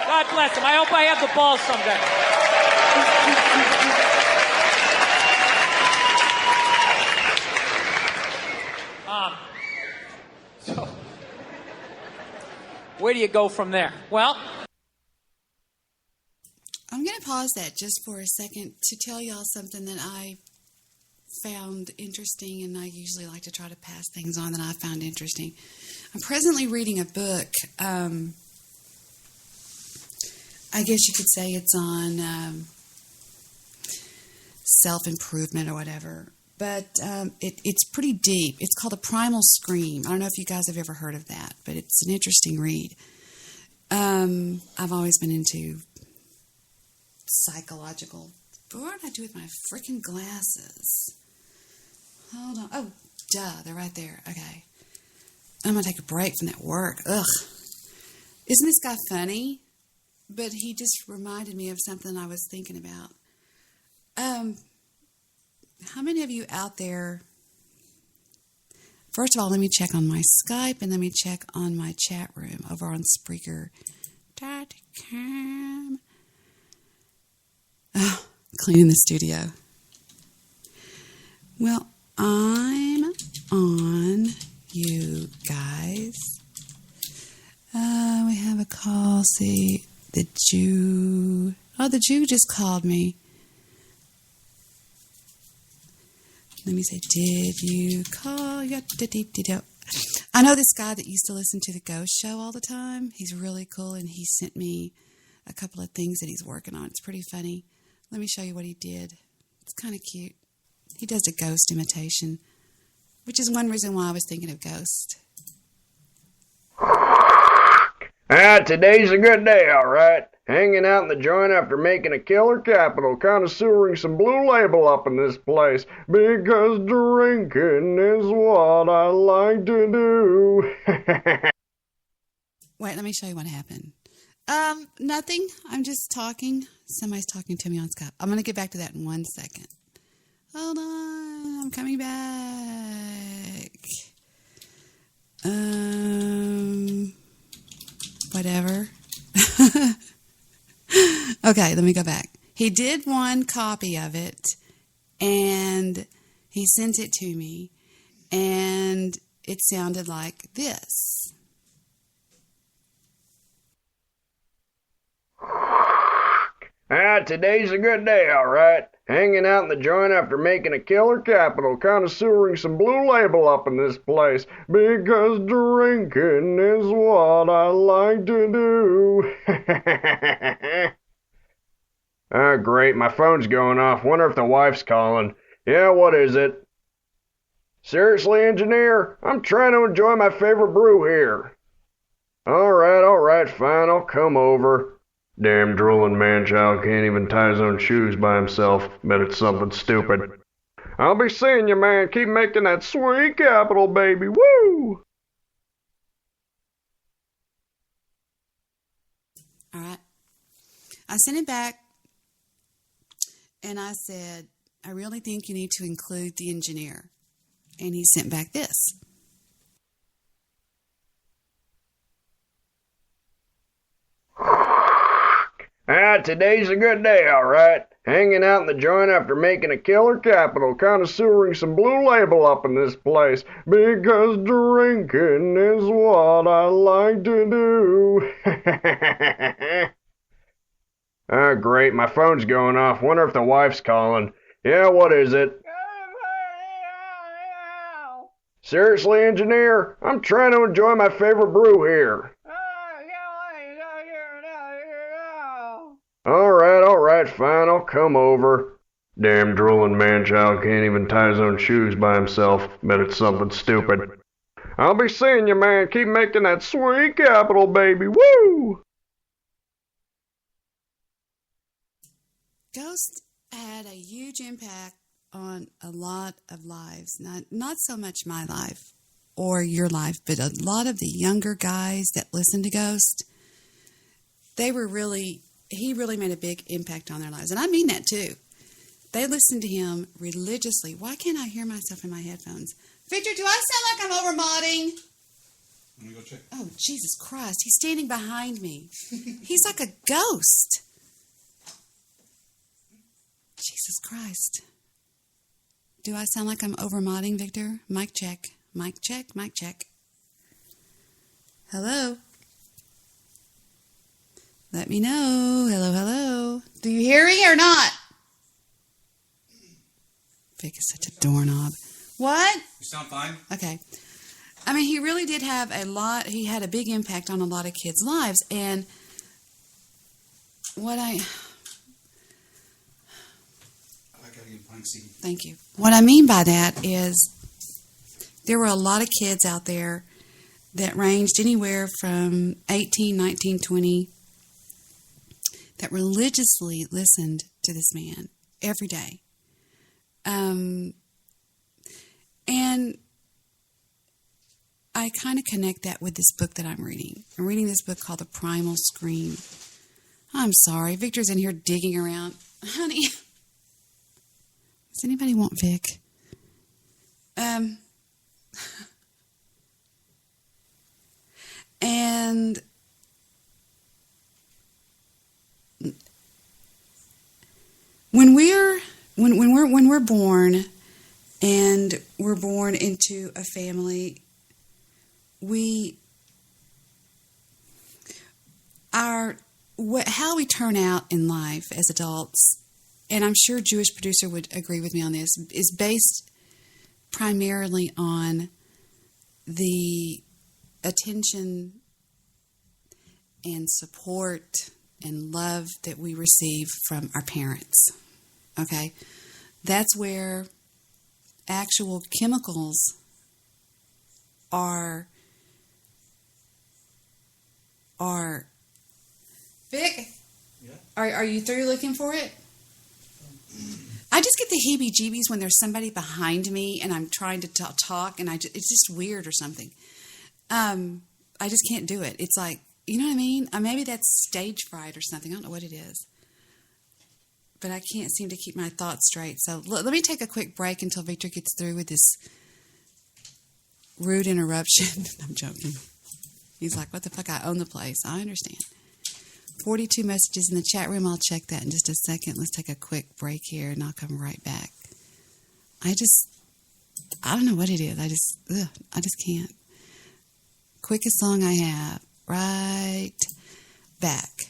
God bless him. I hope I have the balls someday. So, where do you go from there? Well, I'm going to pause that just for a second to tell y'all something that I found interesting, and I usually like to try to pass things on that I found interesting. I'm presently reading a book. I guess you could say it's on self-improvement or whatever, but it's pretty deep. It's called A Primal Scream. I don't know if you guys have ever heard of that, but it's an interesting read. I've always been into psychological. What did I do with my freaking glasses? Hold on. Oh, duh, they're right there. Okay. I'm going to take a break from that work. Ugh. Isn't this guy funny? But he just reminded me of something I was thinking about. How many of you out there... First of all, let me check on my Skype and let me check on my chat room over on Spreaker.com. Oh, cleaning the studio. Well, I'm on, you guys. We have a call. See, the Jew. Oh, the Jew just called me. Let me say, did you call? I know this guy that used to listen to the Ghost Show all the time. He's really cool, and he sent me a couple of things that he's working on. It's pretty funny. Let me show you what he did. It's kind of cute. He does a ghost imitation, which is one reason why I was thinking of Ghost. Today's a good day, all right. Hanging out in the joint after making a killer capital, connoisseuring some Blue Label up in this place, because drinking is what I like to do. Wait, let me show you what happened. Nothing. I'm just talking. Somebody's talking to me on Skype. I'm going to get back to that in 1 second. Hold on. I'm coming back. Whatever. Okay, let me go back. He did one copy of it, and he sent it to me, and it sounded like this. Today's a good day, all right. Hanging out in the joint after making a killer capital, connoisseuring some Blue Label up in this place, because drinking is what I like to do. Great, my phone's going off. Wonder if the wife's calling. Yeah, what is it? Seriously, engineer? I'm trying to enjoy my favorite brew here. All right, fine, I'll come over. Damn drooling man-child can't even tie his own shoes by himself. Bet it's something stupid. I'll be seeing you, man. Keep making that sweet capital, baby. Woo! All right. I sent it back, and I said, I really think you need to include the engineer. And he sent back this. Today's a good day, all right. Hanging out in the joint after making a killer capital, connoisseuring some blue label up in this place, because drinking is what I like to do. Oh, great, my phone's going off. Wonder if the wife's calling. Yeah, what is it? Seriously, engineer? I'm trying to enjoy my favorite brew here. All right, fine, I'll come over. Damn drooling man-child can't even tie his own shoes by himself. Bet it's something stupid. I'll be seeing you, man. Keep making that sweet capital, baby. Woo! Ghost had a huge impact on a lot of lives. Not so much my life or your life, but a lot of the younger guys that listen to Ghost. He really made a big impact on their lives. And I mean that too. They listened to him religiously. Why can't I hear myself in my headphones? Victor, do I sound like I'm over modding? Let me go check. Oh, Jesus Christ. He's standing behind me. He's like a ghost. Jesus Christ. Do I sound like I'm over modding, Victor? Mic check. Mic check. Mic check. Hello? Let me know. Hello. Do you hear me or not? Vic is such a doorknob. What? You sound fine. Okay. I mean, he really did have he had a big impact on a lot of kids' lives. And I gotta get plank seat. Thank you. What I mean by that is there were a lot of kids out there that ranged anywhere from 18, 19, 20 that religiously listened to this man every day. And I kind of connect that with this book that I'm reading. I'm reading this book called The Primal Scream. I'm sorry. Victor's in here digging around. Honey, does anybody want Vic? And when we're born and we're born into a family, how we turn out in life as adults, and I'm sure Jewish producer would agree with me on this, is based primarily on the attention and support and love that we receive from our parents. Okay? That's where actual chemicals are Vic? Yeah. Are you through looking for it? I just get the heebie-jeebies when there's somebody behind me and I'm trying to talk and it's just weird or something. I just can't do it. It's like, you know what I mean? Maybe that's stage fright or something. I don't know what it is. But I can't seem to keep my thoughts straight. So let me take a quick break until Victor gets through with this rude interruption. I'm joking. He's like, what the fuck? I own the place. I understand. 42 messages in the chat room. I'll check that in just a second. Let's take a quick break here and I'll come right back. I don't know what it is. I just can't. Quickest song I have. Right back.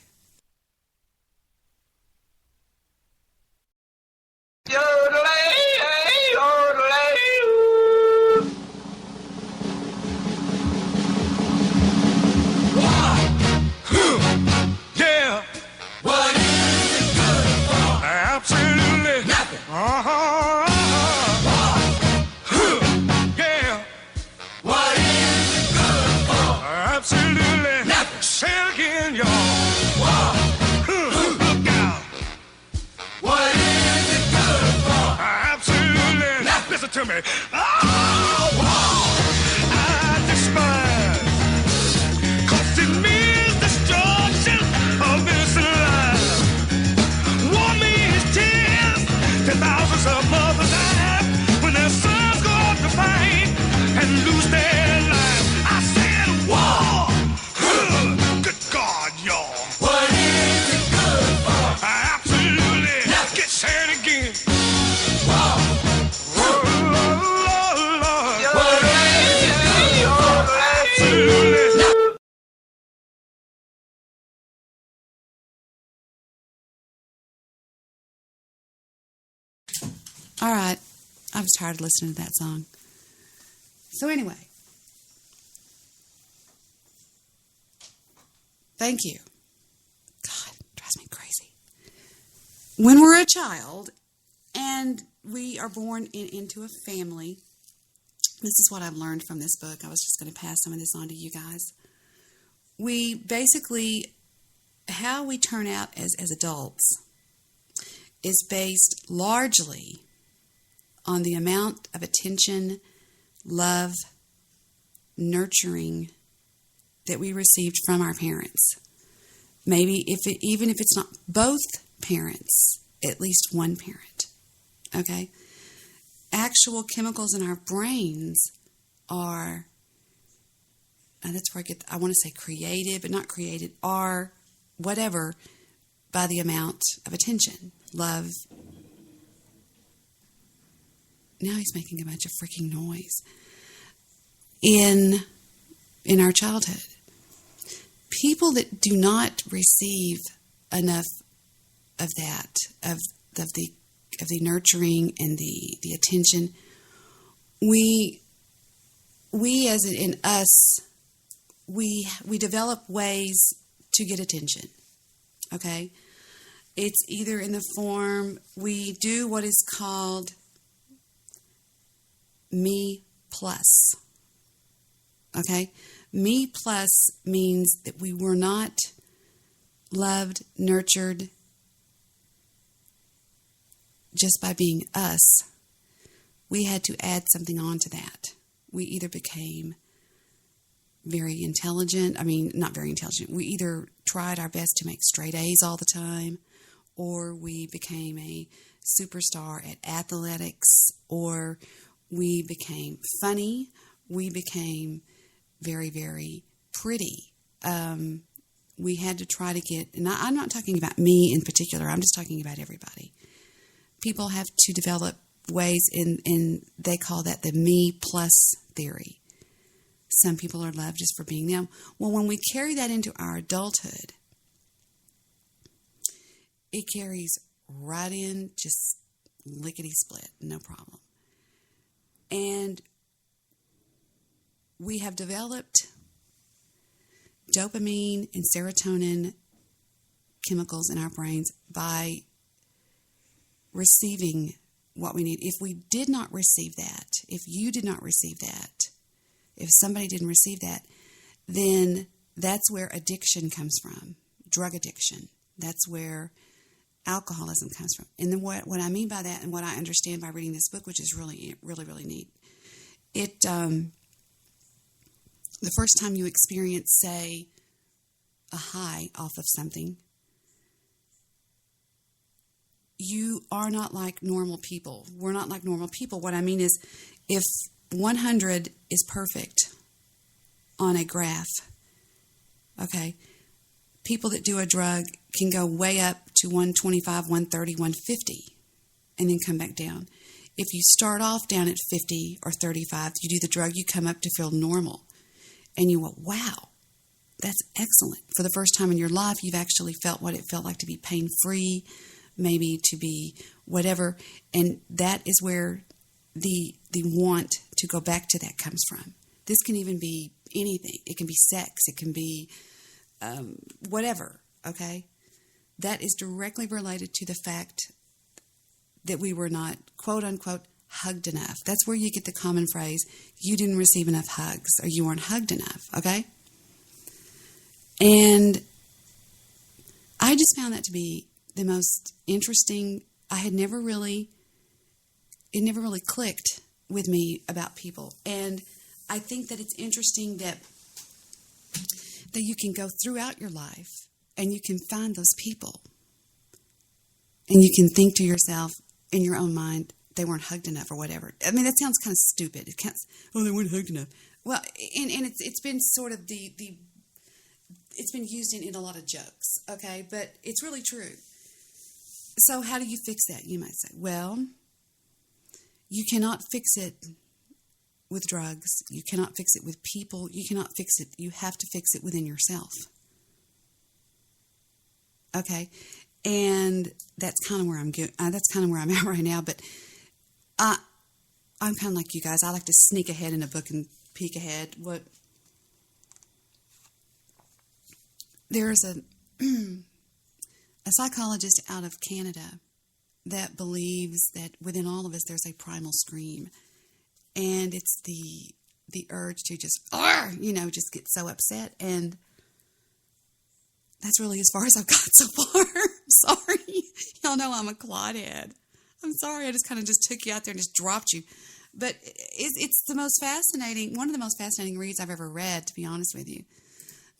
Yeah. What is it good for? Absolutely nothing. Yeah. What is it good for? Absolutely nothing. Say it again, y'all. Look out. What is it good for? Absolutely to me. Oh, I despise. 'Cause it means destruction of this life. War means tears to thousands of mothers die when their sons go off to fight and lose their lives. I said war. Good God, y'all. What is it good for? Absolutely. Get sad again. War. What is it good for? Absolutely. All right. I was tired of listening to that song. So anyway. Thank you. God, it drives me crazy. When we're a child and we are born into a family, this is what I've learned from this book. I was just going to pass some of this on to you guys. We basically, how we turn out as adults is based largely on the amount of attention, love, nurturing that we received from our parents. Maybe even if it's not both parents, at least one parent. Okay? Actual chemicals in our brains are, and that's where I want to say created, but not created, are whatever by the amount of attention, love. Now he's making a bunch of freaking noise. In our childhood. People that do not receive enough of that, of the nurturing and the attention, we as in us, we develop ways to get attention. Okay? It's either in the form, we do what is called me plus. Okay? Me plus means that we were not loved, nurtured just by being us. We had to add something on to that. We either became very intelligent. I mean, not very intelligent. We either tried our best to make straight A's all the time, or we became a superstar at athletics, or we became funny. We became very, very pretty. We had to try to get, and I'm not talking about me in particular, I'm just talking about everybody. People have to develop ways in they call that the me plus theory. Some people are loved just for being them. Well, when we carry that into our adulthood, it carries right in, just lickety-split, no problem. And we have developed dopamine and serotonin chemicals in our brains by receiving what we need. If we did not receive that, if you did not receive that, if somebody didn't receive that, then that's where addiction comes from, drug addiction. That's where alcoholism comes from. And then what I mean by that and what I understand by reading this book, which is really, really, really neat, the first time you experience, say, a high off of something, you are not like normal people. We're not like normal people. What I mean is, if 100 is perfect on a graph, okay, people that do a drug can go way up to 125, 130, 150, and then come back down. If you start off down at 50 or 35, you do the drug, you come up to feel normal. And you go, wow, that's excellent. For the first time in your life, you've actually felt what it felt like to be pain-free, maybe to be whatever. And that is where the want to go back to that comes from. This can even be anything. It can be sex. It can be whatever, okay? That is directly related to the fact that we were not, quote unquote, hugged enough. That's where you get the common phrase, you didn't receive enough hugs, or you weren't hugged enough, okay? And I just found that to be the most interesting. It never really clicked with me about people. And I think that it's interesting that you can go throughout your life and you can find those people. And you can think to yourself in your own mind, they weren't hugged enough or whatever. I mean, that sounds kind of stupid. It can't, they weren't hugged enough. Well, and it's been sort of it's been used in a lot of jokes, okay? But it's really true. So how do you fix that, you might say? Well, you cannot fix it with drugs. You cannot fix it with people. You cannot fix it. You have to fix it within yourself. Okay? And that's kind of where that's kind of where I'm at right now. But I'm kind of like you guys. I like to sneak ahead in a book and peek ahead. There's a psychologist out of Canada that believes that within all of us there's a primal scream, and it's the urge to just just get so upset, and that's really as far as I've got so far. I'm sorry, y'all know I'm a clodhead. I'm sorry, I just kind of just took you out there and just dropped you, but it's the most fascinating, one of the most fascinating reads I've ever read, to be honest with you.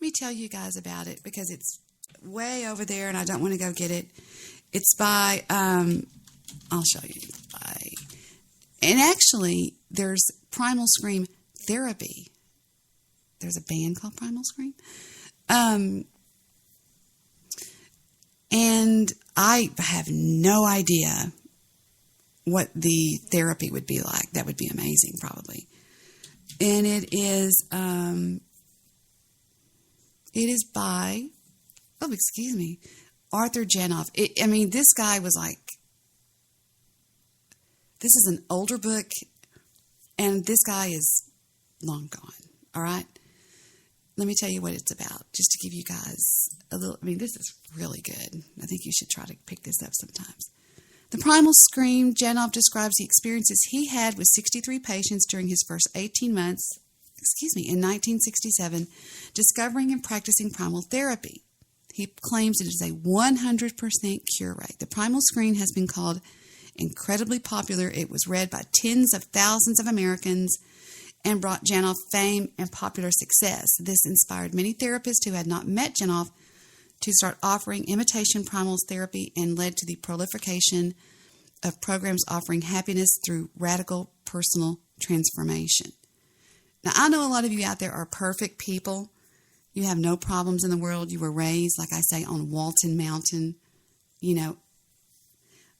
Let me tell you guys about it because it's way over there and I don't want to go get it. It's by, I'll show you. And actually, there's Primal Scream Therapy. There's a band called Primal Scream. And I have no idea what the therapy would be like. That would be amazing, probably. And it is by, Arthur Janoff. This guy was like, this is an older book, and this guy is long gone, all right? Let me tell you what it's about, just to give you guys a little, this is really good. I think you should try to pick this up sometimes. The Primal Scream, Janoff describes the experiences he had with 63 patients during his first 18 months, in 1967, discovering and practicing primal therapy. He claims it is a 100% cure rate. The Primal Scream has been called incredibly popular. It was read by tens of thousands of Americans and brought Janoff fame and popular success. This inspired many therapists who had not met Janoff to start offering imitation primal therapy and led to the proliferation of programs offering happiness through radical personal transformation. Now, I know a lot of you out there are perfect people. You have no problems in the world. You were raised, like I say, on Walton Mountain,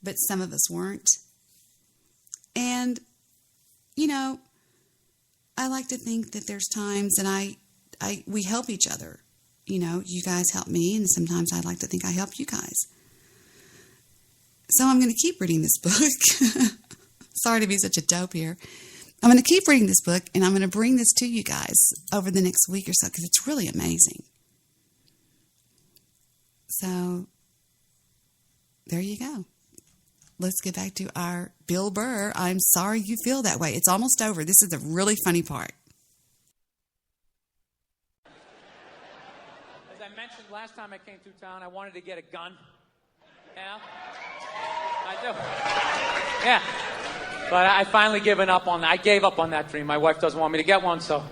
but some of us weren't. And, I like to think that there's times that we help each other. You guys help me, and sometimes I like to think I help you guys. So I'm going to keep reading this book. Sorry to be such a dope here. I'm going to keep reading this book, and I'm going to bring this to you guys over the next week or so because it's really amazing. So there you go. Let's get back to our Bill Burr. I'm sorry you feel that way. It's almost over. This is the really funny part. As I mentioned last time I came through town, I wanted to get a gun. Yeah, I do. Yeah. But I finally given up on that. I gave up on that dream. My wife doesn't want me to get one, so.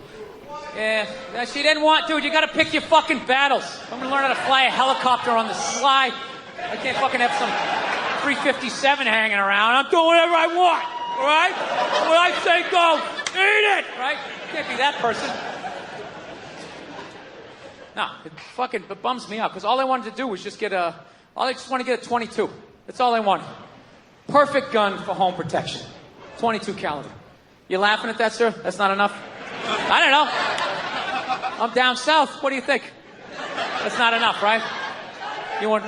Yeah, she didn't want to. You gotta pick your fucking battles. I'm gonna learn how to fly a helicopter on the sly. I can't fucking have some 357 hanging around. I'm doing whatever I want, all right? When I say go, eat it, right? Can't be that person. No, it bums me out, because all I wanted to do was just I just want to get a 22. That's all I wanted. Perfect gun for home protection. 22 caliber. You laughing at that, sir? That's not enough? I don't know. I'm down south. What do you think? That's not enough, right? You want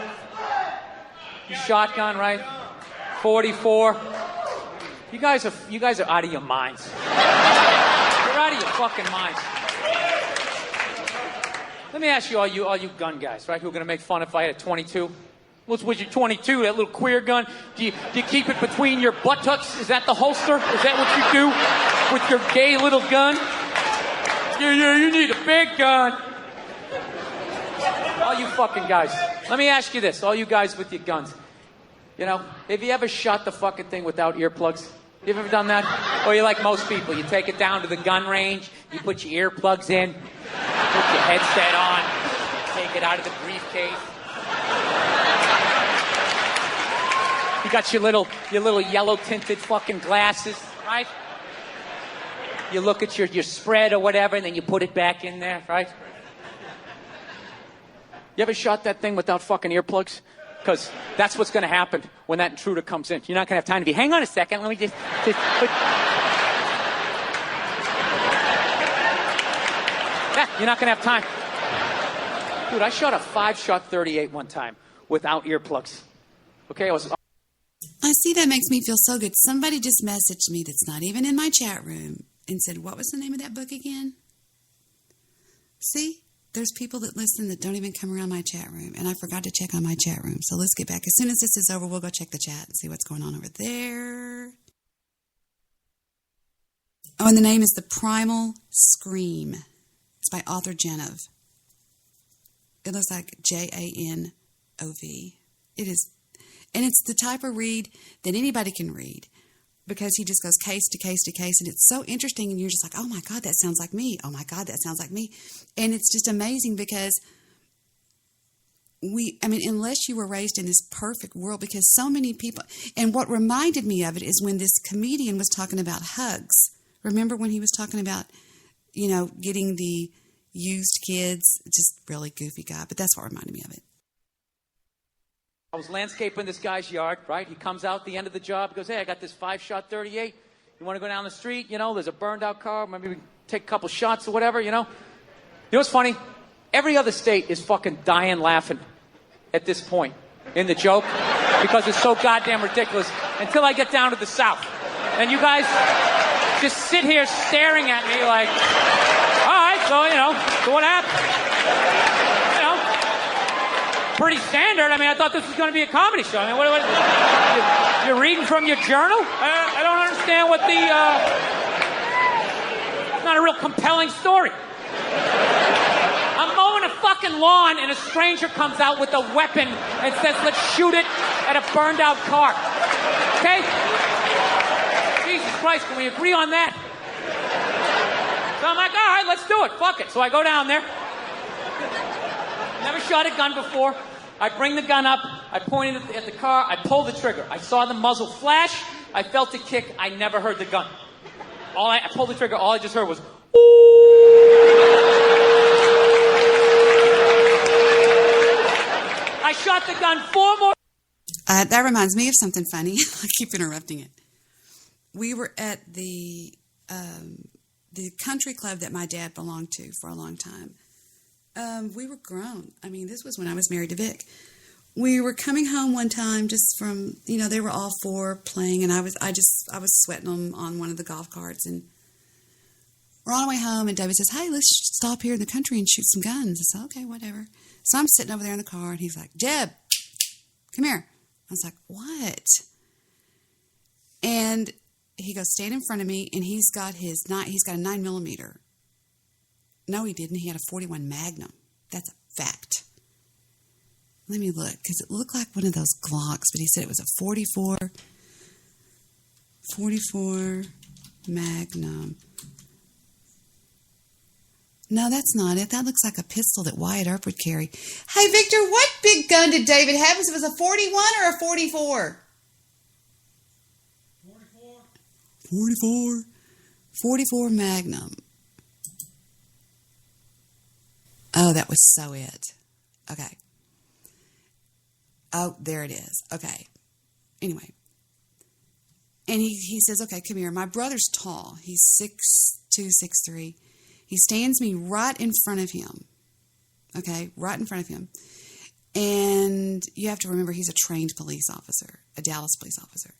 shotgun, right? 44. You guys are out of your minds. You're out of your fucking minds. Let me ask you, all you gun guys, right, who are going to make fun if I had a 22? What's with your 22, that little queer gun? Do you keep it between your buttocks? Is that the holster? Is that what you do with your gay little gun? Yeah, you need a big gun. All you fucking guys. Let me ask you this, all you guys with your guns. Have you ever shot the fucking thing without earplugs? You've ever done that? Or you're like most people. You take it down to the gun range, you put your earplugs in, put your headset on, take it out of the briefcase. You got your little yellow tinted fucking glasses, right? You look at your spread or whatever, and then you put it back in there, right? You ever shot that thing without fucking earplugs? Because that's what's going to happen when that intruder comes in. You're not going to have time to be, hang on a second, let me just put... Yeah, you're not going to have time. Dude, I shot a 5-shot 38 one time without earplugs. Okay, I see, that makes me feel so good. Somebody just messaged me that's not even in my chat room and said, what was the name of that book again? See? There's people that listen that don't even come around my chat room, and I forgot to check on my chat room. So let's get back. As soon as this is over, we'll go check the chat and see what's going on over there. Oh, and the name is The Primal Scream. It's by author Genov. It looks like Janov. It is, and it's the type of read that anybody can read, because he just goes case to case to case, and it's so interesting, and you're just like, oh my God, that sounds like me. Oh my God, that sounds like me. And it's just amazing because unless you were raised in this perfect world, because so many people, and what reminded me of it is when this comedian was talking about hugs. Remember when he was talking about, getting the used kids? Just really goofy guy, but that's what reminded me of it. I was landscaping this guy's yard, right? He comes out at the end of the job. He goes, hey, I got this 5-shot 38. You want to go down the street? There's a burned out car. Maybe we can take a couple shots or whatever, You know what's funny? Every other state is fucking dying laughing at this point in the joke because it's so goddamn ridiculous until I get down to the South. And you guys just sit here staring at me like, all right, so what happened? Pretty standard. I thought this was going to be a comedy show. What you're reading from your journal? I don't understand what it's not a real compelling story. I'm mowing a fucking lawn and a stranger comes out with a weapon and says, let's shoot it at a burned out car. Okay? Jesus Christ, can we agree on that? So I'm like, all right, let's do it. Fuck it. So I go down there. Never shot a gun before. I bring the gun up. I point it at the car. I pull the trigger. I saw the muzzle flash. I felt a kick. I never heard the gun. I pulled the trigger. All I just heard was, I shot the gun 4 more. That reminds me of something funny. I keep interrupting it. We were at the country club that my dad belonged to for a long time. We were grown. This was when I was married to Vic. We were coming home one time just from, they were all 4 playing, and I was sweating them on one of the golf carts, and we're on our way home, and David says, hey, let's stop here in the country and shoot some guns. I said, okay, whatever. So I'm sitting over there in the car, and he's like, Jeb, come here. I was like, what? And he goes, stand in front of me, and he's got a 9mm. No, he didn't. He had a 41 Magnum. That's a fact. Let me look, because it looked like one of those Glocks, but he said it was a 44 Magnum. No, that's not it. That looks like a pistol that Wyatt Earp would carry. Hey, Victor, what big gun did David have? Was it a 41 or a 44? 44 Magnum. Oh, that was so it. Okay. Oh, there it is. Okay. Anyway. And he says, okay, come here. My brother's tall. He's 6'2", 6'3". He stands me right in front of him. Okay, right in front of him. And you have to remember he's a trained police officer, a Dallas police officer.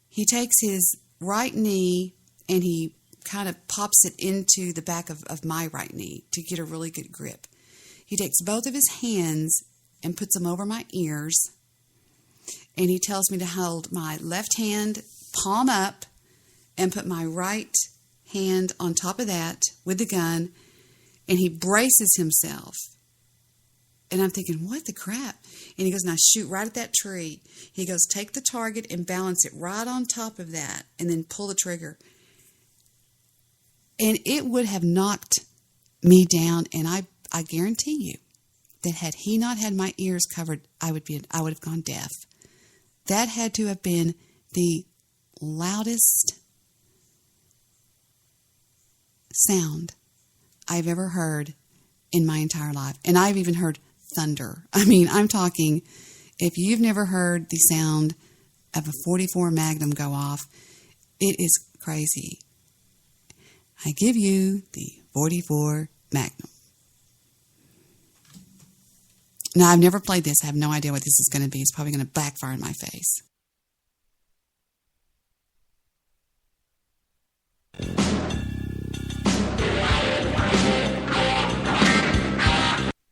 He takes his right knee and he kind of pops it into the back of my right knee to get a really good grip. He takes both of his hands and puts them over my ears, and he tells me to hold my left hand palm up and put my right hand on top of that with the gun, and he braces himself And I'm thinking, what the crap? And he goes, now shoot right at that tree. He goes, take the target and balance it right on top of that and then pull the trigger. And it would have knocked me down, and I guarantee you that had he not had my ears covered, I would have gone deaf. That had to have been the loudest sound I've ever heard in my entire life. And I've even heard thunder. I mean, I'm talking, if you've never heard the sound of a 44 Magnum go off, it is crazy. I give you the 44 Magnum. Now, I've never played this. I have no idea what this is going to be. It's probably going to backfire in my face.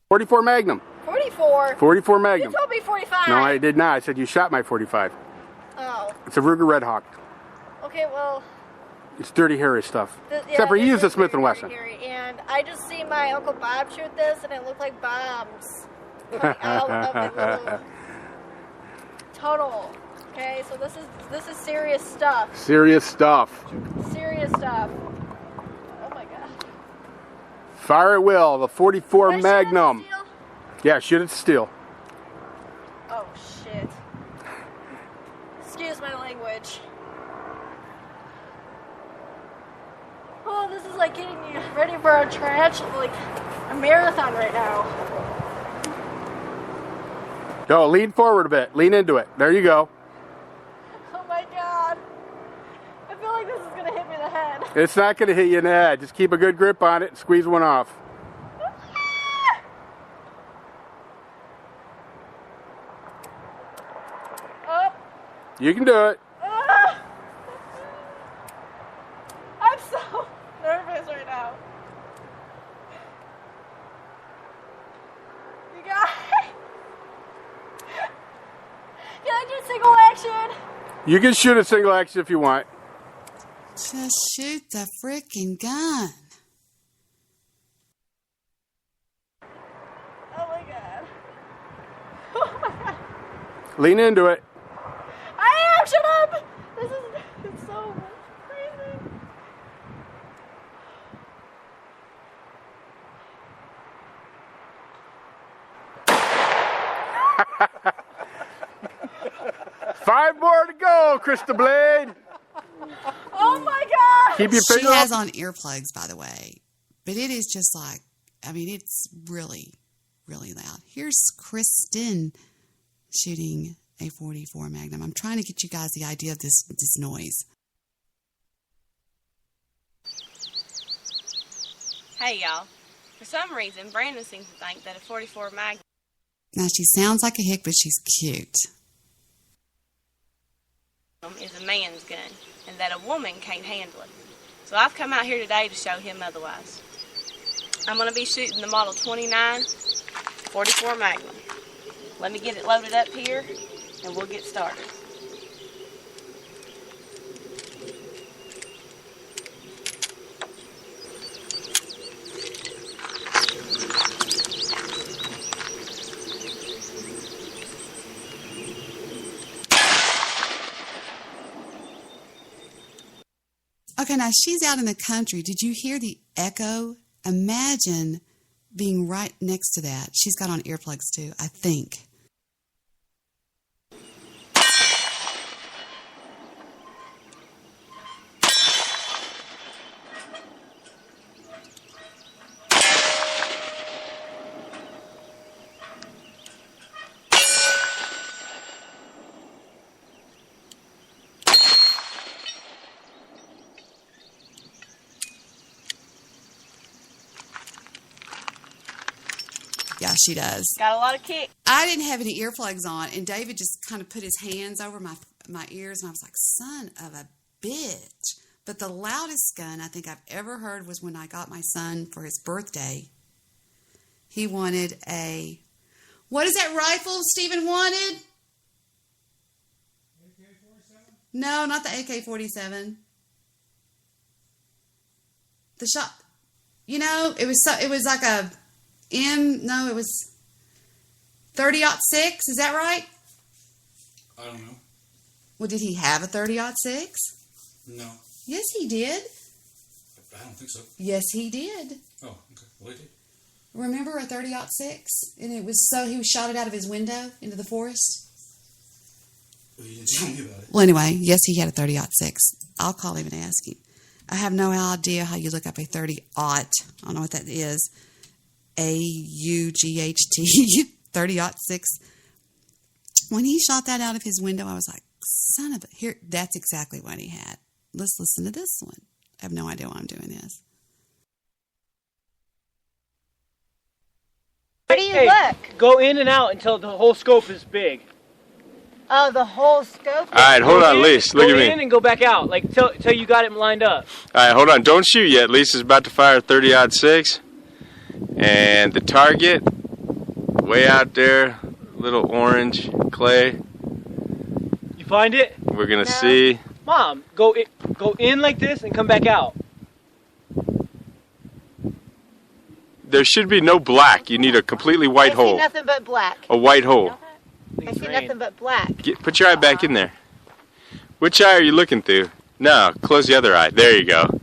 .44 Magnum. 44? 44 Magnum. You told me 45. No, I did not. I said you shot my 45. Oh. It's a Ruger Red Hawk. Okay, well... It's Dirty Harry stuff. Except for he used a Smith & Wesson. And I just see my Uncle Bob shoot this, and it looked like bombs coming out of the little tunnel. Okay, so this is serious stuff. Serious stuff. Serious stuff. Oh my god. Fire at will, the 44 Magnum. Yeah, shoot at steel. Oh shit. Excuse my language. Oh, this is like getting me ready for a marathon right now. Go, lean forward a bit. Lean into it. There you go. Oh my god. I feel like this is going to hit me in the head. It's not going to hit you in the head. Just keep a good grip on it and squeeze one off. Up. You can do it. I'm so nervous right now. You guys. Can I do single action? You can shoot a single action if you want. Just shoot the freaking gun. Oh my god. Oh my god. Lean into it. I am! Shut up! It's so crazy. Five more to go, Krista Blade. Oh my god! Keep your She finger has up. on earplugs, by the way. But it is just like, I mean, it's really, really loud. Here's Kristen shooting a 44 Magnum. I'm trying to get you guys the idea of this noise. Hey, y'all. For some reason, Brandon seems to think that a 44 Magnum Now, she sounds like a hick, but she's cute. is a man's gun, and that a woman can't handle it. So I've come out here today to show him otherwise. I'm going to be shooting the Model 29 44 Magnum. Let me get it loaded up here, and we'll get started. Okay, now she's out in the country. Did you hear the echo? Imagine being right next to that. She's got on earplugs too, I think. Yeah, she does. Got a lot of kick. I didn't have any earplugs on, and David just kind of put his hands over my ears, and I was like, son of a bitch. But the loudest gun I think I've ever heard was when I got my son for his birthday. He wanted a... What is that rifle Stephen wanted? AK-47? No, not the AK-47. The shot... You know, it was like a... it was 30-06, is that right? I don't know. Well, did he have a 30-06? No. Yes, he did. I don't think so. Yes, he did. Oh, okay. Well, he did. Remember a 30-06? And he was shot it out of his window into the forest? Well, you didn't tell me about it. Well, anyway, yes, he had a 30-06. I'll call him and ask him. I have no idea how you look up a 30-aught. I don't know what that is. AUGHT 30-06. When he shot that out of his window, I was like, son of a... Here, that's exactly what he had. Let's listen to this one. I have no idea why I'm doing this. Where do you Hey, look? go in and out until the whole scope is big. Oh, the whole scope? All right, hold on, Lise. Look at Go me. in and go back out, like till you got it lined up. All right, hold on. Don't shoot yet. Lisa's about to fire a 30-06. And the target, way out there, little orange clay. You find it? We're going to see. Mom, go in like this and come back out. There should be no black. You need a completely white I hole. see nothing but black. A white hole. I see nothing but black. Put your eye back in there. Which eye are you looking through? No, close the other eye. There you go.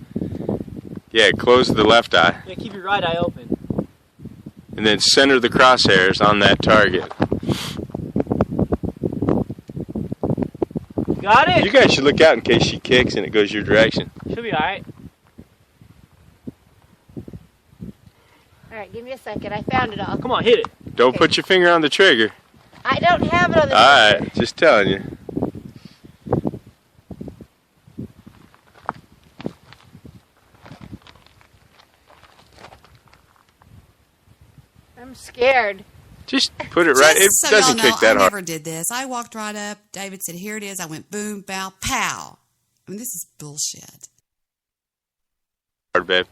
Yeah, close the left eye. Yeah, keep your right eye open. And then center the crosshairs on that target. Got it? You guys should look out in case she kicks and it goes your direction. Should be alright. All right, give me a second. I found it all. Come on, hit it. Don't put your finger on the trigger. I don't have it on the Alright, just telling you. I'm scared. Just put it right. It Just so doesn't y'all know, kick that I hard. never did this. I walked right up. David said, here it is. I went boom, bow, pow. I mean, this is bullshit. Hard, babe.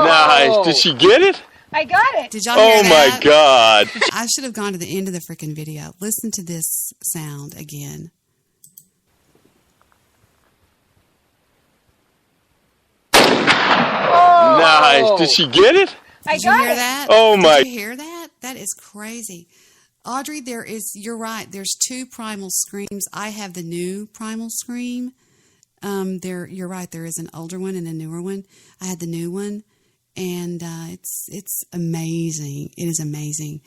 Nice. Did she get it? I got it. Did y'all hear that? my God. I should have gone to the end of the freaking video. Listen to this sound again. Nice. Did she get it? I Did you got hear it. that? Oh, my- Did you hear that? That is crazy. Audrey, you're right. There's two primal screams. I have the new primal scream. You're right. There is an older one and a newer one. I had the new one, and it's amazing. It is amazing.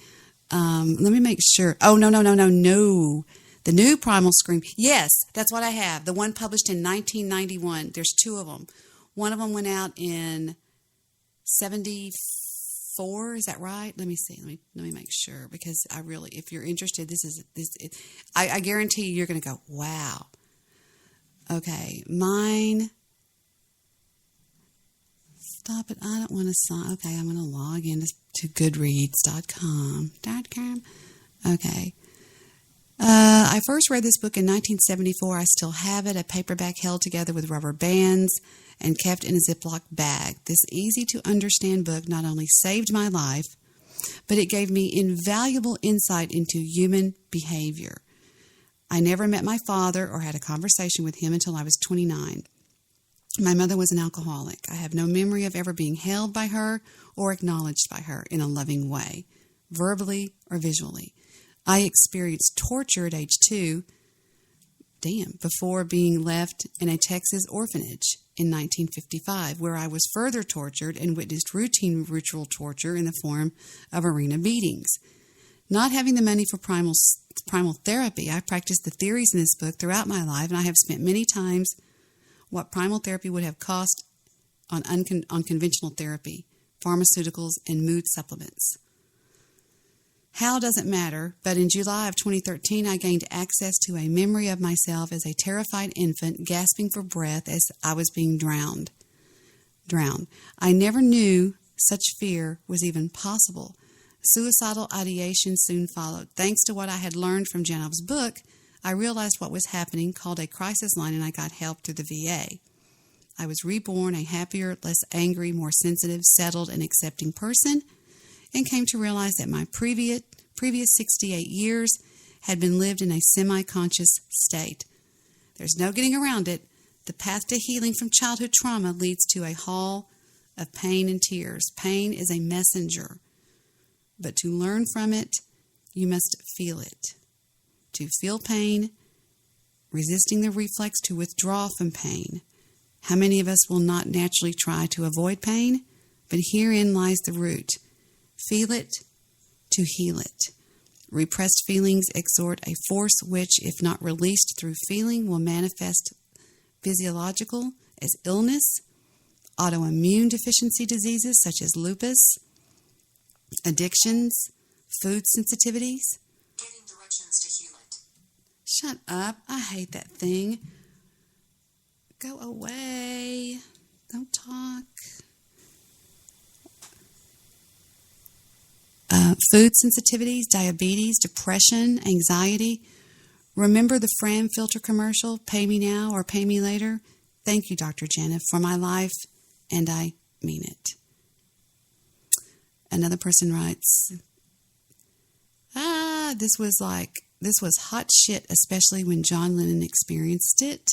Let me make sure. Oh, no. The new primal scream. Yes, that's what I have. The one published in 1991. There's two of them. One of them went out in 74. Is that right? Let me see. Let me make sure, because I really, if you're interested, I guarantee you're going to go, wow. Okay, mine. Stop it. I don't want to sign. Okay, I'm going to log in to goodreads.com. Okay. I first read this book in 1974. I still have it, a paperback held together with rubber bands and kept in a Ziploc bag. This easy-to-understand book not only saved my life, but it gave me invaluable insight into human behavior. I never met my father or had a conversation with him until I was 29. My mother was an alcoholic. I have no memory of ever being held by her or acknowledged by her in a loving way, verbally or visually. I experienced torture at age 2, before being left in a Texas orphanage in 1955, where I was further tortured and witnessed routine ritual torture in the form of arena beatings. Not having the money for primal therapy, I practiced the theories in this book throughout my life, and I have spent many times what primal therapy would have cost on conventional therapy, pharmaceuticals, and mood supplements. How doesn't matter, but in July of 2013, I gained access to a memory of myself as a terrified infant gasping for breath as I was being drowned. I never knew such fear was even possible. Suicidal ideation soon followed. Thanks to what I had learned from Janov's book, I realized what was happening, called a crisis line, and I got help through the VA. I was reborn, a happier, less angry, more sensitive, settled, and accepting person, and came to realize that my previous 68 years had been lived in a semi-conscious state. There's no getting around it. The path to healing from childhood trauma leads to a hall of pain and tears. Pain is a messenger, but to learn from it, you must feel it. To feel pain, resisting the reflex to withdraw from pain. How many of us will not naturally try to avoid pain? But herein lies the root. Feel it to heal it. Repressed feelings exert a force which, if not released through feeling, will manifest physiological as illness, autoimmune deficiency diseases such as lupus, addictions, food sensitivities. Getting directions to heal it. Shut up. I hate that thing. Go away. Don't talk. Food sensitivities, diabetes, depression, anxiety. Remember the Fran filter commercial, pay me now or pay me later? Thank you, Dr. Janet, for my life, and I mean it. Another person writes, this was hot shit, especially when John Lennon experienced it.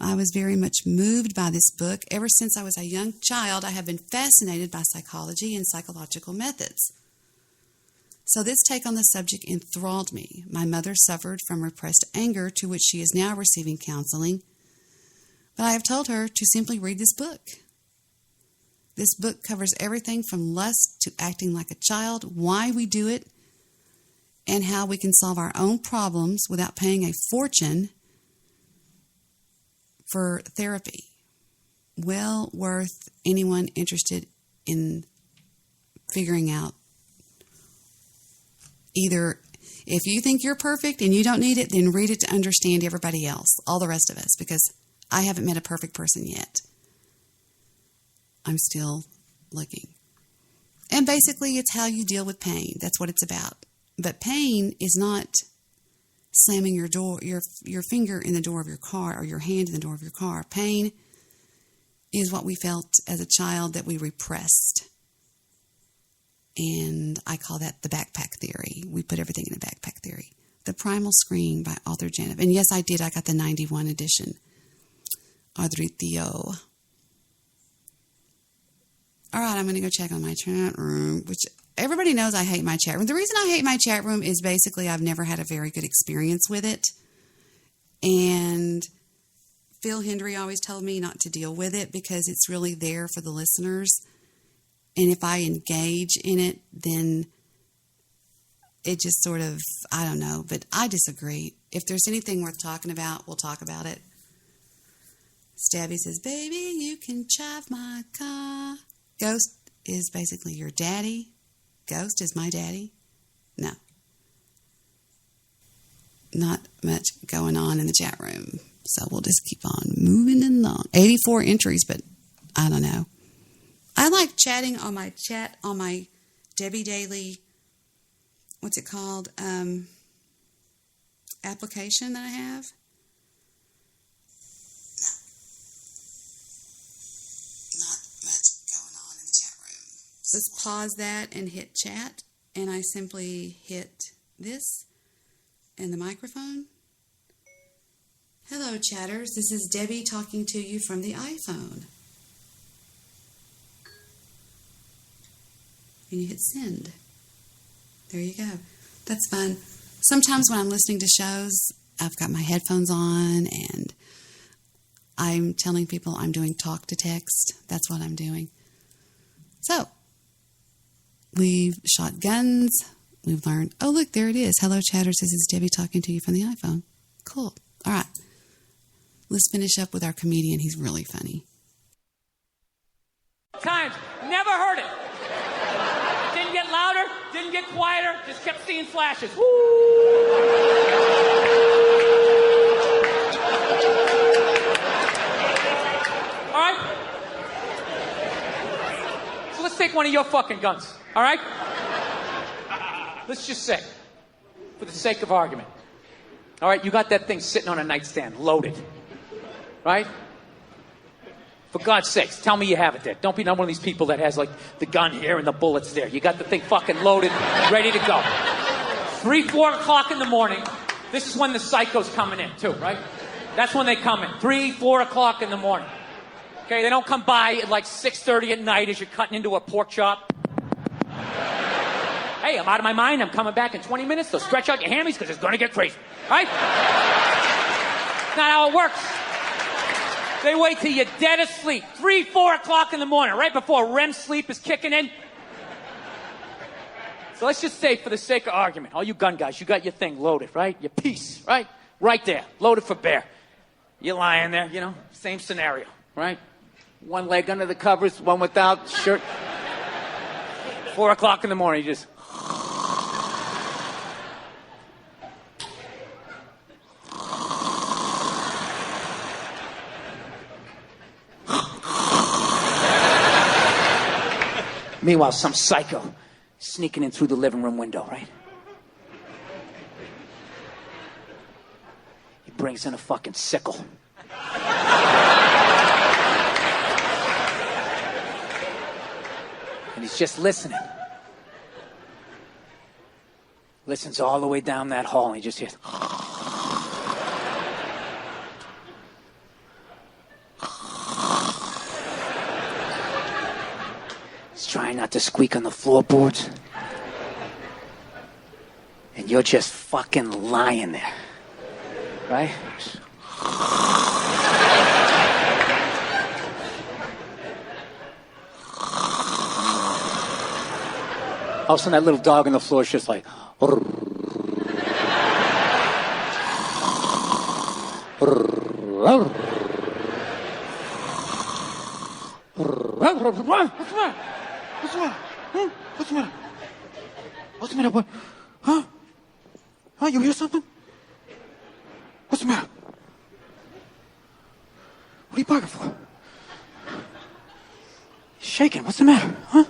I was very much moved by this book. Ever since I was a young child, I have been fascinated by psychology and psychological methods. So this take on the subject enthralled me. My mother suffered from repressed anger, to which she is now receiving counseling. But I have told her to simply read this book. This book covers everything from lust to acting like a child, why we do it, and how we can solve our own problems without paying a fortune for therapy. Well worth anyone interested in figuring out. Either if you think you're perfect and you don't need it, then read it to understand everybody else, all the rest of us, because I haven't met a perfect person yet. I'm still looking. And basically, it's how you deal with pain. That's what it's about. But pain is not slamming your finger in the door of your car or your hand in the door of your car. Pain is what we felt as a child that we repressed. And I call that the backpack theory. We put everything in the backpack theory. The Primal Scream by Arthur Janev. And yes, I did. I got the 91 edition. Adritio. All right, I'm going to go check on my chat room, which everybody knows I hate my chat room. The reason I hate my chat room is basically I've never had a very good experience with it. And Phil Hendry always told me not to deal with it because it's really there for the listeners. And if I engage in it, then it just sort of, I don't know, but I disagree. If there's anything worth talking about, we'll talk about it. Stabby says, baby, you can drive my car. Ghost is basically your daddy. Ghost is my daddy. No. Not much going on in the chat room. So we'll just keep on moving along. 84 entries, but I don't know. I like chatting on my Debbie Daily, what's it called, application that I have. Not much going on in the chat room. Let's pause that and hit chat, and I simply hit this and the microphone. Hello, chatters. This is Debbie talking to you from the iPhone. And you hit send. There you go. That's fun. Sometimes when I'm listening to shows, I've got my headphones on and I'm telling people I'm doing talk to text. That's what I'm doing. So, we've shot guns. We've learned, oh, look, there it is. Hello, chatters. This is Debbie talking to you from the iPhone. Cool. All right. Let's finish up with our comedian. He's really funny. Times. Never heard it. Didn't get louder, didn't get quieter, just kept seeing flashes. Woo! All right? So let's take one of your fucking guns, all right? Let's just say, for the sake of argument, All right, you got that thing sitting on a nightstand, loaded. Right? For God's sakes, tell me you have it there. Don't be one of these people that has, like, the gun here and the bullets there. You got the thing fucking loaded, ready to go. 3, 4 o'clock in the morning. This is when the psycho's coming in, too, right? That's when they come in. 3, 4 o'clock in the morning. Okay, they don't come by at, like, 6:30 at night as you're cutting into a pork chop. Hey, I'm out of my mind. I'm coming back in 20 minutes. So stretch out your hammies because it's going to get crazy. Right? That's not how it works. They wait till you're dead asleep. 3, 4 o'clock in the morning, right before REM sleep is kicking in. So let's just say, for the sake of argument, all you gun guys, you got your thing loaded, right? Your piece, right? Right there, loaded for bear. You're lying there, you know, same scenario, right? One leg under the covers, one without, shirt. 4 o'clock in the morning, you just... Meanwhile, some psycho sneaking in through the living room window, right? He brings in a fucking sickle. And he's just listening. Listens all the way down that hall and he just hears... Trying not to squeak on the floorboards. And you're just fucking lying there. Right? All of a sudden that little dog on the floor is just like... What's the matter? Huh? What's the matter? What's the matter? What? Huh? Huh? You hear something? What's the matter? What are you barking for? You're shaking. What's the matter? Huh?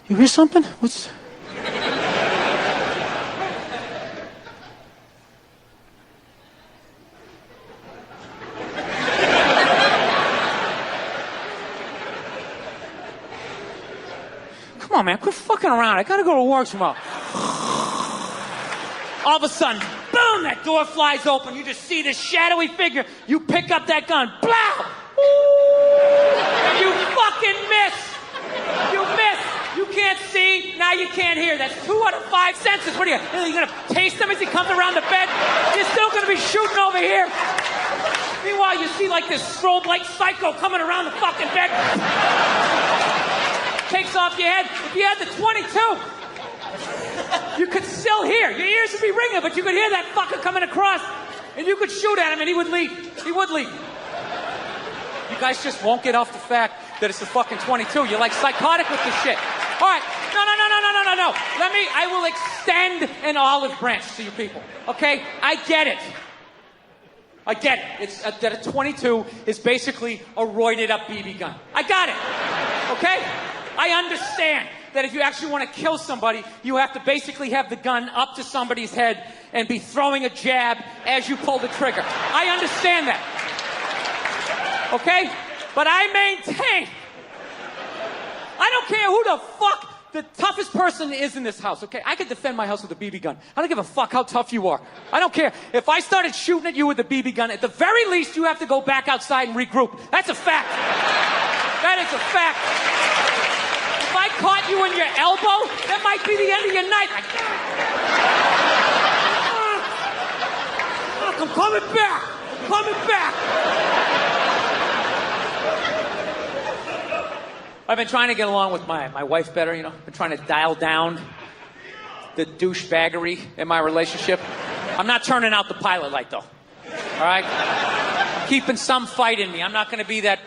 You hear something? What's... Come on, man, quit fucking around. I gotta go to work tomorrow. All of a sudden, boom, that door flies open. You just see this shadowy figure. You pick up that gun. Blow! And you fucking miss. You miss. You can't see. Now you can't hear. That's 2 out of 5 senses. What are you gonna taste him as he comes around the bed? You're still gonna be shooting over here. Meanwhile, you see like this strobe light psycho coming around the fucking bed. Takes off your head. If you had the 22, you could still hear. Your ears would be ringing, but you could hear that fucker coming across, and you could shoot at him, and he would leave. He would leave. You guys just won't get off the fact that it's the fucking 22. You're like psychotic with this shit. All right. No. I will extend an olive branch to you people. Okay? I get it. It's that a 22 is basically a roided up BB gun. I got it. Okay? I understand that if you actually want to kill somebody, you have to basically have the gun up to somebody's head and be throwing a jab as you pull the trigger. I understand that. Okay? But I maintain, I don't care who the fuck the toughest person is in this house, okay? I could defend my house with a BB gun. I don't give a fuck how tough you are. I don't care. If I started shooting at you with a BB gun, at the very least, you have to go back outside and regroup. That's a fact. That is a fact. If I caught you in your elbow, that might be the end of your night. I'm coming back. I'm coming back. I've been trying to get along with my wife better, you know. I've been trying to dial down the douchebaggery in my relationship. I'm not turning out the pilot light, though. All right? I'm keeping some fight in me. I'm not going to be that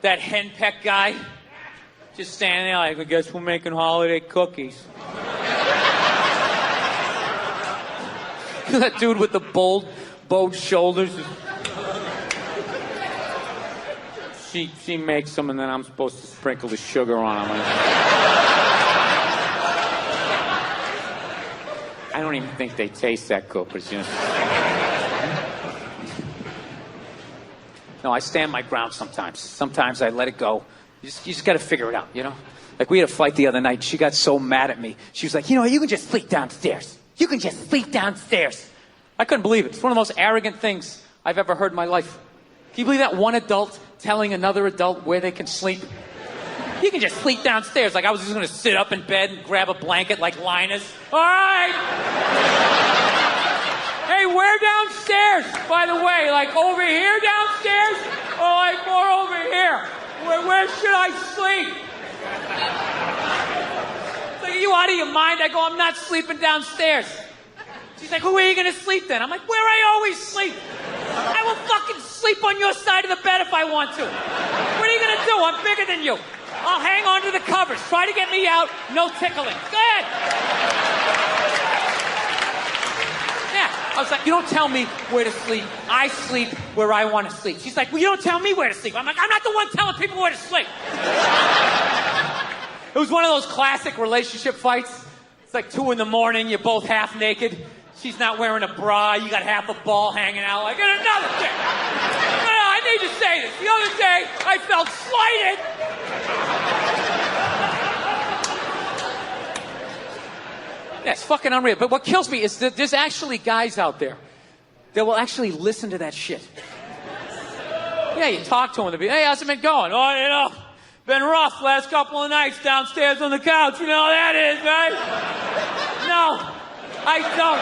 henpeck guy. Just standing there like, I guess we're making holiday cookies. That dude with the bowed shoulders. She makes them, and then I'm supposed to sprinkle the sugar on them. don't even think they taste that good, but you know. No, I stand my ground sometimes. Sometimes I let it go. You just got to figure it out, you know? Like, we had a fight the other night. She got so mad at me. She was like, you know, you can just sleep downstairs. You can just sleep downstairs. I couldn't believe it. It's one of the most arrogant things I've ever heard in my life. Can you believe that one adult telling another adult where they can sleep? You can just sleep downstairs. Like I was just going to sit up in bed and grab a blanket like Linus. All right. Hey, where downstairs, by the way? Like over here downstairs? Or like more over here? Where should I sleep? It's like, are you out of your mind? I go, I'm not sleeping downstairs. She's like, where are you going to sleep then? I'm like, where I always sleep. I will fucking sleep on your side of the bed if I want to. What are you going to do? I'm bigger than you. I'll hang on to the covers. Try to get me out. No tickling. Go ahead. Yeah. I was like, you don't tell me where to sleep. I sleep where I want to sleep. She's like, well, you don't tell me where to sleep. I'm like, I'm not the one telling people where to sleep. It was one of those classic relationship fights. It's like 2 a.m. You're both half naked. She's not wearing a bra. You got half a ball hanging out. Like, and another thing. No, I need to say this. The other day, I felt slighted. Yeah, it's fucking unreal. But what kills me is that there's actually guys out there that will actually listen to that shit. Yeah, you talk to them. They'll be, hey, how's it been going? Oh, you know, been rough last couple of nights downstairs on the couch. You know how that is, right? No, I don't.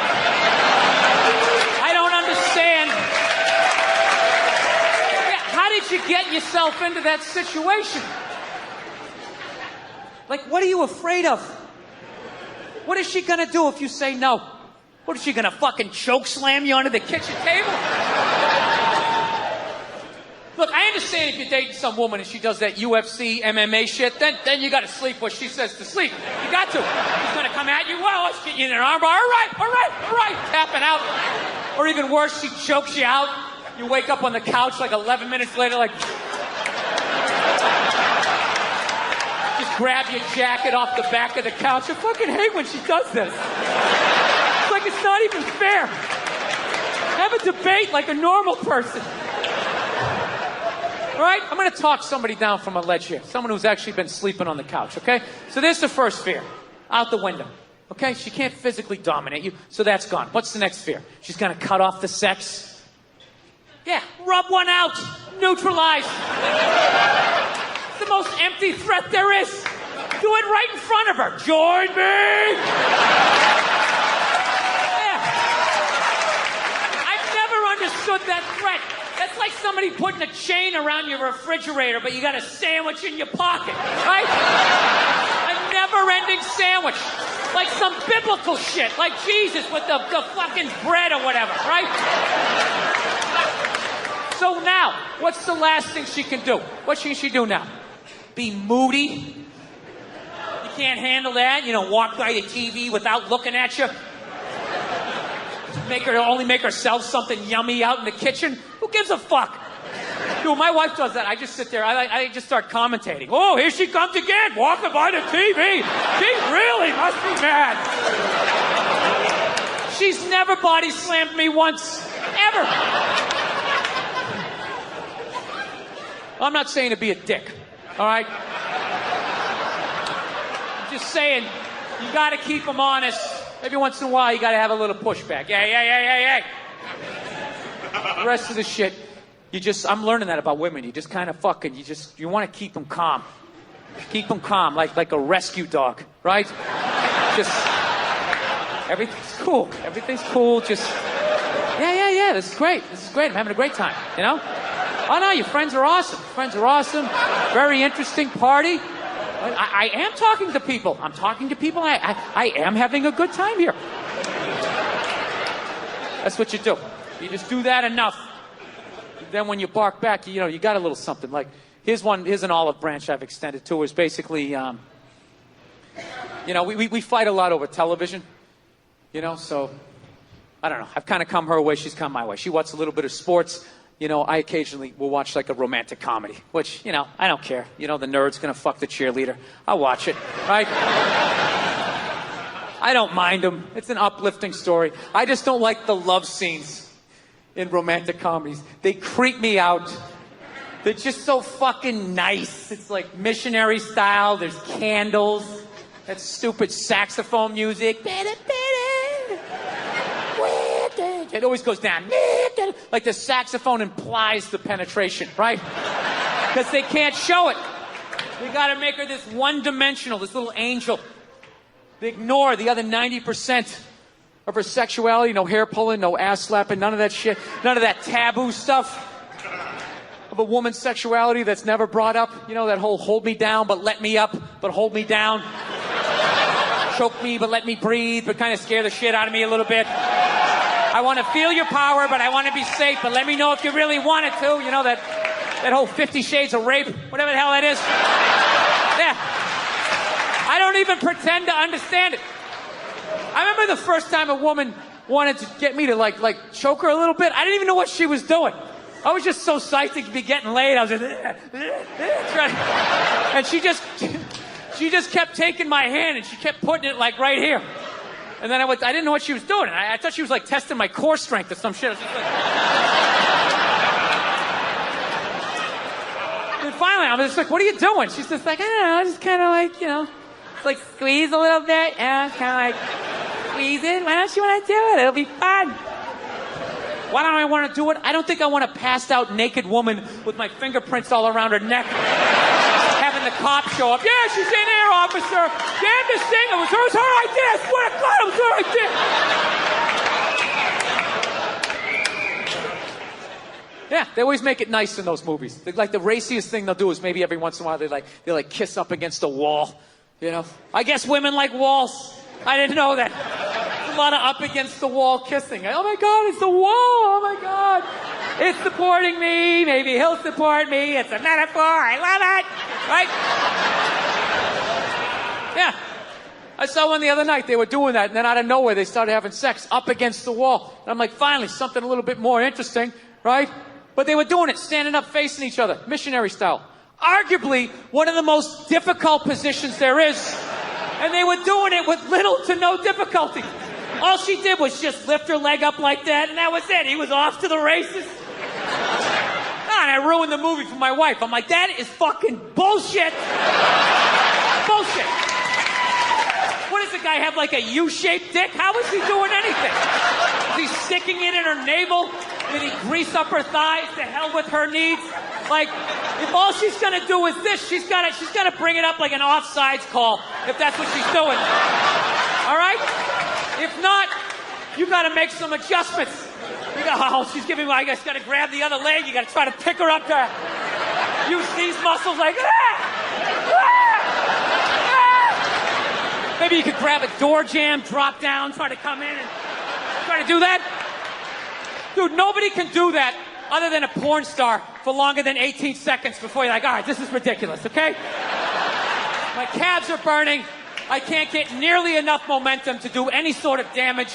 I don't understand. How did you get yourself into that situation? Like, what are you afraid of? What is she gonna do if you say no? What is she gonna fucking choke slam you onto the kitchen table? Look, I understand if you're dating some woman and she does that UFC, MMA shit, then you gotta sleep what she says to sleep. You got to. She's gonna come at you, well, let's get you in an armbar. All right. Tapping out. Or even worse, she chokes you out. You wake up on the couch like 11 minutes later, like... Just grab your jacket off the back of the couch. I fucking hate when she does this. It's like it's not even fair. Have a debate like a normal person. All right? I'm going to talk somebody down from a ledge here. Someone who's actually been sleeping on the couch, okay? So there's the first fear. Out the window. Okay? She can't physically dominate you, so that's gone. What's the next fear? She's going to cut off the sex. Yeah, rub one out. Neutralize. It's the most empty threat there is. Do it right in front of her. Join me! Yeah. I've never understood that threat. That's like somebody putting a chain around your refrigerator, but you got a sandwich in your pocket, right? A never-ending sandwich. Like some biblical shit, like Jesus with the fucking bread or whatever, right? So now, what's the last thing she can do? What can she do now? Be moody? You can't handle that? You know, walk by the TV without looking at you? Only make herself something yummy out in the kitchen? Who gives a fuck? Dude, my wife does that. I just sit there. I just start commentating. Oh, here she comes again, walking by the TV. She really must be mad. She's never body slammed me once. Ever. I'm not saying to be a dick. All right? I'm just saying, you got to keep them honest. Every once in a while, you got to have a little pushback. Hey. The rest of the shit, I'm learning that about women. You just kind of fucking, you want to keep them calm. Keep them calm, like a rescue dog, right? Just, everything's cool. Everything's cool. Just, yeah, this is great. I'm having a great time, you know? Oh, no, your friends are awesome. Very interesting party. I am talking to people. I'm talking to people. I am having a good time here. That's what you do. You just do that enough. Then when you bark back, you got a little something. Like, here's an olive branch I've extended to. Is basically, we fight a lot over television. So, I don't know. I've kind of come her way. She's come my way. She watches a little bit of sports. I occasionally will watch like a romantic comedy, which, I don't care. The nerd's going to fuck the cheerleader. I'll watch it, right? I don't mind them. It's an uplifting story. I just don't like the love scenes in romantic comedies. They creep me out. They're just so fucking nice. It's like missionary style. There's candles. That stupid saxophone music. It always goes down. Like the saxophone implies the penetration, right? Because they can't show it. We gotta make her this one-dimensional, this little angel. They ignore the other 90% of her sexuality. No hair pulling, no ass slapping, none of that shit. None of that taboo stuff of a woman's sexuality that's never brought up. You know, that whole hold me down, but let me up, but hold me down. Choke me, but let me breathe, but kind of scare the shit out of me a little bit. I want to feel your power, but I want to be safe, but let me know if you really wanted to. You know, that whole 50 Shades of Rape, whatever the hell that is. Yeah. I don't even pretend to understand it. I remember the first time a woman wanted to get me to like choke her a little bit. I didn't even know what she was doing. I was just so psyched to be getting laid. I was just, and she just kept taking my hand and she kept putting it like right here. And then I didn't know what she was doing. I thought she was like testing my core strength or some shit. I was just like... And finally, I was just like, what are you doing? She's just like, I don't know, just kind of like, you know, it's like squeeze a little bit. Yeah, kind of like squeeze it. Why don't you want to do it? It'll be fun. Why don't I want to do it? I don't think I want a passed out naked woman with my fingerprints all around her neck. Having the cop show up. Yeah, she's in there, officer. Damn this thing. It was her idea. I swear to God, it was her idea. Yeah, they always make it nice in those movies. Like the raciest thing they'll do is maybe every once in a while they kiss up against a wall. You know? I guess women like walls. I didn't know that. A lot of up against the wall kissing. Oh my God, it's the wall. Oh my God. It's supporting me. Maybe he'll support me. It's a metaphor. I love it. Right? Yeah. I saw one the other night. They were doing that, and then out of nowhere, they started having sex up against the wall. And I'm like, finally, something a little bit more interesting, right? But they were doing it standing up facing each other, missionary style. Arguably, one of the most difficult positions there is. And they were doing it with little to no difficulty. All she did was just lift her leg up like that, and that was it. He was off to the races. And I ruined the movie for my wife. I'm like, that is fucking bullshit. Bullshit. What does the guy have, like a U-shaped dick? How is he doing anything? Is he sticking it in her navel? Did he grease up her thighs? To hell with her needs? Like, if all she's gonna do is this, she's gotta bring it up like an offsides call, if that's what she's doing. All right? If not, you gotta make some adjustments. You go, oh, she's giving me, I just gotta grab the other leg, you gotta try to pick her up to use these muscles like, Maybe you could grab a door jamb, drop down, try to come in and try to do that. Dude, nobody can do that other than a porn star for longer than 18 seconds before you're like, all right, this is ridiculous, okay? My calves are burning. I can't get nearly enough momentum to do any sort of damage.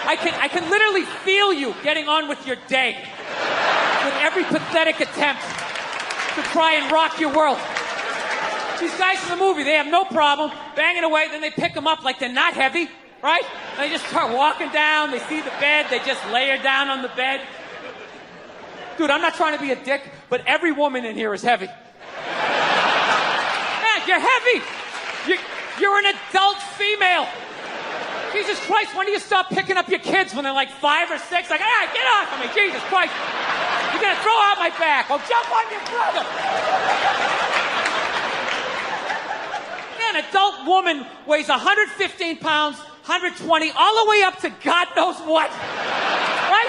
I can literally feel you getting on with your day with every pathetic attempt to try and rock your world. These guys in the movie, they have no problem banging away, then they pick them up like they're not heavy, right? And they just start walking down, they see the bed, they just lay her down on the bed. Dude, I'm not trying to be a dick, but every woman in here is heavy. Man, you're heavy. You're an adult female. Jesus Christ, when do you stop picking up your kids when they're like 5 or 6? Like, all right, get off of me, Jesus Christ. You're going to throw out my back. Well, jump on your brother. An adult woman weighs 115 pounds, 120, all the way up to God knows what. Right?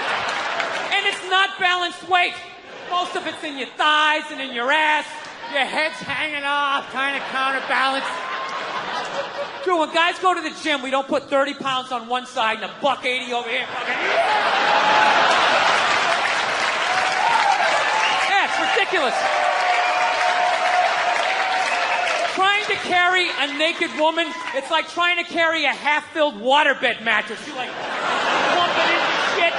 And it's not balanced weight. Most of it's in your thighs and in your ass. Your head's hanging off, trying to counterbalance. Dude, when guys go to the gym, we don't put 30 pounds on one side and a $180 over here. Yeah, it's ridiculous. Trying to carry a naked woman, it's like trying to carry a half-filled waterbed mattress. You like lump it into shit.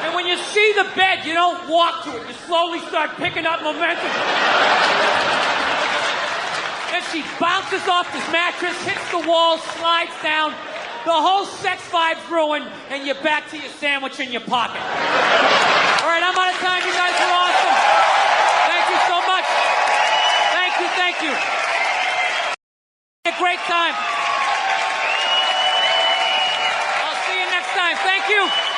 And when you see the bed, you don't walk to it. You slowly start picking up momentum. And she bounces off this mattress, hits the wall, slides down. The whole sex vibe's ruined, and you're back to your sandwich in your pocket. All right, I'm out of time. You guys were awesome. Thank you so much. Thank you. A great time. I'll see you next time. Thank you.